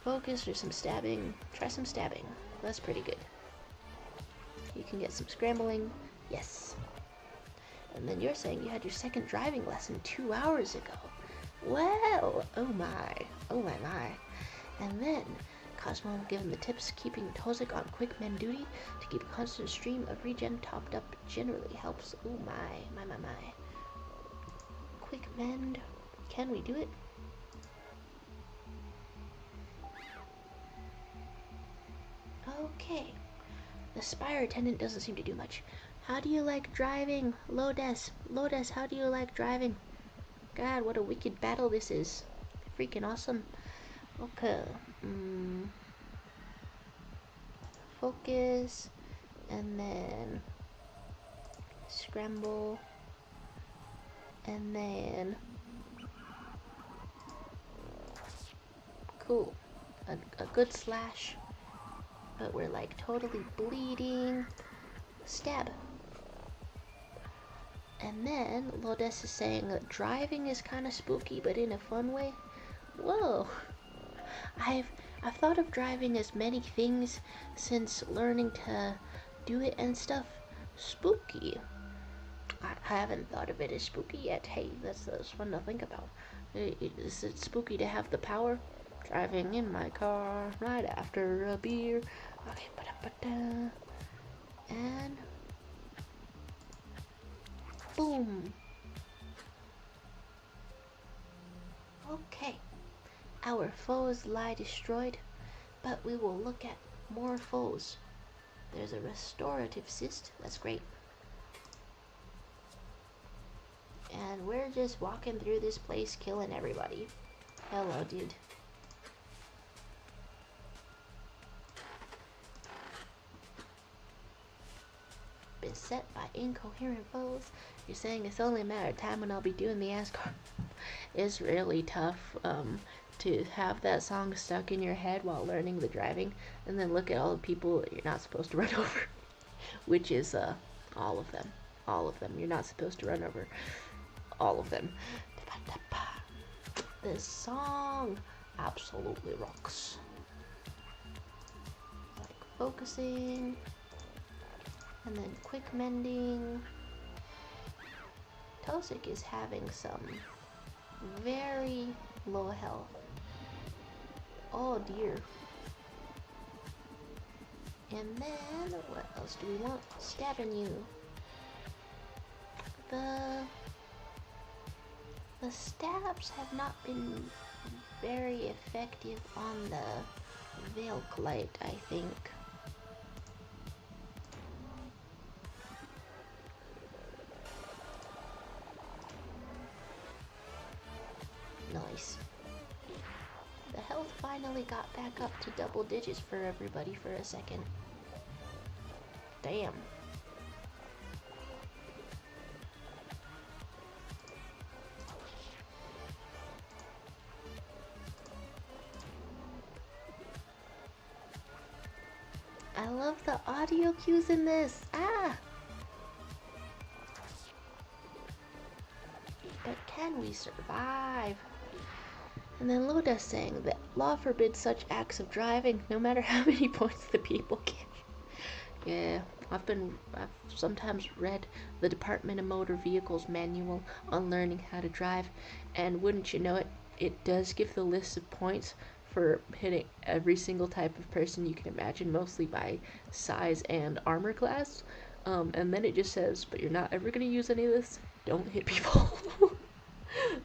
focus or some stabbing? Try some stabbing. That's pretty good. You can get some scrambling. Yes. And then you're saying you had your second driving lesson 2 hours ago. Well, oh my. And then Cosmo given the tips, keeping Tozik on quick men duty to keep a constant stream of regen topped up generally helps. Oh my. Quick mend. Can we do it? Okay. The spire attendant doesn't seem to do much. How do you like driving? Lodes, how do you like driving? God, what a wicked battle this is. Freaking awesome. Okay. Focus. And then scramble. And then cool. A good slash. But we're like totally bleeding. Stab. And then Lodes is saying that driving is kind of spooky, but in a fun way. Whoa. I've thought of driving as many things since learning to do it and stuff. Spooky. I haven't thought of it as spooky yet. Hey, that's fun to think about. Is it spooky to have the power? Driving in my car right after a beer. Okay, and boom. Okay. Our foes lie destroyed, but we will look at more foes. There's a restorative cyst. That's great. And we're just walking through this place killing everybody. Hello, dude. Beset by incoherent foes. You're saying it's only a matter of time when I'll be doing the Asgard. It's really tough to have that song stuck in your head while learning the driving, and then look at all the people that you're not supposed to run over, which is all of them. You're not supposed to run over all of them. This song absolutely rocks. Like focusing. And then quick mending. Tozik is having some very low health. Oh dear. And then, what else do we want? Stabbing you. The stabs have not been very effective on the Veilclite, I think. Nice. The health finally got back up to double digits for everybody for a second. Damn. I love the audio cues in this. Ah! But can we survive? And then Loda saying that law forbids such acts of driving, no matter how many points the people get. Yeah, I've sometimes read the Department of Motor Vehicles manual on learning how to drive, and wouldn't you know it, it does give the list of points for hitting every single type of person you can imagine, mostly by size and armor class. And then it just says, but you're not ever gonna use any of this. Don't hit people.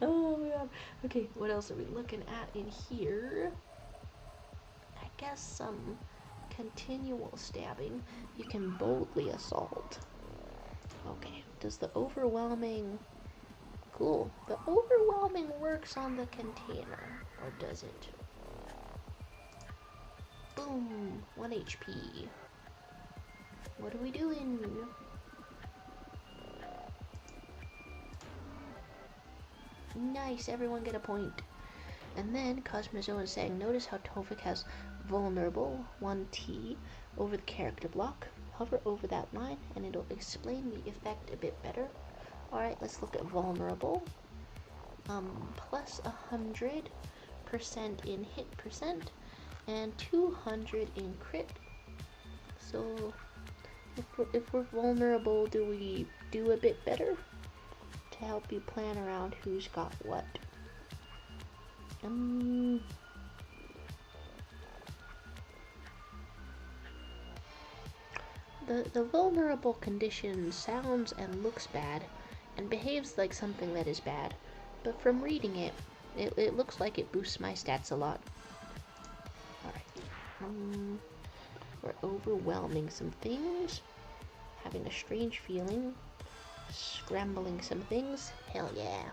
Oh man. Okay, what else are we looking at in here? I guess some continual stabbing. You can boldly assault. Okay, does the overwhelming... Cool. The overwhelming works on the container, or does it? Boom! 1 HP. What are we doing? Nice, everyone get a point. And then Cosmozo is saying, notice how Tovik has vulnerable, 1T, over the character block. Hover over that line and it'll explain the effect a bit better. Alright, let's look at vulnerable. Plus 100% in hit percent and 200 in crit. So if we're vulnerable, do we do a bit better? To help you plan around who's got what. The vulnerable condition sounds and looks bad and behaves like something that is bad, but from reading it, it looks like it boosts my stats a lot. Alright. We're overwhelming some things, having a strange feeling, scrambling some things. Hell yeah.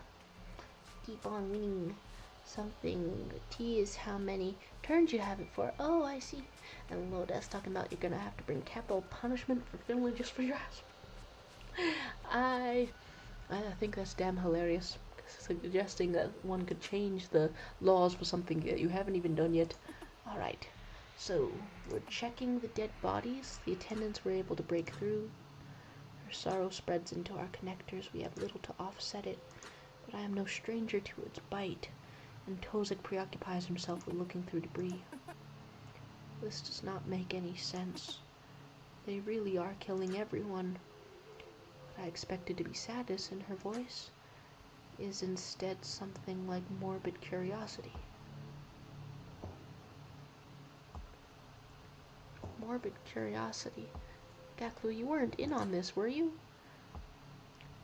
Keep on winning. Something. T is how many turns you have it for. Oh, I see. And Loda's talking about you're gonna have to bring capital punishment for family just for your ass. I think that's damn hilarious. Suggesting that one could change the laws for something that you haven't even done yet. Alright. So, we're checking the dead bodies. The attendants were able to break through. Our sorrow spreads into our connectors. We have little to offset it. But I am no stranger to its bite. And Tozik preoccupies himself with looking through debris. This does not make any sense. They really are killing everyone. What I expected to be sadness in her voice is instead something like morbid curiosity. Morbid curiosity. Gaklu, you weren't in on this, were you?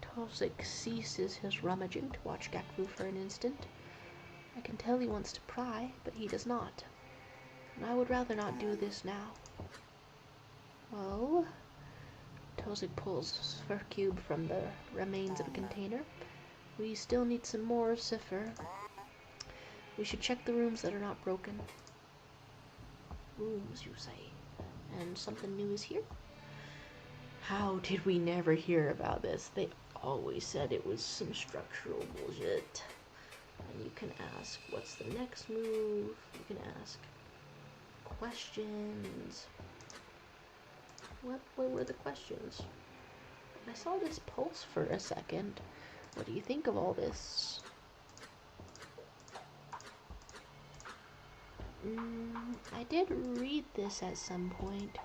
Tozik ceases his rummaging to watch Gaklu for an instant. I can tell he wants to pry, but he does not. And I would rather not do this now. Well, Tozik pulls a cube from the remains of a container. We still need some more cipher. We should check the rooms that are not broken. Rooms, you say? And something new is here? How did we never hear about this? They always said it was some structural bullshit. And you can ask, what's the next move? You can ask questions. What were the questions? I saw this pulse for a second. What do you think of all this? I did read this at some point.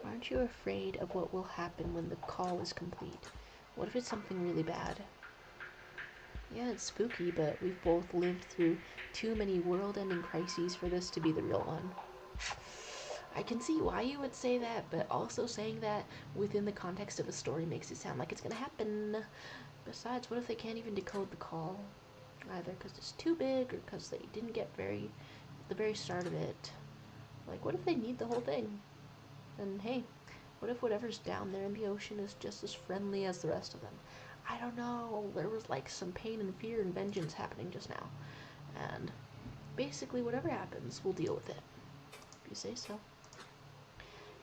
Aren't you afraid of what will happen when the call is complete? What if it's something really bad? Yeah, it's spooky, but we've both lived through too many world-ending crises for this to be the real one. I can see why you would say that, but also saying that within the context of a story makes it sound like it's gonna happen. Besides, what if they can't even decode the call? Either because it's too big, or because they didn't get the very start of it. Like, what if they need the whole thing? And hey, what if whatever's down there in the ocean is just as friendly as the rest of them? I don't know. There was like some pain and fear and vengeance happening just now. And basically whatever happens, we'll deal with it. If you say so.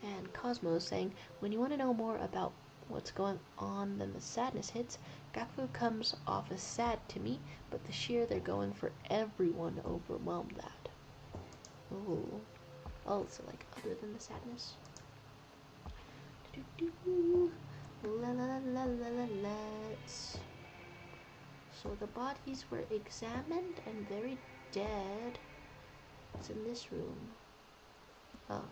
And Cosmo is saying, when you want to know more about what's going on, then the sadness hits. Gakfu comes off as sad to me, but the sheer they're going for everyone overwhelmed that. Ooh. Oh, so like other than the sadness? La la la la la la. Let's. So the bodies were examined and very dead. It's in this room. Oh.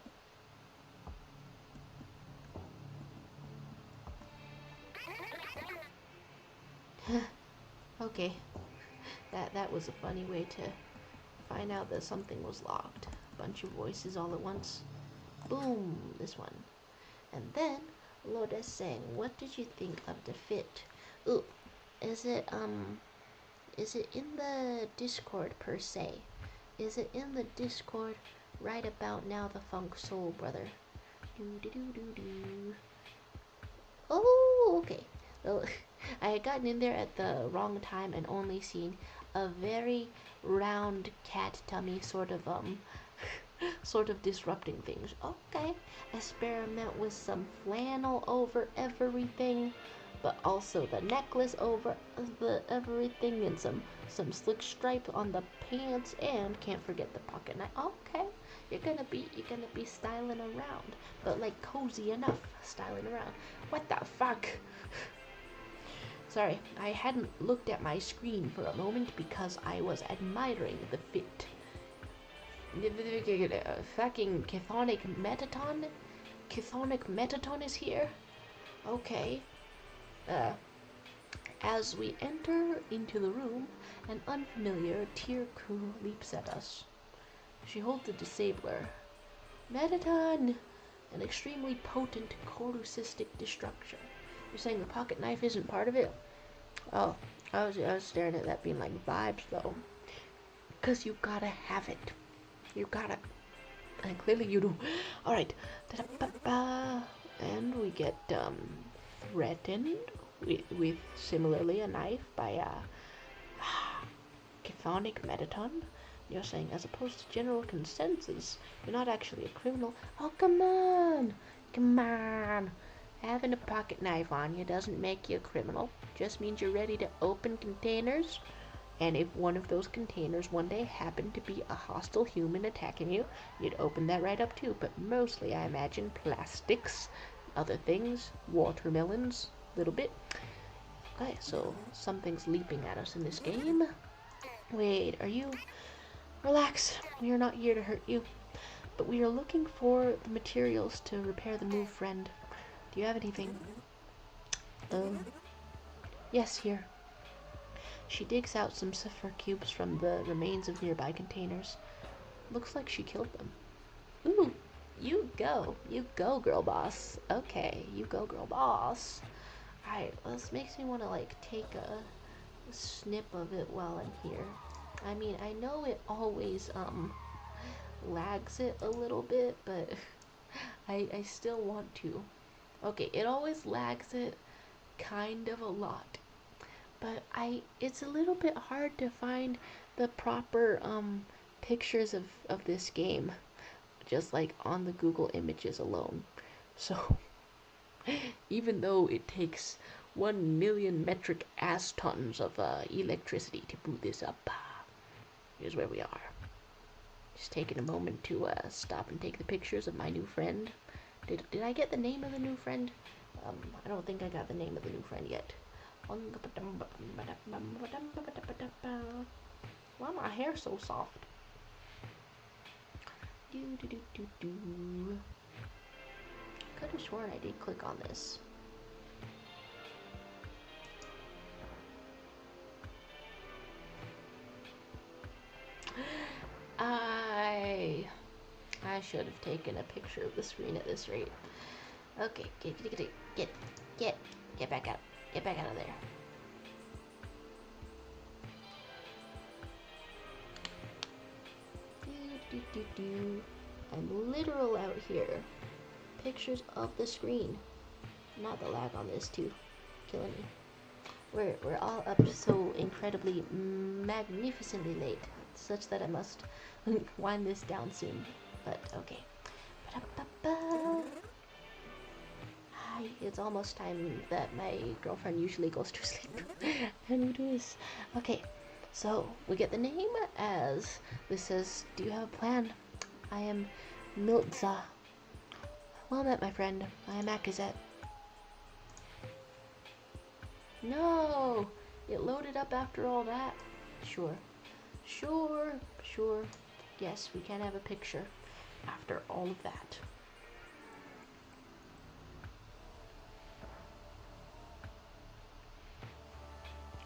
Okay. That was a funny way to find out that something was locked. A bunch of voices all at once. Boom, this one. And then Loda's saying, what did you think of the fit? Ooh, is it in the Discord per se? Is it in the Discord right about now, the Funk Soul Brother? Do do do do do. Oh, okay. Well, I had gotten in there at the wrong time and only seen a very round cat tummy sort of disrupting things. Okay. Experiment with some flannel over everything, but also the necklace over the everything, and some slick stripe on the pants, and can't forget the pocket knife. Okay. You're gonna be styling around, but like cozy enough styling around. What the fuck? Sorry, I hadn't looked at my screen for a moment because I was admiring the fit. Fucking chthonic metaton? Chthonic metaton is here? Okay. As we enter into the room, an unfamiliar tier crew leaps at us. She holds a disabler. Metaton! An extremely potent corru destruction. You're saying the pocket knife isn't part of it? Oh, I was staring at that being like vibes though. Cause you gotta have it. You gotta. And clearly you do. Alright. And we get threatened with similarly a knife by chthonic metaton. You're saying, as opposed to general consensus, you're not actually a criminal. Oh, come on! Come on! Having a pocket knife on you doesn't make you a criminal. Just means you're ready to open containers. And if one of those containers one day happened to be a hostile human attacking you, you'd open that right up too. But mostly, I imagine, plastics, other things, watermelons, little bit. Okay, so something's leaping at us in this game. Wait, are you... Relax, we are not here to hurt you, but we are looking for the materials to repair the move, friend. Do you have anything? Yes, here. She digs out some cipher cubes from the remains of nearby containers. Looks like she killed them. Ooh, you go, girl boss. Okay, you go, girl boss. Alright, well, this makes me want to, like, take a snip of it while I'm here. I mean, I know it always, lags it a little bit, but I still want to. Okay, it always lags it kind of a lot. But it's a little bit hard to find the proper, pictures of this game. Just, like, on the Google Images alone. So, even though it takes 1 million metric ass tons of, electricity to boot this up, here's where we are. Just taking a moment to stop and take the pictures of my new friend. Did I get the name of the new friend? I don't think I got the name of the new friend yet. Why my hair so soft? Could have sworn I did click on this. I should have taken a picture of the screen at this rate. Okay, get back out. Get back out of there. I'm literal out here. Pictures of the screen. Not the lag on this too. Killing me. We're all up so incredibly magnificently late, such that I must wind this down soon. But okay. Hi, it's almost time that my girlfriend usually goes to sleep. And we do this. Okay, so we get the name as this says, do you have a plan? I am Miltza. Well met, my friend. I am Akazet. No! It loaded up after all that. Sure. Yes, we can have a picture after all of that.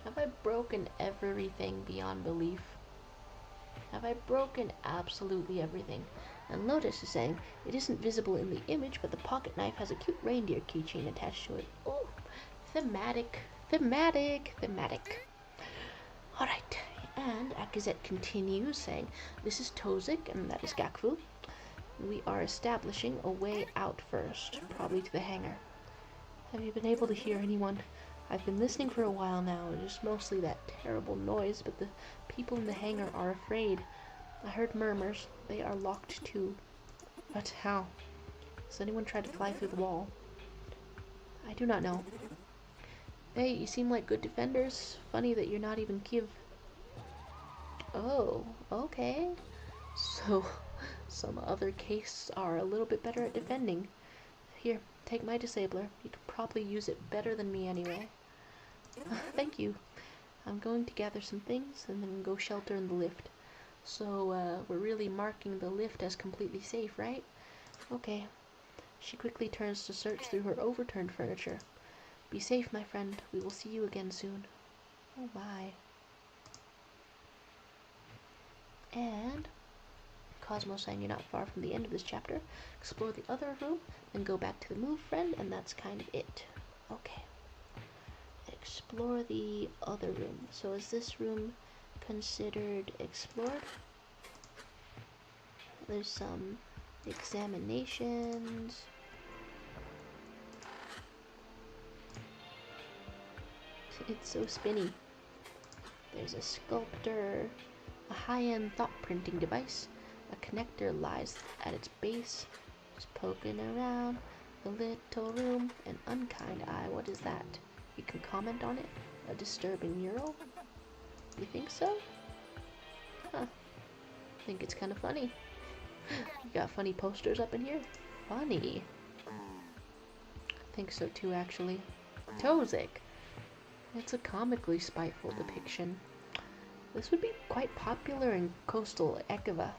Have I broken everything beyond belief? Have I broken absolutely everything? And Lotus is saying, it isn't visible in the image, but the pocket knife has a cute reindeer keychain attached to it. Oh, thematic, thematic, thematic. Alright, and Akizet continues saying, this is Tozik, and that is Gakfu. We are establishing a way out first, probably to the hangar. Have you been able to hear anyone? I've been listening for a while now. It is mostly that terrible noise, but the people in the hangar are afraid. I heard murmurs. They are locked too. But how? Has anyone tried to fly through the wall? I do not know. Hey, you seem like good defenders. Funny that you're not even Kiev. Oh, okay. So, some other cases are a little bit better at defending. Here, take my disabler. You could probably use it better than me anyway. Thank you. I'm going to gather some things and then go shelter in the lift. So, we're really marking the lift as completely safe, right? Okay. She quickly turns to search through her overturned furniture. Be safe, my friend. We will see you again soon. Oh my. And Cosmo saying you're not far from the end of this chapter. Explore the other room, then go back to the move friend, and that's kind of it. Okay. Explore the other room. So is this room considered explored? There's some examinations. It's so spinny. There's a sculptor, a high-end thought printing device. A connector lies at its base. Just poking around the little room. An unkind eye. What is that? You can comment on it. A disturbing mural? You think so? Huh. I think it's kind of funny. You got funny posters up in here? Funny. I think so too, actually. Tozik. It's a comically spiteful depiction. This would be quite popular in coastal Ekava.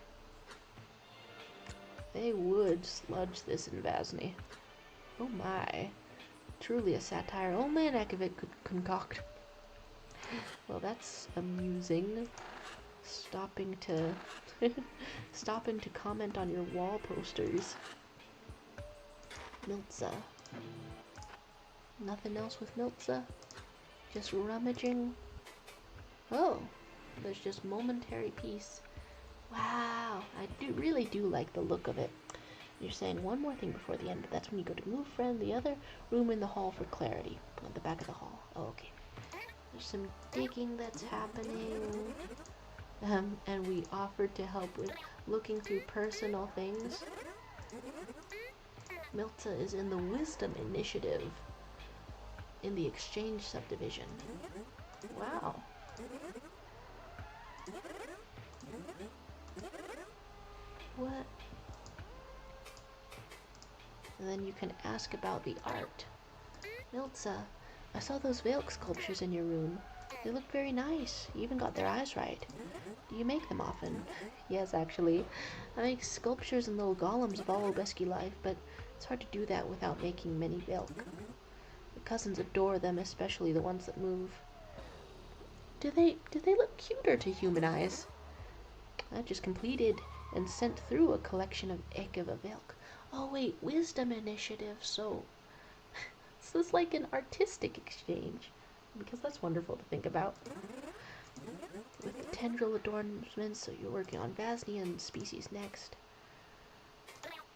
They would sludge this in Vasny. Oh my. Truly a satire only an Ekavit could concoct. Well, that's amusing. Stopping to comment on your wall posters. Miltza. Nothing else with Miltza? Just rummaging? Oh, there's just momentary peace. Wow, I really do like the look of it. You're saying one more thing before the end, but that's when you go to move friend, the other room in the hall for clarity. On the back of the hall. Oh, okay. There's some digging that's happening. And we offered to help with looking through personal things. Miltza is in the Wisdom Initiative in the Exchange subdivision. Wow. What? And then you can ask about the art. Miltza, I saw those Valk sculptures in your room. They look very nice. You even got their eyes right. Do you make them often? Yes, actually. I make sculptures and little golems of all Obeski life, but it's hard to do that without making many Valk. The cousins adore them, especially the ones that move. Do they look cuter to human eyes? I just completed and sent through a collection of Ekava Valk. Oh wait, Wisdom Initiative, so this is like an artistic exchange. Because that's wonderful to think about. With the tendril adornments, so you're working on Vasnian species next.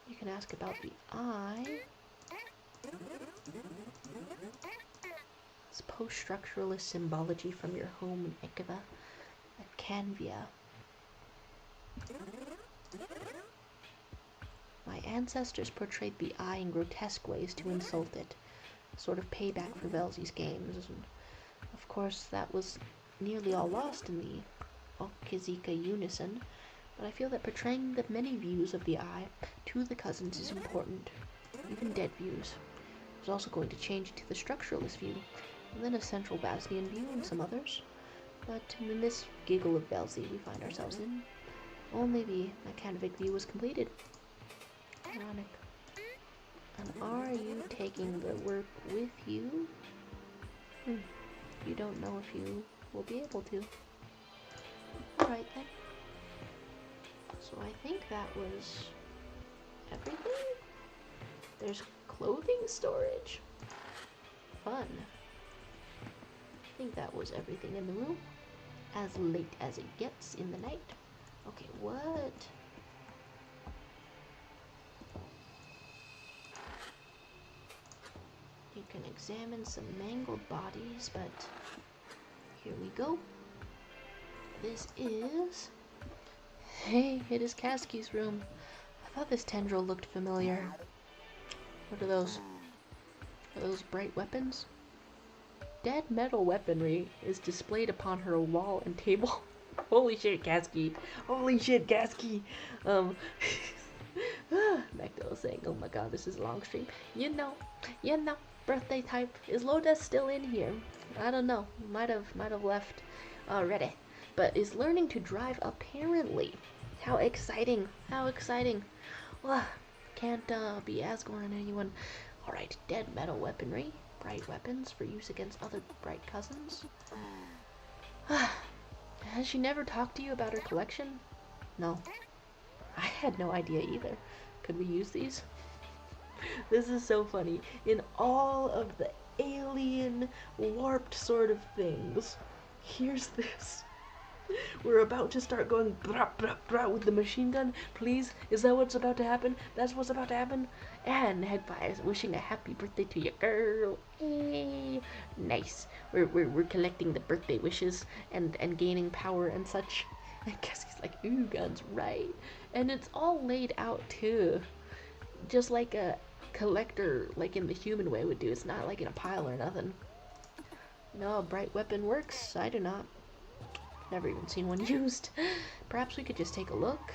You can ask about the eye. It's post-structuralist symbology from your home in Ekava, at Canvia. My ancestors portrayed the eye in grotesque ways to insult it. Sort of payback for Velzy's games. And of course, that was nearly all lost in the Okizika unison, but I feel that portraying the many views of the eye to the cousins is important, even dead views. I was also going to change it to the structuralist view, and then a central Vasnian view and some others. But in this giggle of Velzy we find ourselves in, only the Mechanovic view was completed. Ironic. And are you taking the work with you? You don't know if you will be able to. Alright then. So I think that was everything. There's clothing storage. Fun. I think that was everything in the room. As late as it gets in the night. Okay, what? You can examine some mangled bodies, but here we go. This is... Hey, it is Kasky's room. I thought this tendril looked familiar. What are those? Are those bright weapons? Dead metal weaponry is displayed upon her wall and table. Holy shit, Kasky. Holy shit, Kasky. Magda was saying, oh my god, this is a long stream. You know, birthday type. Is Loda still in here? I don't know. Might have left already. But is learning to drive apparently. How exciting. How exciting. Well, can't be Asgore and anyone. Alright, dead metal weaponry. Bright weapons for use against other bright cousins. Has she never talked to you about her collection? No. I had no idea either. Could we use these? This is so funny. In all of the alien, warped sort of things, here's this. We're about to start going brah, brah, brah with the machine gun. Please, is that what's about to happen? That's what's about to happen? And Headpie is wishing a happy birthday to your girl. Hey, nice. We're collecting the birthday wishes and gaining power and such. I guess he's like, ooh, guns, right? And it's all laid out too. Just like a collector, like in the human way would do. It's not like in a pile or nothing. No, a bright weapon works. I do not. Never even seen one used. Perhaps we could just take a look.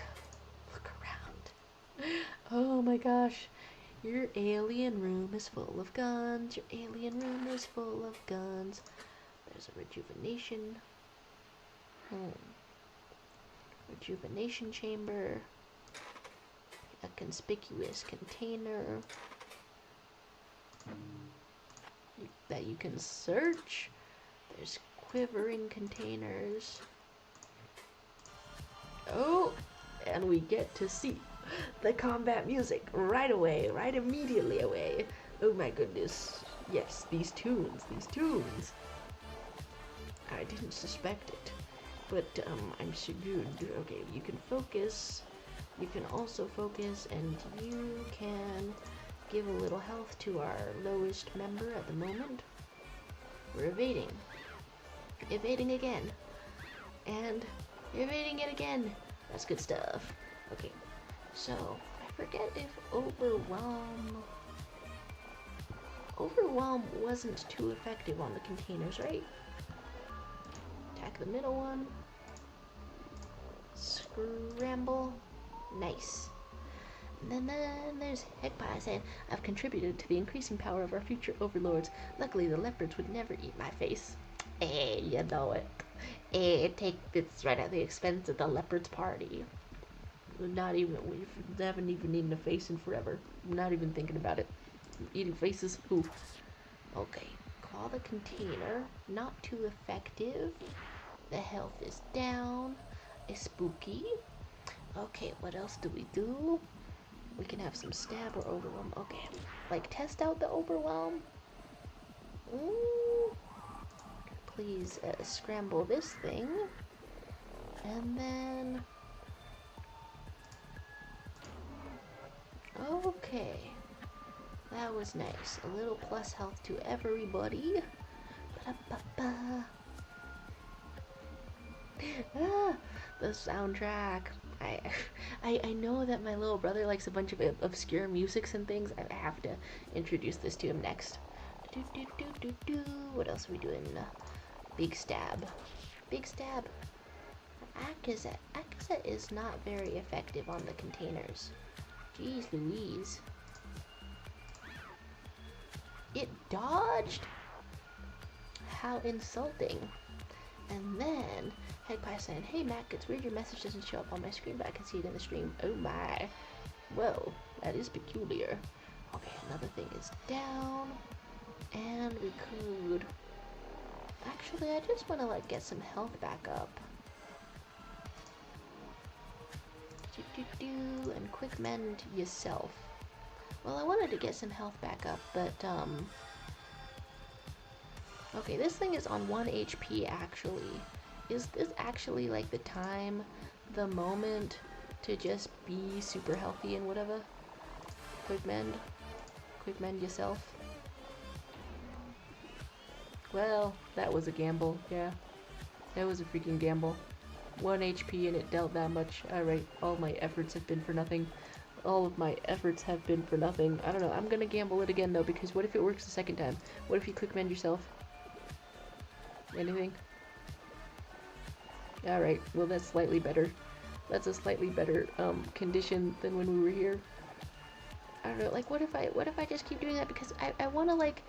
Look around. Oh my gosh. Your alien room is full of guns. Your alien room is full of guns. There's a rejuvenation. Rejuvenation chamber. A conspicuous container. That you can search. There's quivering containers. Oh, and we get to see the combat music right away, right immediately away. Oh my goodness. Yes, these tunes. I didn't suspect it, but I'm so good. Okay, you can focus. You can also focus, and you can give a little health to our lowest member at the moment. We're evading. Evading again. And evading it again. That's good stuff. Okay, so I forget if Overwhelm wasn't too effective on the containers, right? Attack the middle one. Scramble. Nice. And then there's Heckpie saying, I've contributed to the increasing power of our future overlords. Luckily, the leopards would never eat my face. You know it. Take bits right at the expense of the leopard's party. We haven't even eaten a face in forever. I'm not even thinking about it. Eating faces? Who? Okay. Call the container. Not too effective. The health is down. It's spooky. Okay, what else do we do? We can have some stab or overwhelm. Okay. Like, test out the overwhelm. Ooh. Please scramble this thing. And then... Okay. That was nice. A little plus health to everybody. Ba-da-ba-ba. Ah, the soundtrack. I know that my little brother likes a bunch of obscure musics and things. I have to introduce this to him next. What else are we doing? Big stab. Big stab. Akaza is not very effective on the containers. Jeez Louise. It dodged? How insulting. And then Headpie saying, hey Mac, it's weird your message doesn't show up on my screen, but I can see it in the stream. Oh my. Well, that is peculiar. Okay, another thing is down. And we could... Actually, I just want to, like, get some health back up. you and quick mend yourself. Well, I wanted to get some health back up, but, okay, this thing is on 1 HP, actually. Is this actually, like, the time, the moment to just be super healthy and whatever? Quick mend yourself. Well, that was a gamble, yeah. That was a freaking gamble. 1 HP and it dealt that much. Alright, all my efforts have been for nothing. All of my efforts have been for nothing. I don't know, I'm gonna gamble it again though, because what if it works the second time? What if you quick mend yourself? Anything? Alright, well that's slightly better. That's a slightly better condition than when we were here. I don't know, like what if I just keep doing that, because I wanna like,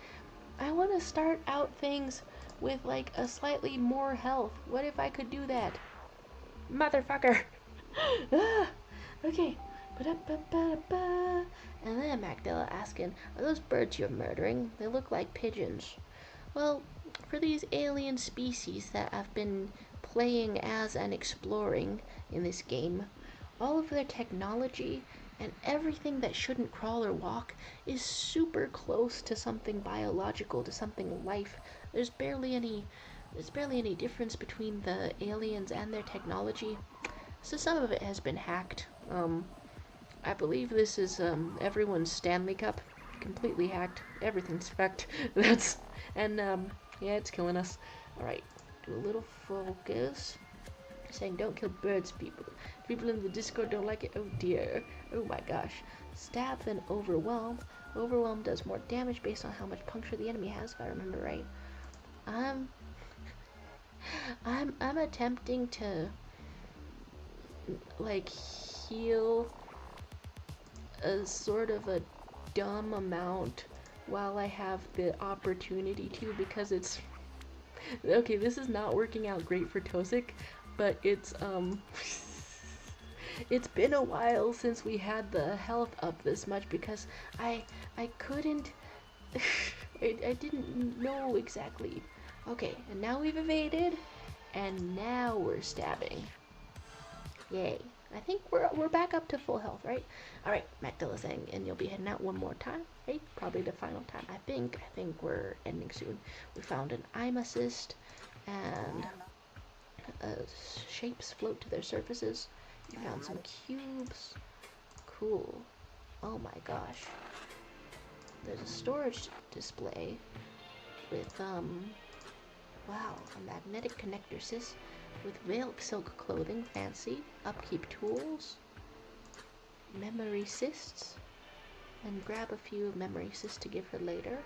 I wanna start out things with like a slightly more health. What if I could do that? Motherfucker! Ah, okay. Ba-da-ba-ba-ba. And then Magdala asking, are those birds you're murdering? They look like pigeons. Well, for these alien species that I've been playing as and exploring in this game, all of their technology and everything that shouldn't crawl or walk is super close to something biological, to something life. There's barely any difference between the aliens and their technology. So some of it has been hacked. I believe this is everyone's Stanley Cup, completely hacked. Everything's fucked. Yeah, it's killing us. All right, do a little focus. Saying don't kill birds, people. People in the Discord don't like it. Oh dear. Oh my gosh. Stab then overwhelm. Overwhelm does more damage based on how much puncture the enemy has, if I remember right. I'm attempting to like heal a sort of a dumb amount while I have the opportunity to, because it's okay, this is not working out great for Tosic, but it's it's been a while since we had the health up this much, because I couldn't I didn't know exactly. Okay, and now we've evaded, and now we're stabbing. Yay. I think we're back up to full health, right? Alright, Magdala saying, and you'll be heading out one more time, right? Probably the final time. I think we're ending soon. We found an aim assist, and shapes float to their surfaces. You found some cubes. Cool. Oh my gosh. There's a storage display with, wow, a magnetic connector sis with veil silk clothing, fancy, upkeep tools, memory cysts, and grab a few memory cysts to give her later,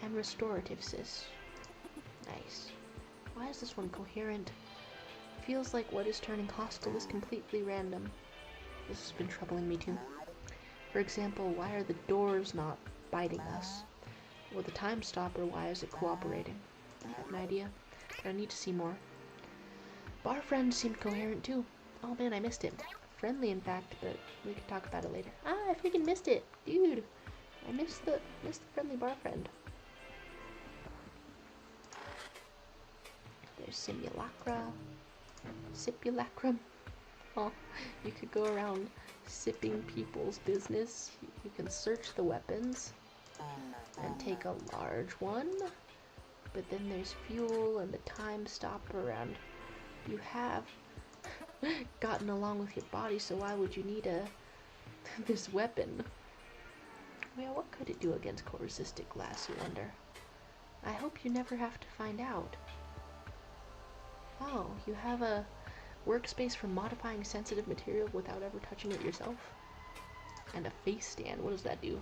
and restorative cysts. Nice. Why is this one coherent? Feels like what is turning hostile is completely random. This has been troubling me too. For example, why are the doors not biting us? Or the time stopper, why is it cooperating? I have an idea, but I need to see more. Bar friend seemed coherent too. Oh man, I missed it. Friendly in fact, but we can talk about it later. Ah, I freaking missed it, dude. I missed the friendly bar friend. There's simulacrum. Oh, you could go around sipping people's business. You can search the weapons and take a large one. But then there's fuel and the time stopper, and you have gotten along with your body, so why would you need this weapon? Well, what could it do against cold-resistant glass, you wonder? I hope you never have to find out. Oh, you have a workspace for modifying sensitive material without ever touching it yourself? And a face stand, what does that do?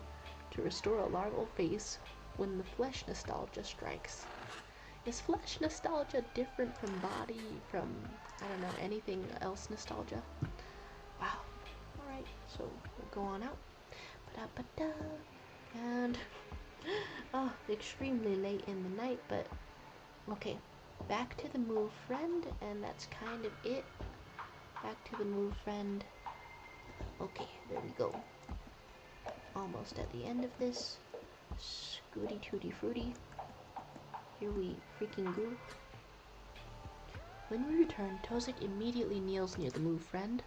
To restore a larval face when the flesh nostalgia strikes. Is flesh nostalgia different from body, from, I don't know, anything else nostalgia? Wow. Alright, so we'll go on out. Ba-da-ba-da. And, oh, extremely late in the night, but, okay. Back to the move friend, and that's kind of it. Back to the move friend. Okay, there we go. Almost at the end of this. Scooty tooty fruity. Here we freaking go. When we return, Tosic immediately kneels near the move friend.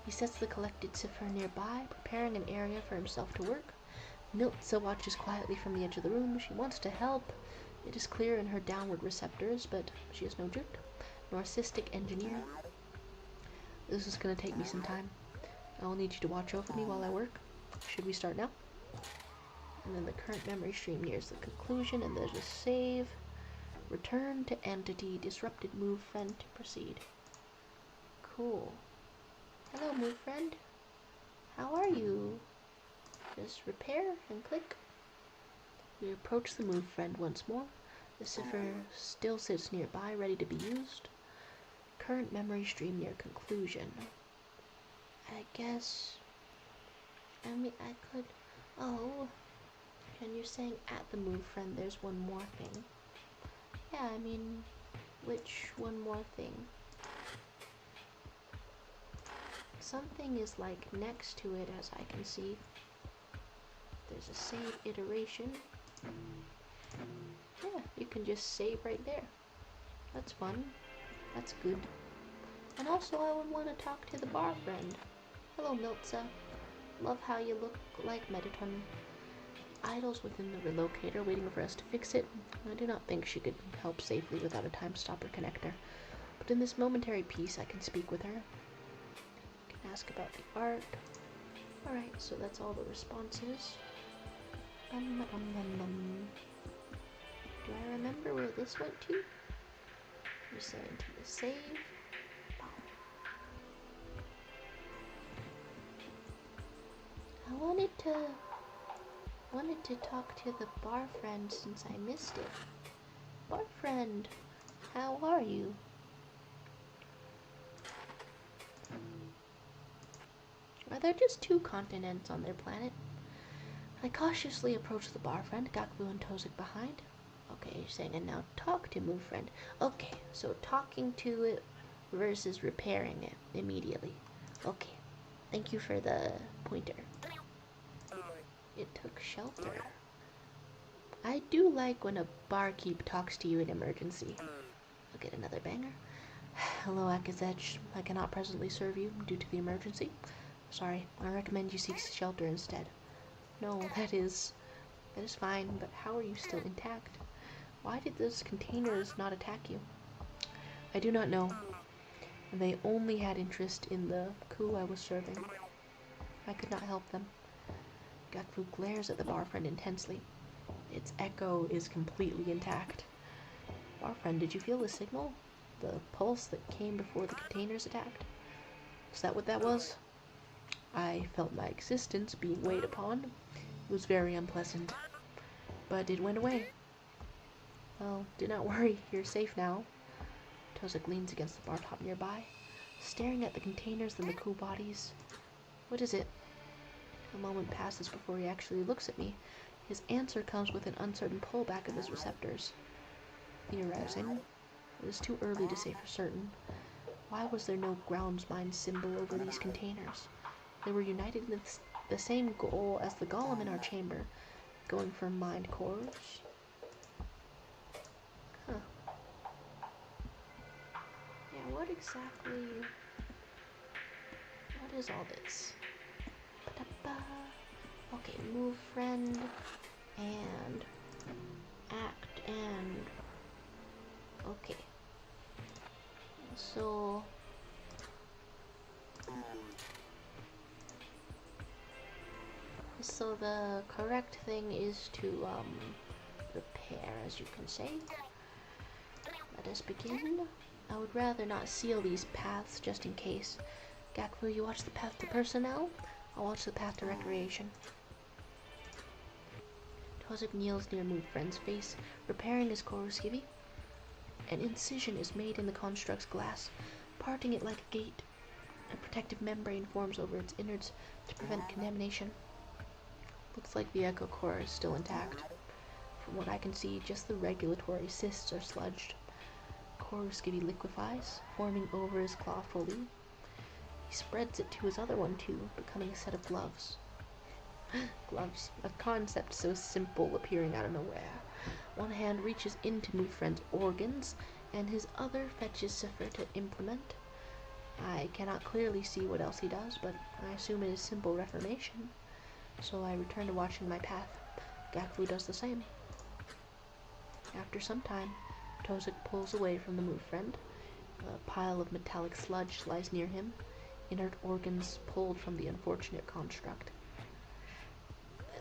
He sets the collected cipher nearby, preparing an area for himself to work. Miltza watches quietly from the edge of the room. She wants to help. It is clear in her downward receptors, but she is no jerk, nor cystic engineer. This is going to take me some time. I will need you to watch over me while I work. Should we start now? And then the current memory stream nears the conclusion, and there's a save. Return to entity. Disrupted move friend to proceed. Cool. Hello, move friend. How are you? Just repair and click. We approach the move friend once more. The cipher still sits nearby, ready to be used. Current memory stream near conclusion. I guess... I mean, I could... Oh... And you're saying at the move friend there's one more thing. Yeah, I mean... Which one more thing? Something is like next to it, as I can see. There's a save iteration. Yeah, you can just save right there. That's fun. That's good. And also I would want to talk to the bar friend. Hello, Miltza. Love how you look like Metaton. Idles within the relocator, waiting for us to fix it. I do not think she could help safely without a time stopper connector. But in this momentary peace, I can speak with her. I can ask about the art. Alright, so that's all the responses. Do I remember where this went to? You're saying to the save. I wanted to talk to the bar friend since I missed it. Bar friend, how are you? Are there just 2 continents on their planet? I cautiously approach the bar friend, Gakvu and Tozik behind. Okay, you're saying, and now talk to move friend. Okay, so talking to it versus repairing it immediately. Okay, thank you for the pointer. It took shelter. I do like when a barkeep talks to you in emergency. I'll get another banger. Hello, Akazech. I cannot presently serve you due to the emergency. Sorry, I recommend you seek shelter instead. No, that is fine, but how are you still intact? Why did those containers not attack you? I do not know. They only had interest in the coup I was serving. I could not help them. Gakvu glares at the bar friend intensely. Its echo is completely intact. Bar friend, did you feel the signal? The pulse that came before the containers attacked? Is that what that was? I felt my existence being weighed upon. It was very unpleasant. But it went away. Well, do not worry, you're safe now. Tozik leans against the bar top nearby, staring at the containers and the cool bodies. What is it? A moment passes before he actually looks at me. His answer comes with an uncertain pullback of his receptors. Theorizing. It is too early to say for certain. Why was there no groundsmind symbol over these containers? They were united in the same goal as the golem in our chamber, going for mind cores. Huh. Yeah, what is all this? Okay, move friend, and act, and okay. So the correct thing is to repair, as you can say. Let us begin. I would rather not seal these paths just in case. Gakvu, you watch the path to personnel. I'll watch the path to recreation. Tozik kneels near move friend's face, repairing his corru.observer. An incision is made in the construct's glass, parting it like a gate. A protective membrane forms over its innards to prevent contamination. Looks like the echo core is still intact. From what I can see, just the regulatory cysts are sludged. Corru.observer liquefies, forming over his claw fully. He spreads it to his other one too, becoming a set of gloves. Gloves, a concept so simple appearing out of nowhere. One hand reaches into move friend's organs, and his other fetches cipher to implement. I I cannot clearly see what else he does, but I assume it is simple reformation. So I return to watching my path. Gakfu does the same. After some time, Tozik pulls away from the move friend. A pile of metallic sludge lies near him, inert organs pulled from the unfortunate construct.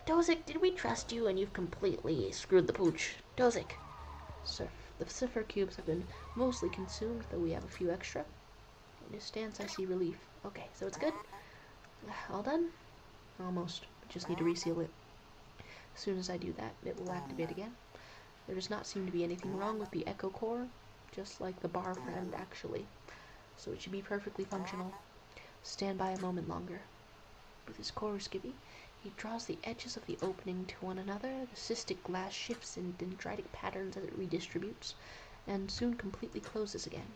Tozik, did we trust you and you've completely screwed the pooch? Tozik! Sir, the cipher cubes have been mostly consumed, though we have a few extra. In his stance, I see relief. Okay, so it's good? All done? Almost. Just need to reseal it. As soon as I do that, it will activate again. There does not seem to be anything wrong with the echo core, just like the bar friend, actually. So it should be perfectly functional. Stand by a moment longer. With his corru skivvy, he draws the edges of the opening to one another. The cystic glass shifts in dendritic patterns as it redistributes, and soon completely closes again.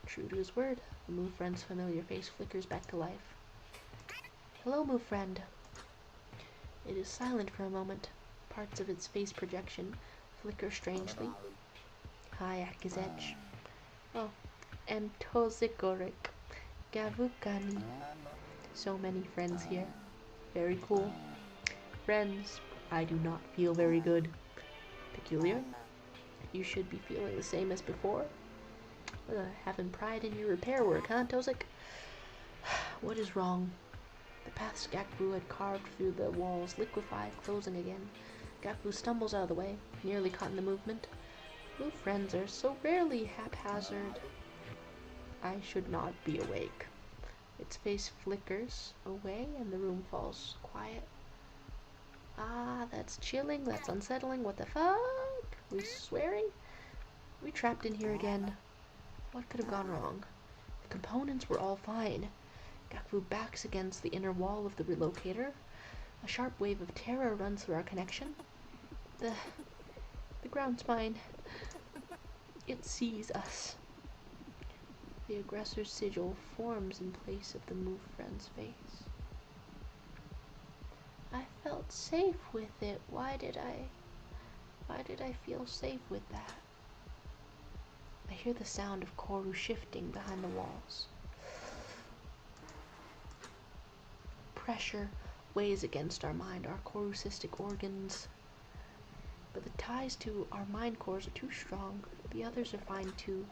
True to his word, the move friend's familiar face flickers back to life. Hello, move friend. It is silent for a moment. Parts of its face projection flicker strangely. Hi, Akizech. Oh, and Tozikorik. Gavukani. So many friends here. Very cool. Friends, I do not feel very good. Peculiar. You should be feeling the same as before. Having pride in your repair work, huh, Tozik? What is wrong? The paths Gakfu had carved through the walls liquefy, closing again. Gakfu stumbles out of the way, nearly caught in the movement. Move friends are so rarely haphazard. I should not be awake. Its face flickers away and the room falls quiet. Ah, that's chilling, that's unsettling, what the fuck? We swearing? We trapped in here again. What could have gone wrong? The components were all fine. Gakfu backs against the inner wall of the relocator. A sharp wave of terror runs through our connection. The ground spine. It sees us. The aggressor's sigil forms in place of the move friend's face. I felt safe with it. Why did I feel safe with that? I hear the sound of corru shifting behind the walls. Pressure weighs against our mind, our corru-cystic organs. But the ties to our mind cores are too strong. The others are fine too.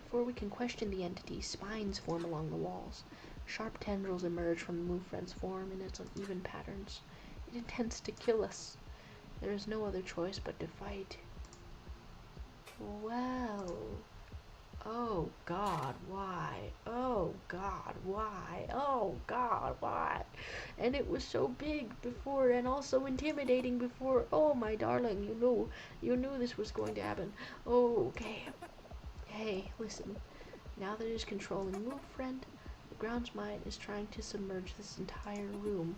Before we can question the entity, spines form along the walls. Sharp tendrils emerge from the move friend's form in its uneven patterns. It intends to kill us. There is no other choice but to fight. Well. Oh God, why? Oh God, why? Oh God, why? And it was so big before and also intimidating before. Oh my darling, you knew this was going to happen. Oh, okay. Hey, listen. Now that it is controlling move friend, the ground's mind is trying to submerge this entire room.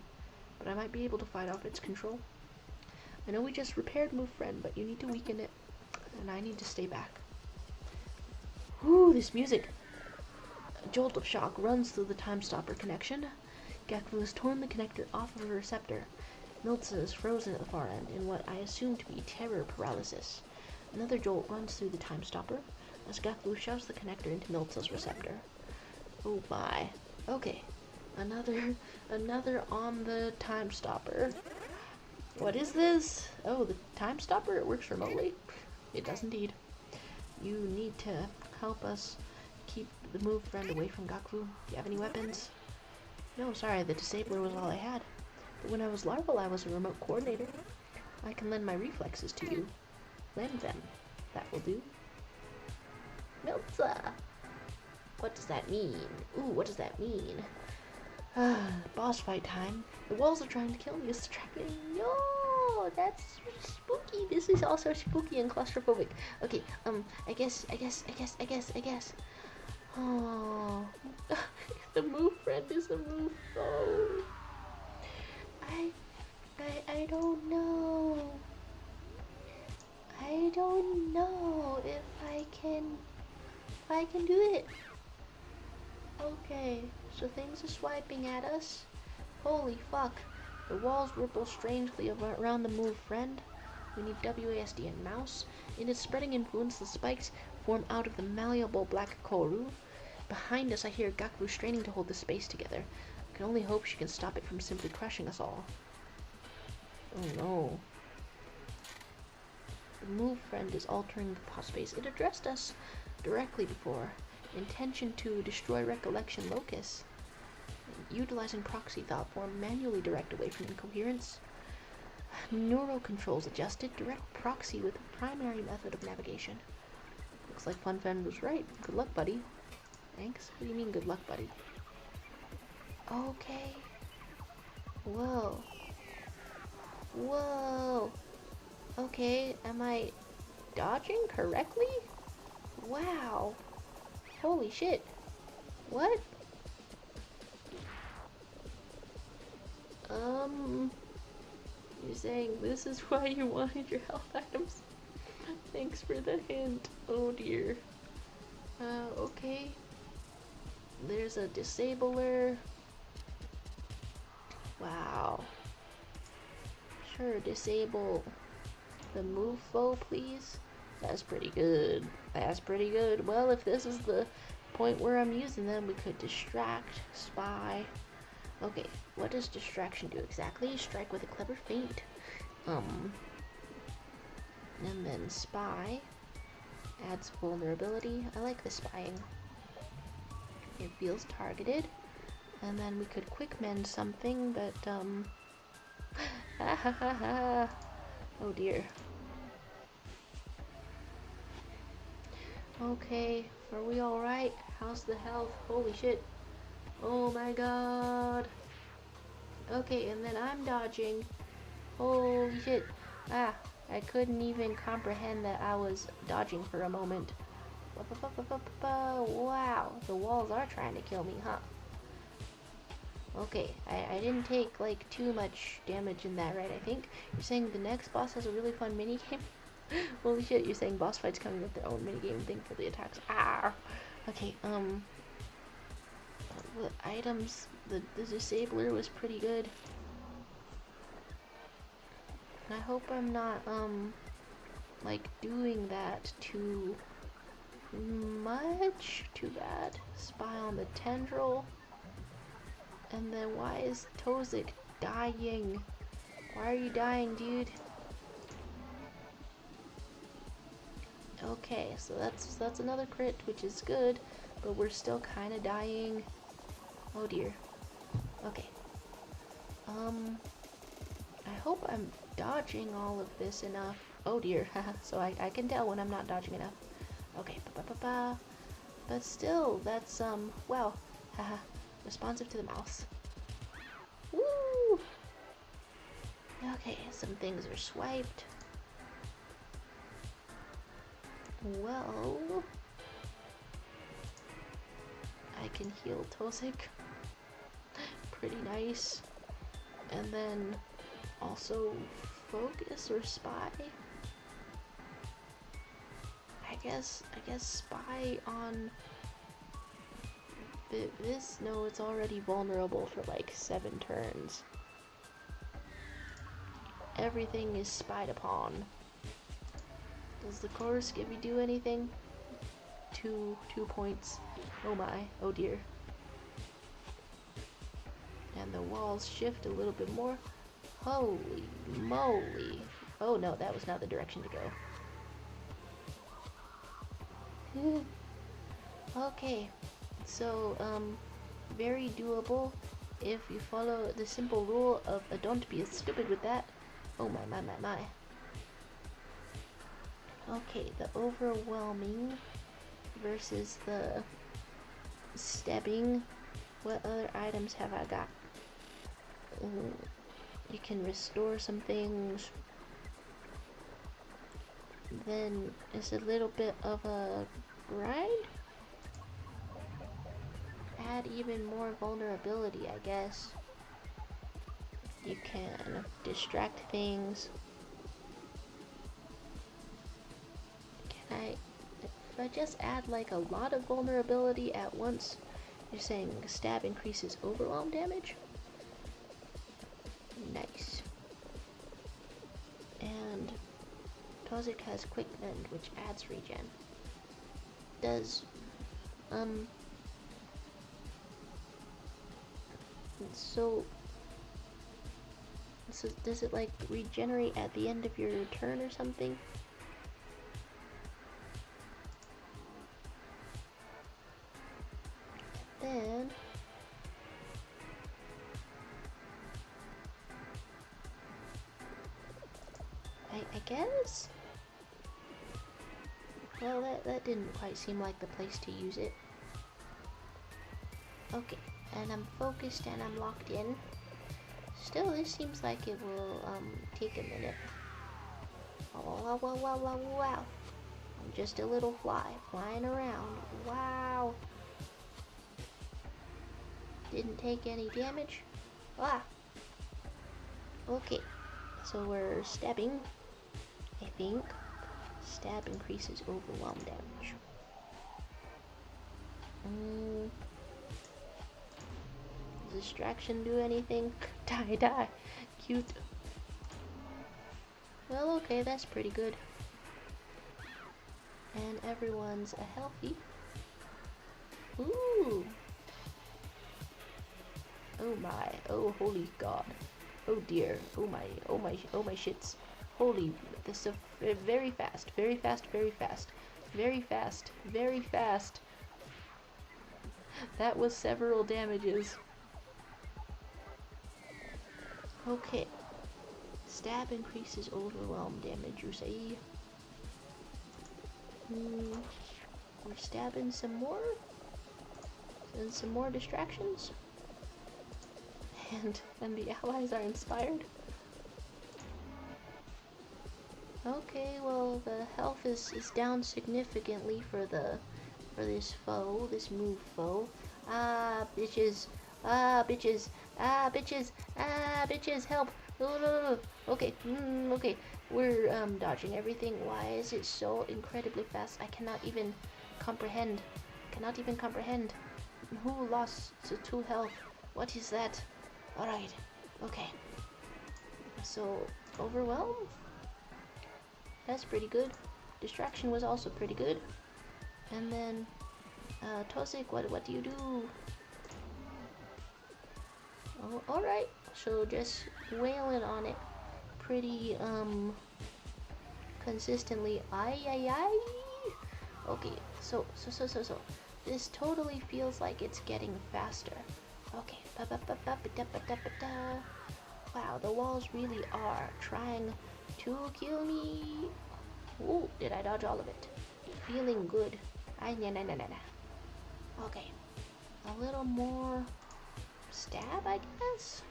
But I might be able to fight off its control. I know we just repaired move friend, but you need to weaken it. And I need to stay back. Whew, this music! A jolt of shock runs through the time stopper connection. Gakfu has torn the connector off of a receptor. Miltza is frozen at the far end in what I assume to be terror paralysis. Another jolt runs through the time stopper as Gakfu shoves the connector into Miltza's receptor. Oh my. Okay. Another on the time stopper. What is this? Oh, the time stopper? It works remotely? It does indeed. You need to help us keep the move friend away from Gakfu. Do you have any weapons? No, sorry, the disabler was all I had. But when I was larval, I was a remote coordinator. I can lend my reflexes to you. Lend them. That will do. Miltza! What does that mean? Ooh, what does that mean? Boss fight time. The walls are trying to kill me. It's distracting. No, that's spooky. This is also spooky and claustrophobic. Okay, I guess. Oh, the move friend is the move. Oh, I don't know. I don't know if I can do it. Okay, so things are swiping at us. Holy fuck. The walls ripple strangely around the move friend. We need WASD and mouse. In its spreading influence, the spikes form out of the malleable black corru. Behind us, I hear Gaku straining to hold the space together. I can only hope she can stop it from simply crushing us all. Oh no. The move friend is altering the pause space. It addressed us directly before. Intention to destroy recollection locus. Utilizing proxy thought form, manually direct away from incoherence. Neural controls adjusted. Direct proxy with primary method of navigation. Looks like FunFriend was right. Good luck, buddy. Thanks? What do you mean, good luck, buddy? Okay. Whoa. Whoa. Okay, am I dodging correctly? Wow. Holy shit. What? You're saying this is why you wanted your health items? Thanks for the hint. Oh dear. Okay. There's a disabler. Wow. Sure, disable the move foe, please. That's pretty good. That's pretty good. Well, if this is the point where I'm using them, we could distract, spy. Okay, what does distraction do exactly? Strike with a clever feint. And then spy adds vulnerability. I like the spying. It feels targeted. And then we could quick mend something, but oh dear. Okay, are we alright? How's the health? Holy shit. Oh my god. Okay, and then I'm dodging. Holy shit. I couldn't even comprehend that I was dodging for a moment. Wow, the walls are trying to kill me, huh? Okay, I didn't take like too much damage in that, right? I think you're saying the next boss has a really fun minigame. Holy shit, you're saying boss fights coming with their own minigame thing for the attacks. Okay, the items, the disabler was pretty good. I hope I'm not, like doing that too much. Too bad. Spy on the tendril. And then why is Tozik dying? Why are you dying, dude? Okay, so that's another crit, which is good, but we're still kind of dying. Oh dear. Okay. I hope I'm dodging all of this enough. Oh dear. So I can tell when I'm not dodging enough. Okay. But still, that's well. Haha. Responsive to the mouse. Woo! Okay, some things are swiped. Well, I can heal Tozik. Pretty nice. And then also focus or spy. I guess spy on this. No, it's already vulnerable for like 7 turns. Everything is spied upon. Does the corru skivvy do anything? 2 points. Oh my, oh dear. And the walls shift a little bit more. Holy moly. Oh no, that was not the direction to go. Okay, so very doable if you follow the simple rule of don't be stupid with that. Oh my. Okay, the overwhelming versus the stabbing. What other items have I got? You can restore some things. Then it's a little bit of a grind. Add even more vulnerability, I guess. You can distract things. If I just add like a lot of vulnerability at once, you're saying stab increases overwhelm damage? Nice. And Tozik has quick mend, which adds regen. Does So does it like regenerate at the end of your turn or something? Then I guess? Well, that didn't quite seem like the place to use it. Okay, and I'm focused and I'm locked in. Still, this seems like it will take a minute. Oh, wow, wow, wow, wow. I'm just a little fly flying around. Wow. Didn't take any damage. Ah. Okay, so we're stabbing, I think. Stab increases overwhelm damage. Does distraction do anything? Die. Cute. Well, okay, that's pretty good. And everyone's a healthy. Ooh. Oh my. Oh, holy god. Oh dear. Oh my shits. Holy, this is very fast. Very fast. That was several damages. Okay. Stab increases overwhelm damage, you say? We're stabbing some more? And some more distractions? And the allies are inspired? Okay, well the health is down significantly for this foe, this move foe. Ah, bitches. Ah, bitches. Ah, bitches. Ah, bitches, help. Okay, okay. We're dodging everything. Why is it so incredibly fast? I cannot even comprehend. Who lost to 2 health? What is that? Alright. Okay. So, overwhelm? That's pretty good. Distraction was also pretty good. And then, Tosik, what do you do? Oh, alright. So just wailing on it pretty, consistently. Ay. Okay, so. This totally feels like it's getting faster. Okay. Wow, the walls really are trying to kill me. Ooh, did I dodge all of it? Feeling good. Okay. A little more stab, I guess?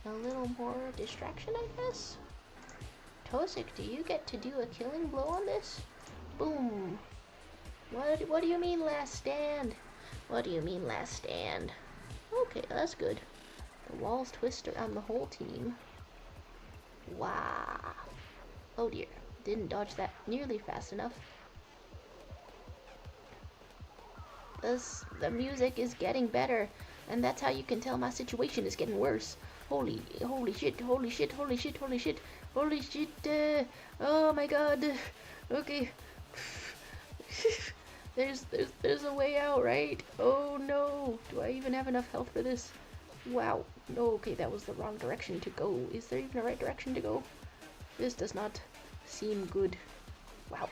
A little more distraction, I guess? Tosik, do you get to do a killing blow on this? Boom. What do you mean last stand? Okay, that's good. The walls twist around the whole team. Wow. Oh dear. Didn't dodge that nearly fast enough. The music is getting better, and that's how you can tell my situation is getting worse. Holy shit. Oh my god. Okay. There's a way out, right? Oh no. Do I even have enough health for this? Wow. No, okay, that was the wrong direction to go. Is there even a right direction to go? This does not seem good. Wow.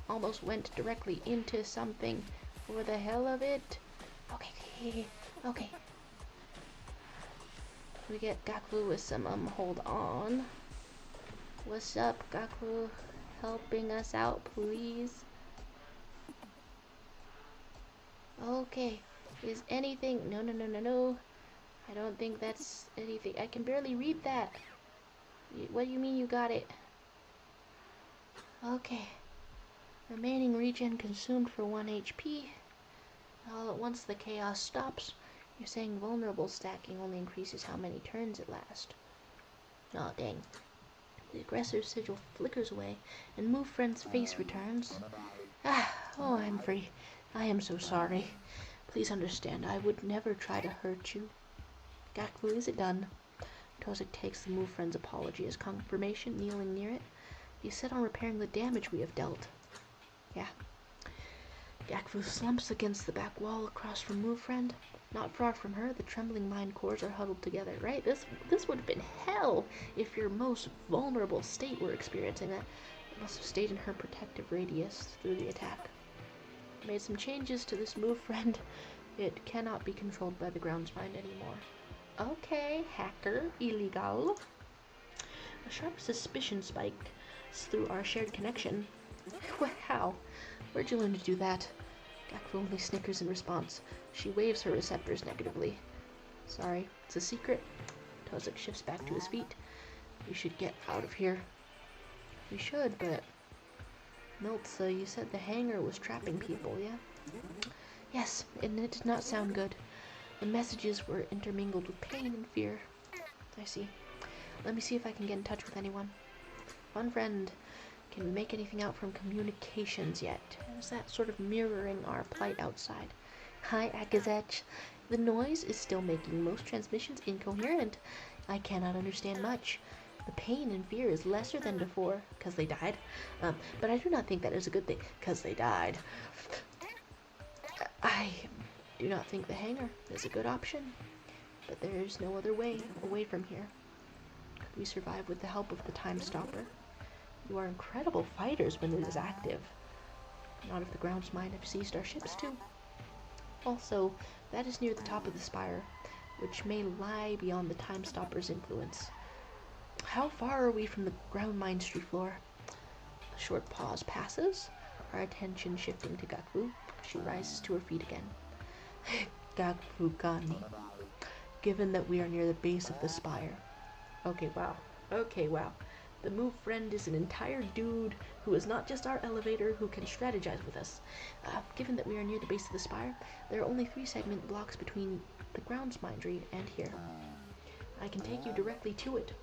Almost went directly into something for the hell of it. Okay. We get Gaku with some hold on. What's up, Gaku? Helping us out, please. Okay. Is anything... No. I don't think that's anything. I can barely read that. What do you mean you got it? Okay. Remaining regen consumed for 1 HP. All at once the chaos stops. You're saying vulnerable stacking only increases how many turns it lasts. Oh, dang. The aggressor's sigil flickers away, and Move Friend's face returns. Oh, I'm free. I am so sorry. Please understand, I would never try to hurt you. Gaku, is it done? Tosik takes the Move Friend's apology as confirmation, kneeling near it. You set on repairing the damage we have dealt. Yeah. Gakfu slumps against the back wall across from Move Friend. Not far from her, the trembling mind cores are huddled together, right? This would have been hell if your most vulnerable state were experiencing that. It must have stayed in her protective radius through the attack. Made some changes to this Move Friend. It cannot be controlled by the grounds mind anymore. Okay, hacker, illegal. A sharp suspicion spiked through our shared connection. How? Where'd you learn to do that? Gakfu only snickers in response. She waves her receptors negatively. Sorry, it's a secret. Tozik shifts back to his feet. We should get out of here. We should, but... Miltza, you said the hangar was trapping people, yeah? Yes, and it did not sound good. The messages were intermingled with pain and fear. I see. Let me see if I can get in touch with anyone. Fun friend, can we make anything out from communications yet? Is that sort of mirroring our plight outside? Hi, Akazech. The noise is still making most transmissions incoherent. I cannot understand much. The pain and fear is lesser than before, because they died. But I do not think that is a good thing, because they died. I do not think the hangar is a good option, but there is no other way away from here. Could we survive with the help of the Time Stopper? You are incredible fighters when it is active. Not if the grounds mind have seized our ships too. Also, that is near the top of the spire, which may lie beyond the Time Stopper's influence. How far are we from the ground mine street floor? A short pause passes, our attention shifting to Gakfu. She rises to her feet again. Gakfu Kani. Given that we are near the base of the spire. Okay, wow. The Move Friend is an entire dude who is not just our elevator, who can strategize with us. Given that we are near the base of the spire, there are only 3 segment blocks between the grounds mindery and here. I can take you directly to it,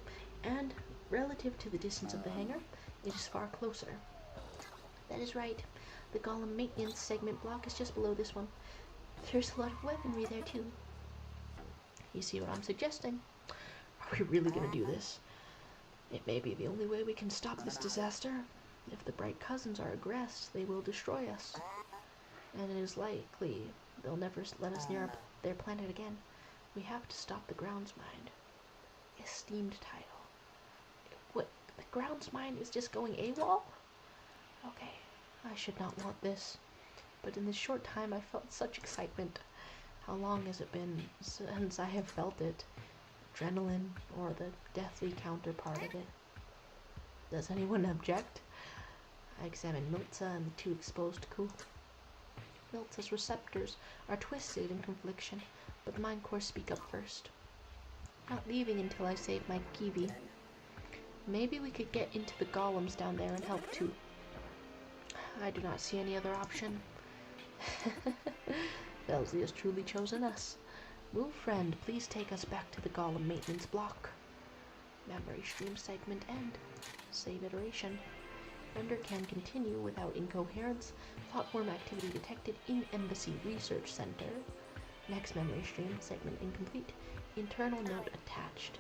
and relative to the distance of the hangar, it is far closer. That is right. The Golem maintenance segment block is just below this one. There's a lot of weaponry there too. You see what I'm suggesting? Are we really gonna do this? It may be the only way we can stop this disaster. If the Bright Cousins are aggressed, they will destroy us. And it is likely they'll never let us near their planet again. We have to stop the grounds mind. Esteemed title. What? The grounds mind is just going AWOL? Okay, I should not want this. But in this short time I felt such excitement. How long has it been since I have felt it? Adrenaline, or the deathly counterpart of it. Does anyone object? I examine Miltza and the 2 exposed coup. Miltza's receptors are twisted in confliction, but the mind cores speak up first. Not leaving until I save my Kiwi. Maybe we could get into the golems down there and help too. I do not see any other option. Velzy has truly chosen us. Move Friend, please take us back to the Golem maintenance block. Memory stream segment end. Save iteration. Render can continue without incoherence. Platform activity detected in Embassy Research Center. Next memory stream segment incomplete. Internal note attached.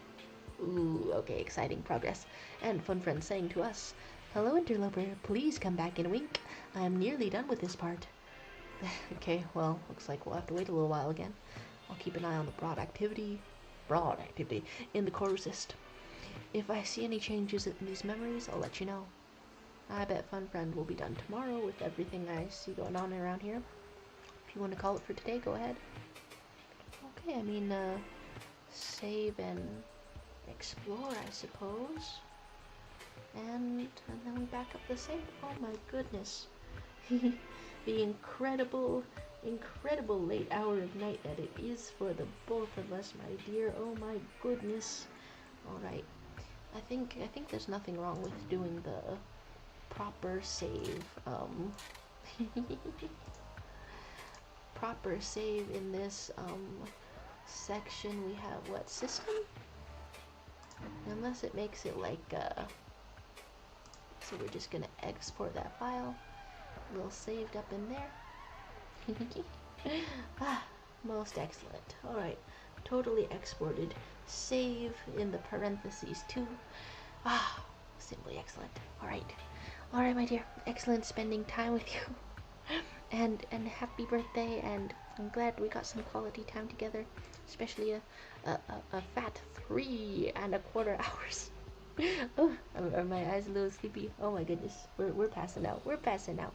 Ooh, okay, exciting progress. And Fun Friend saying to us, "Hello interloper, please come back in a wink. I am nearly done with this part." Okay, well, looks like we'll have to wait a little while again. I'll keep an eye on the broad activity in the core resist. If I see any changes in these memories, I'll let you know. I bet Fun Friend will be done tomorrow with everything I see going on around here. If you want to call it for today, go ahead. Okay, I mean, save and explore, I suppose. And then we back up the save. Oh my goodness. The incredible late hour of night that it is for the both of us, my dear. Oh my goodness. Alright. I think there's nothing wrong with doing the proper save. Proper save in this section. We have what system? Unless it makes it like so we're just gonna export that file. A little saved up in there. Most excellent. Alright, totally exported. Save in the parentheses too. Simply excellent. Alright, my dear. Excellent spending time with you. and happy birthday, and I'm glad we got some quality time together, especially a fat 3.25 hours. Oh, are my eyes a little sleepy? Oh my goodness, we're passing out. We're passing out.